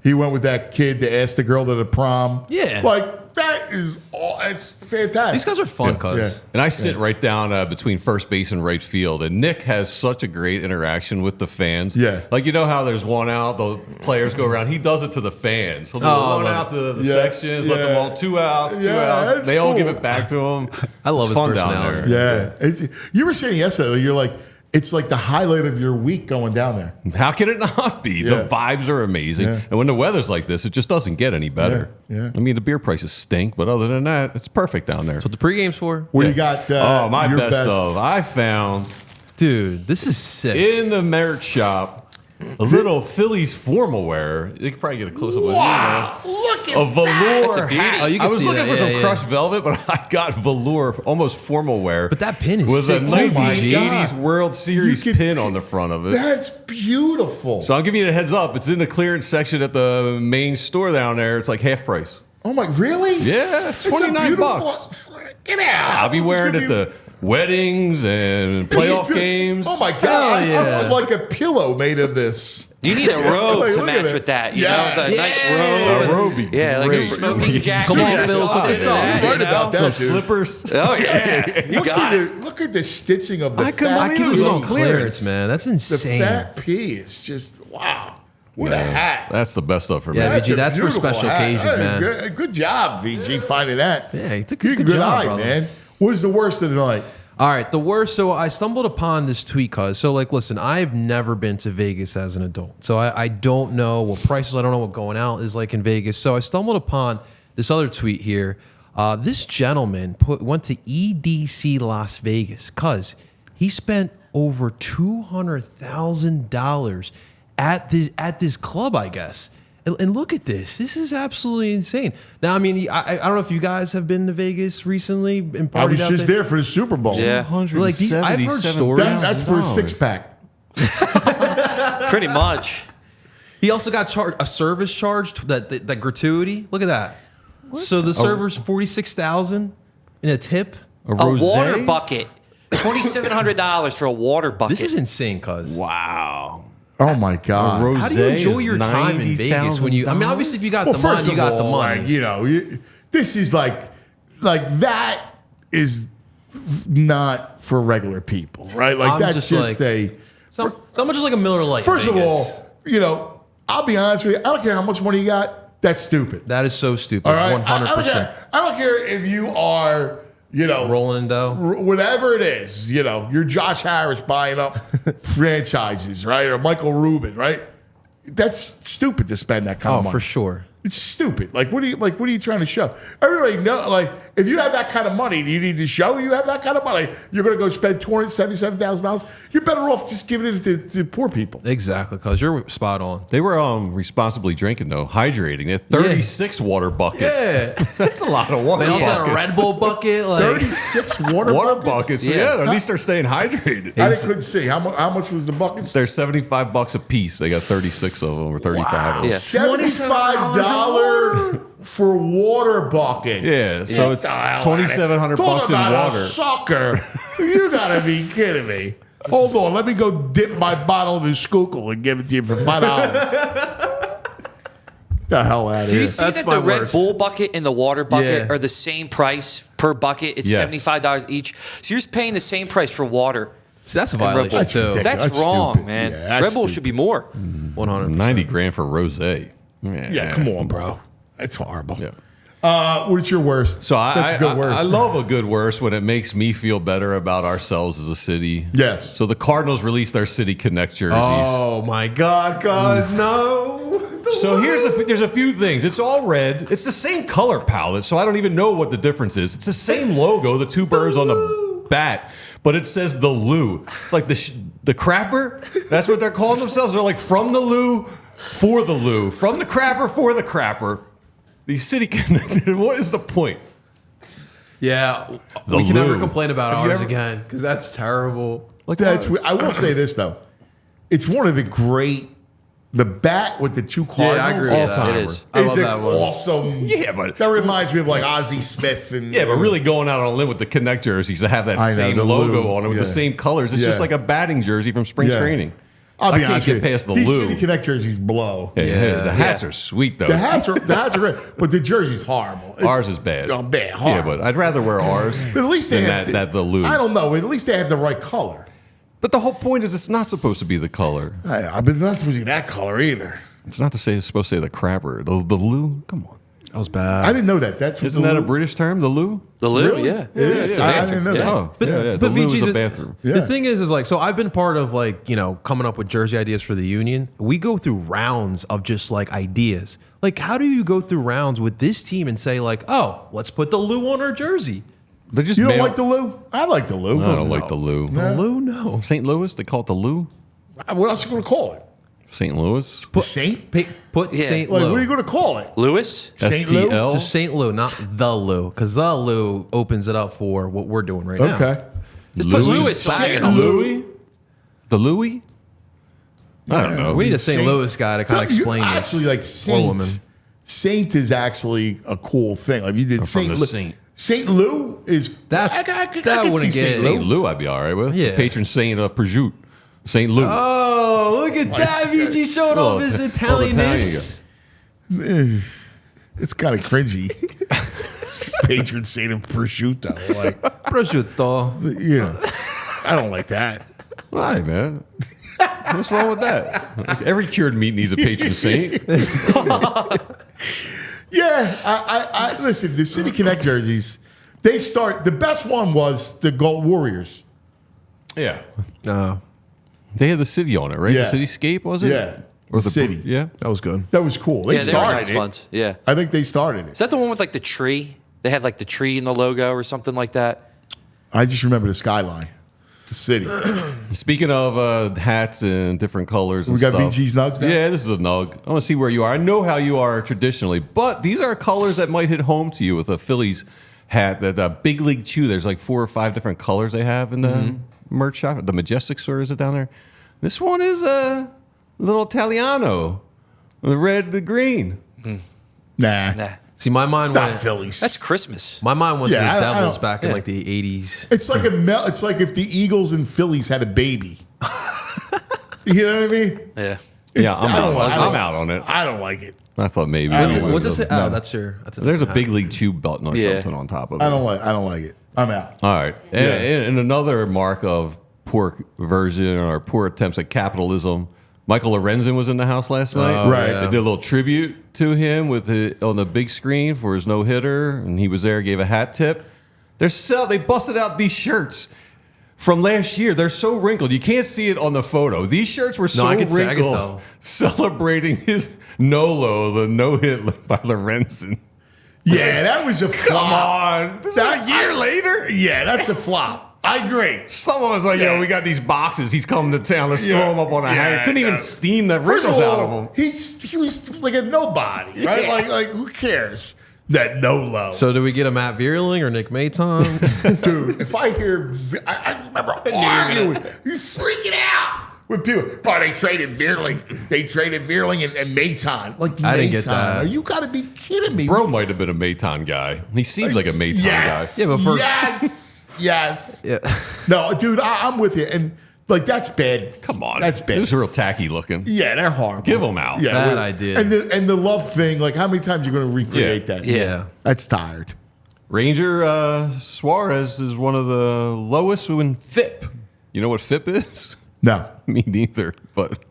He went with that kid to ask the girl to the prom. Yeah. like that is all. It's fantastic. These guys are fun, cuz. Yeah. And I sit right down between first base and right field. And Nick has such a great interaction with the fans. Yeah. Like, how there's one out, the players go around. He does it to the fans. He'll do one out the sections, let them all 2 outs, 2 outs. that's They all cool. give it back to him. I love It's his fun down personality. there. Yeah. You were saying yesterday. You're like. It's like the highlight of your week going down there. How can it not be? Yeah. The vibes are amazing. Yeah. And when the weather's like this, it just doesn't get any better. Yeah. I mean, the beer prices stink, but other than that, it's perfect down there. That's what the pregame's for. What do you got? My your best of. I found Dude, this is sick. in the merch shop a little Phillies formal wear. You can probably get a close up. Wow! Look at A velour That's a beauty. hat. Oh, you can I was see looking that. for some Yeah, yeah. crushed velvet, but I got velour, almost formal wear. But that pin is with sick a too, my 1980s God. World Series You could- pin on the front of it. That's beautiful. So I'm giving you a heads up. It's in the clearance section at the main store down there. It's like half price. Oh my! Really? Yeah, It's a $29 beautiful- bucks. Get out! I'll be wearing it at the weddings and This is playoff good. games. Oh my God! yeah. I'm like a pillow made of this. You need a robe Like, to look at match it. with that. You Yeah. know, the nice robe. A robe be Yeah, like a great. smoking jacket. Come on, or Phil, something put this like on. that, You heard you know? about that, Some dude. slippers. Oh yeah, you Look got at it. Look at the stitching of the I couldn't fat. believe It it was was on on clearance, clearance. man. That's The insane. fat P is just wow. What a hat! That's the best stuff for me. Yeah, That's VG, a that's for beautiful special hat. occasions, That is man. Good, good job, VG, finding that. Yeah, you took a You're good good job, eye, brother. man. What was the worst of the night? All right, the worst. So I stumbled upon this tweet, cuz. So, like, listen, I've never been to Vegas as an adult. So I don't know what prices, I don't know what going out is like in Vegas. So I stumbled upon this other tweet here. This gentleman went to EDC Las Vegas, cuz he spent over $200,000 at this club, I guess. And look at this. This is absolutely insane. Now, I mean, I don't know if you guys have been to Vegas recently and partied I was out just there for the Super Bowl. Yeah. Like these, I've heard stories. That's for a 6-pack. Pretty much. He also got charged a service charge, that gratuity. Look at that. So the server's $46,000 in a tip. A water bucket. $2,700 for a water bucket. This is insane, cuz. Wow. Oh my God! How do you enjoy your time in Vegas when you? I mean, obviously, if you got the money, you got the money. Like, you know, this is like that is not for regular people, right? Like I'm that's just like, so much like a Miller Lite. First of all, you know, I'll be honest with you. I don't care how much money you got. That's stupid. That is so stupid. All right, 100%. I don't care if you are, you know, rolling dough, whatever it is. You know, you're Josh Harris buying up franchises, right? Or Michael Rubin, right? That's stupid to spend that kind of money. For sure. It's stupid. What are you trying to show? Everybody know, like, if you have that kind of money, you need to show you have that kind of money. You're going to go spend $277,000. You're better off just giving it to poor people. Exactly, because you're spot on. They were responsibly drinking, though, hydrating. They had 36 water buckets. Yeah. That's a lot of water They also buckets. had a Red Bull bucket. Like, 36 water buckets. Yeah, at least they're staying hydrated. I couldn't see. How much was the buckets? They're $75 a piece. They got 36 of them or 35 of them. Yeah. $75 for water buckets. Yeah, so it's $2,700 Talk in about water. a sucker. You gotta be kidding me. Hold on, let me go dip my bottle in the Schuylkill and give it to you for $5. The hell out of Do here. you see That's that the my Red worst. Bull bucket and the water bucket Yeah. are the same price per bucket? It's Yes. $75 each. So you're just paying the same price for water. so that's a Red violation Bull. That's too. ridiculous. That's That's wrong, stupid. man. Yeah, that's Red Bull stupid. should be more. 100. 90 grand for rosé. Yeah, come on, bro. That's horrible. Yeah. What's your worst? So That's a good worst. I love a good worst when it makes me feel better about ourselves as a city. Yes. So the Cardinals released their City Connect jerseys. Oh my God, guys, no. So there's a few things. It's all red. It's the same color palette, so I don't even know what the difference is. It's the same logo, the two birds on the bat, but it says the Lou. Like the crapper, that's what they're calling themselves. They're like from the Lou for the Lou, from the crapper for the crapper. The City Connected. What is the point? Yeah, The we can never Lou. complain about Have you ours ever- again because that's terrible. Like That's. I will say this though, it's one of the great. The bat with the two Cardinals. Yeah, I agree with all that. time. It is. I love Is an that one. awesome. Yeah, but that reminds me of like Ozzie Smith and yeah, but really going out on a limb with the Connect jerseys to have that I know, same the logo Lou. on it with the Yeah. same colors. It's just Yeah. like a batting jersey from spring Yeah. training. I'll I be can't honest get with you. past the These Lou. City Connect jerseys blow. Yeah, the hats are sweet though. The hats are great, but the jersey's horrible. It's- Ours is bad. Oh, bad, Yeah, horrible. but I'd rather wear ours But at least they than have that the Lou. I don't know. At least they have the right color. But the whole point is it's not supposed to be the color. I've been not supposed to be that color either. It's not to say it's supposed to say the crapper. The Lou? Come on. That was bad. I didn't know that. That's what Isn't the that a Lou- British term, the Lou? The Lou, Really? yeah. It is. It's a I bathroom. didn't know Yeah. that. Oh, But- yeah. The but Lou VG, is a the- bathroom. Yeah. The thing is like, so I've been part of like, coming up with jersey ideas for the union. We go through rounds of just like ideas. Like, how do you go through rounds with this team and say like, oh, let's put the Lou on our jersey? They just You don't mail- like the Lou? I like the Lou. I don't like the Lou. The Lou, no. St. Louis, they call it the Lou? What else are you going to call it? St. Louis? The Saint? Put Yeah. St. Like, Lou. what are you going to call it? Lewis? Saint Lou? STL? Just St. Lou, not the Lou, because the Lou opens it up for what we're doing right now. Okay. Just put Louis? Lewis on Saint there. Louis? The Louis? I don't know. We need a St. Louis guy to kind of explain this. Actually, like Saint. woman. Saint is actually a cool thing. Like you did from Saint the Lou. Saint. St. Lou is That's- that wouldn't get- St. Lou, I'd be all right with. Yeah. The patron saint of prosciutto. St. Lou. Oh, look at that. VG showing off his Italianness. It's kind of cringy. Patron saint of prosciutto. Like, Prosciutto. you know, I don't like that. Why, man? What's wrong with that? Like, every cured meat needs a patron saint. Yeah, I listen. The City Connect jerseys, they start. The best one was the Gold Warriors. Yeah. No, They had the city on it, right? Yeah. The cityscape, was it? Yeah, Or the city. Yeah. that was good. That was cool. They Yeah, they were started nice it. ones. Yeah. I think they started it. Is that the one with like the tree? They had like the tree in the logo or something like that. I just remember the skyline. the city. Speaking of hats and different colors, and We got stuff, VG's nugs now? Yeah, this is a nug. I want to see where you are. I know how you are traditionally, but these are colors that might hit home to you with a Phillies hat. That Big League Chew. There's like 4 or 5 different colors they have in the merch shop. The Majestic store, is it down there? This one is a little Italiano, the red, the green. Nah. See, my mind It's not went. Phillies. That's Christmas. My mind went Yeah, to I the don't- Devils back in like the 80s. It's like it's like if the Eagles and Phillies had a baby. You know what I mean? Yeah. Yeah, I'm I'm out on it. I don't like it. I thought maybe. I you don't would. What's this? No. Oh, that's your. That's There's a hat. Big League Chew button or Yeah. something on top of it. I don't like it. I'm out. All right. And another mark of poor version or poor attempts at capitalism. Michael Lorenzen was in the house last night. Right. They did a little tribute to him on the big screen for his no hitter, and he was there, gave a hat tip. They busted out these shirts from last year. They're so wrinkled. You can't see it on the photo. These shirts were so I could wrinkled. tell. Celebrating his Nolo, the no hit by Lorenzen. Yeah, that was a flop. Come on. That year later? Yeah, that's a flop. I agree. Someone was like, "Yo, we got these boxes. He's coming to town. Let's throw him up on a hanger." Couldn't even steam the First wrinkles of out of all, him. he was like a nobody, right? Like who cares? That no-low. So, do we get a Matt Vierling or Nick Maton? Dude, if I hear, I remember arguing, you freaking out with people. Oh, they traded Vierling. They traded Vierling and Maton. Like, I didn't get Maton. that. You got to be kidding me. Bro might have been a Maton guy. He seems like a Maton Yes. guy. Yeah, but for- Yes. yeah. No, dude, I'm with you. And, like, that's bad. Come on, That's It bad. was real tacky looking. Yeah, they're horrible. Give 'em out. Yeah, Bad we- idea. And the love thing, like, how many times are you going to recreate that? Yeah. That's tired. Ranger Suarez is one of the lowest in FIP. You know what FIP is? No. Me neither. But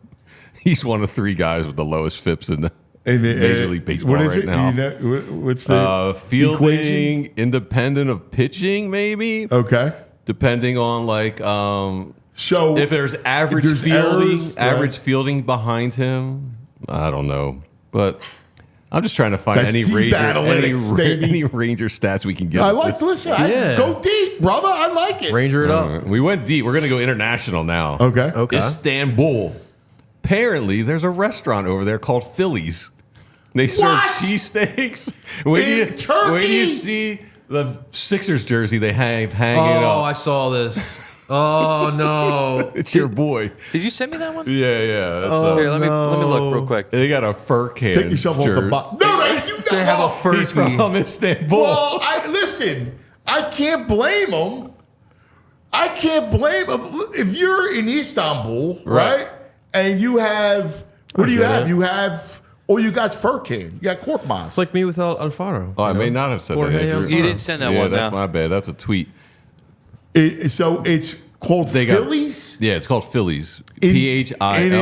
he's one of 3 guys with the lowest FIPs in the Major League Baseball what is right it? now. You know, what's the Fielding, equation? independent of pitching, maybe. Okay. Depending on like So if there's average there's fielding, errors, average right. fielding behind him, I don't know, but I'm just trying to find That's any deep Ranger, analytics, baby. any Ranger stats we can get. I like to listen. Yeah. Go deep, brother. I like it. Ranger it up. We went deep. We're gonna go international now. Okay. Okay. Istanbul. Apparently, there's a restaurant over there called Phillies. They serve What? cheesesteaks. In When you Turkey? see the Sixers jersey they have hanging Oh, up, I saw this. Oh no. it's your boy. Did you send me that one? Yeah. That's Here, let me look real quick. they got a fur can. Take yourself off the jersey. box. No, they do not. They have a fur He's from Istanbul. Well, listen. I can't blame them. I can't blame them. If you're in Istanbul, right? And you have, what do you get have? it. You have, you got fur can. You got Korkmaz. It's like me without Alfaro. Oh, I may not have said Jorge that. Andrew. Alfaro. You didn't send that yeah, one. that's No. my bad. That's a tweet. So it's called They got- Phillies? Yeah, it's called Phillies. In- PHILLY. in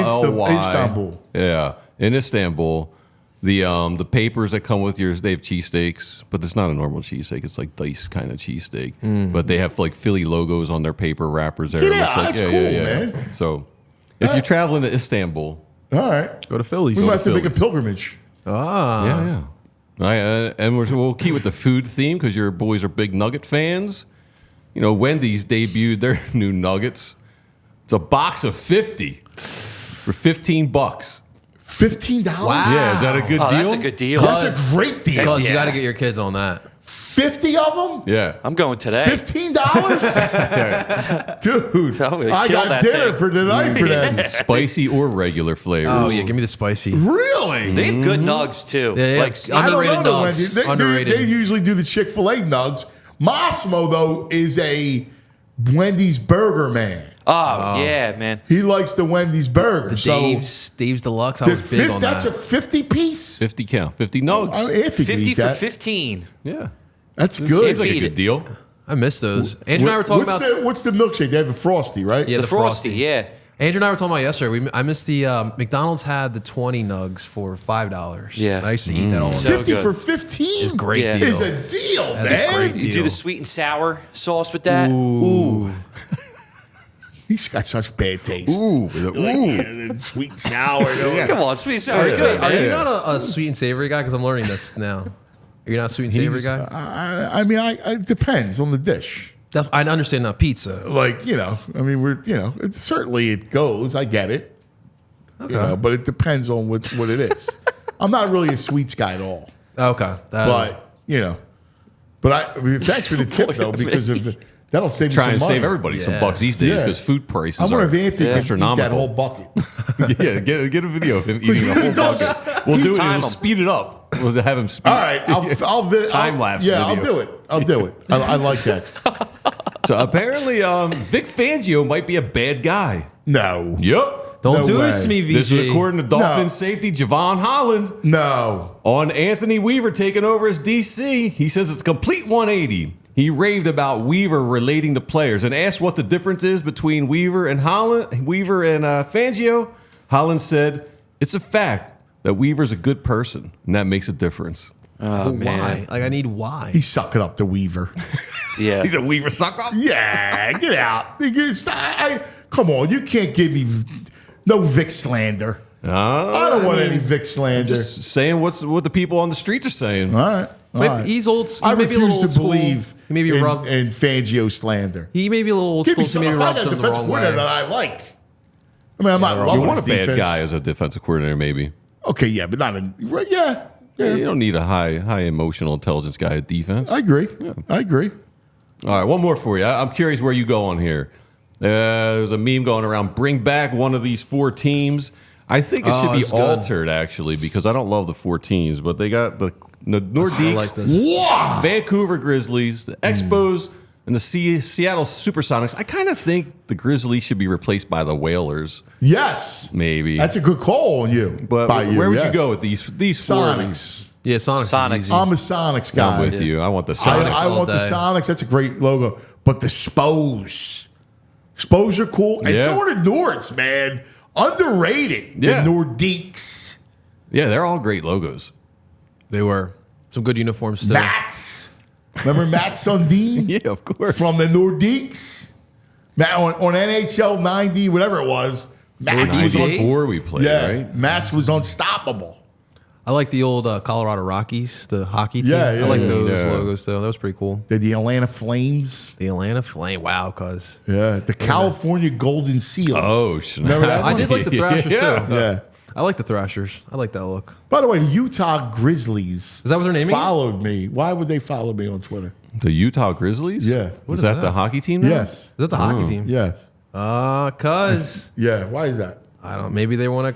Istanbul. Yeah, in Istanbul. The papers that come with they have cheesesteaks, but it's not a normal cheesesteak. It's like diced kind of cheesesteak. But they have like Philly logos on their paper wrappers there. Get It looks out. like, That's cool, man. So if you're traveling to Istanbul, All right. Go to Phillies. We might have to make a Phillies. pilgrimage. Ah. yeah. And we'll keep with the food theme because your boys are big nugget fans. You know, Wendy's debuted their new nuggets. It's a box of 50 for $15. $15? Wow. Yeah, is that a good deal? Oh, that's a good deal. That's a great deal. Because you Yeah. got to get your kids on that. 50 of them? Yeah. I'm going today. $15? Dude, I'm gonna I kill got that dinner thing. for tonight for them. Spicy or regular flavors. Oh yeah, give me the spicy. Really? They have good nugs too. Yeah, yeah. Like I don't Underrated know the nugs. Wendy's. Underrated. They usually do the Chick-fil-A nugs. Massimo, though, is a Wendy's burger man. oh yeah, man. He likes the Wendy's burger. The so Dave's Deluxe. I was big on that's that. a 50 piece? 50 count. 50 nugs. Anthony can 50 eat for that. 15. Yeah. That's Seems good. like a Beat good it. deal. I miss those. Andrew and I were talking about What's the milkshake? They have a Frosty, right? Yeah, The Frosty, yeah. Andrew and I were talking about yesterday. I missed the McDonald's had the 20 nugs for $5. Yeah. I used to eat that all the So time. 50 good. for 15? It's a great Yeah. deal. Is a deal, That's a man. great You do deal. the sweet and sour sauce with that. Ooh. He's got such bad taste. Ooh. Sweet and sour. Come on, sweet and sour is good, Are man. you not a sweet and savory guy? Because I'm learning this now. You're not a sweet and savory guy? I mean, it depends on the dish. I understand not pizza. Like, I mean, certainly it goes. I get it. Okay. But it depends on what it is. I'm not really a sweets guy at all. Okay. But thanks for the tip, though, because that'll save you some Trying to money. save everybody some bucks these days because food prices I wonder are if Anthony can eat astronomical. that whole bucket. Yeah, get a video of him eating the whole bucket. We'll do it. We'll speed it up. We'll have him speed. All right, I'll time lapse. Yeah, video. I'll do it. I like that. So apparently, Vic Fangio might be a bad guy. No. Yep. Don't No do way. this to me, VG. This is according to Dolphins No. safety Javon Holland. No. On Anthony Weaver taking over as DC, he says it's a complete 180. He raved about Weaver relating to players and asked what the difference is between Weaver and Fangio. Holland said, "It's a fact that Weaver's a good person, and that makes a difference." Oh, Why? Like, I need why. He's sucking up to Weaver. Yeah. He's a Weaver sucker. Yeah, get out. Come on, you can't give me no Vic slander. I don't want any Vic slander. Just saying what the people on the streets are saying. All right. Maybe all right. he's old. I Maybe a little refuse old to school. believe He may be rough. in Fangio slander. He may be a little old Give me school. some. So maybe If I rubbed got a him the defensive wrong coordinator way. that I like. I mean, I'm not loving You want a his bad defense. guy as a defensive coordinator, maybe. Okay, yeah, but not in. Yeah. You don't need a high emotional intelligence guy at defense. I agree. I agree. All right, one more for you. I'm curious where you go on here. There's a meme going around. Bring back one of these 4 teams. I think it should be that's good. altered, actually, because I don't love the 4 teams, but they got the Nordiques, I like this. Wow. Vancouver Grizzlies, the Expos, and the Seattle Supersonics. I kind of think the Grizzlies should be replaced by the Whalers, Yes. maybe. That's a good call on you. but by you, where would you yes. go with these 4? Sonics. Yeah, Sonics. is easy. I'm a Sonics guy. I'm with you. I want the Sonics. I want the day. Sonics. That's a great logo. But the Spos. Spos are cool. And Yeah. so are the Nords, man. Underrated. Yeah. The Nordiques. Yeah, they're all great logos. They were some good uniforms too. Mats. Remember Matt Sundin? Yeah, of course. From the Nordiques? Matt, on NHL 90, whatever it was. Mats was on. 94 we played, Yeah. right? Mats was unstoppable. I like the old Colorado Rockies, the hockey team. Yeah, yeah, I like yeah. those Yeah. logos too. That was pretty cool. They're the Atlanta Flames. The Atlanta Flame. Wow, cuz. Yeah. The California Golden Seals. Oh, snap. Remember that I one? did like the Thrashers Yeah. too. Yeah. I like the Thrashers. I like that look. By the way, the Utah Grizzlies Is that what they're naming it? followed me. Why would they follow me on Twitter? The Utah Grizzlies? Yeah. What Is is that that? the hockey team now? Yes. Is that the hockey team? Yes. Cuz Yeah. Why is that? I don't. Maybe they want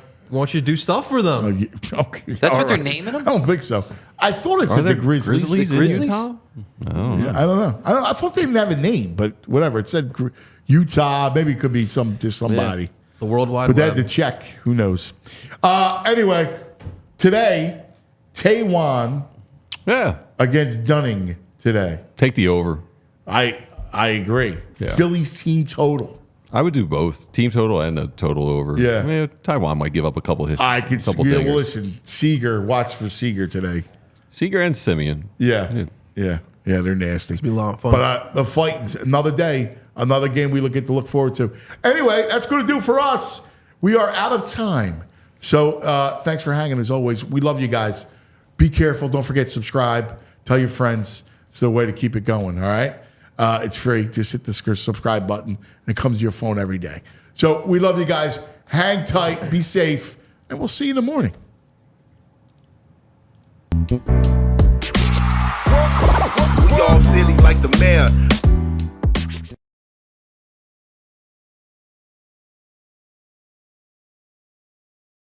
you to do stuff for them. Oh, yeah. Okay. That's All what they're right. naming them? I don't think so. I thought it Are said there the Grizzlies. Grizzlies The in Grizzlies? Utah? Yeah, I don't know. I thought they didn't have a name, but whatever. It said Utah. Maybe it could be to somebody. The World Wide But they Web. had to check. Who knows? Anyway, today, Taiwan Yeah. against Dunning today. Take the over. I agree. Yeah. Phillies team total. I would do both. Team total and a total over. Yeah. I mean, Taiwan might give up a couple hits. I could see. couple Yeah, dingers. well, listen, Seager, watch for Seager today. Seager and Simeon. Yeah. They're nasty. be a lot of fun. But the Fightins, another day, another game we get to look forward to. Anyway, that's going to do for us. We are out of time. So thanks for hanging as always. We love you guys. Be careful. Don't forget to subscribe. Tell your friends. It's the way to keep it going, all right? It's free. Just hit the subscribe button, and it comes to your phone every day. So we love you guys. Hang tight. Be safe. And we'll see you in the morning. We all silly like the mayor.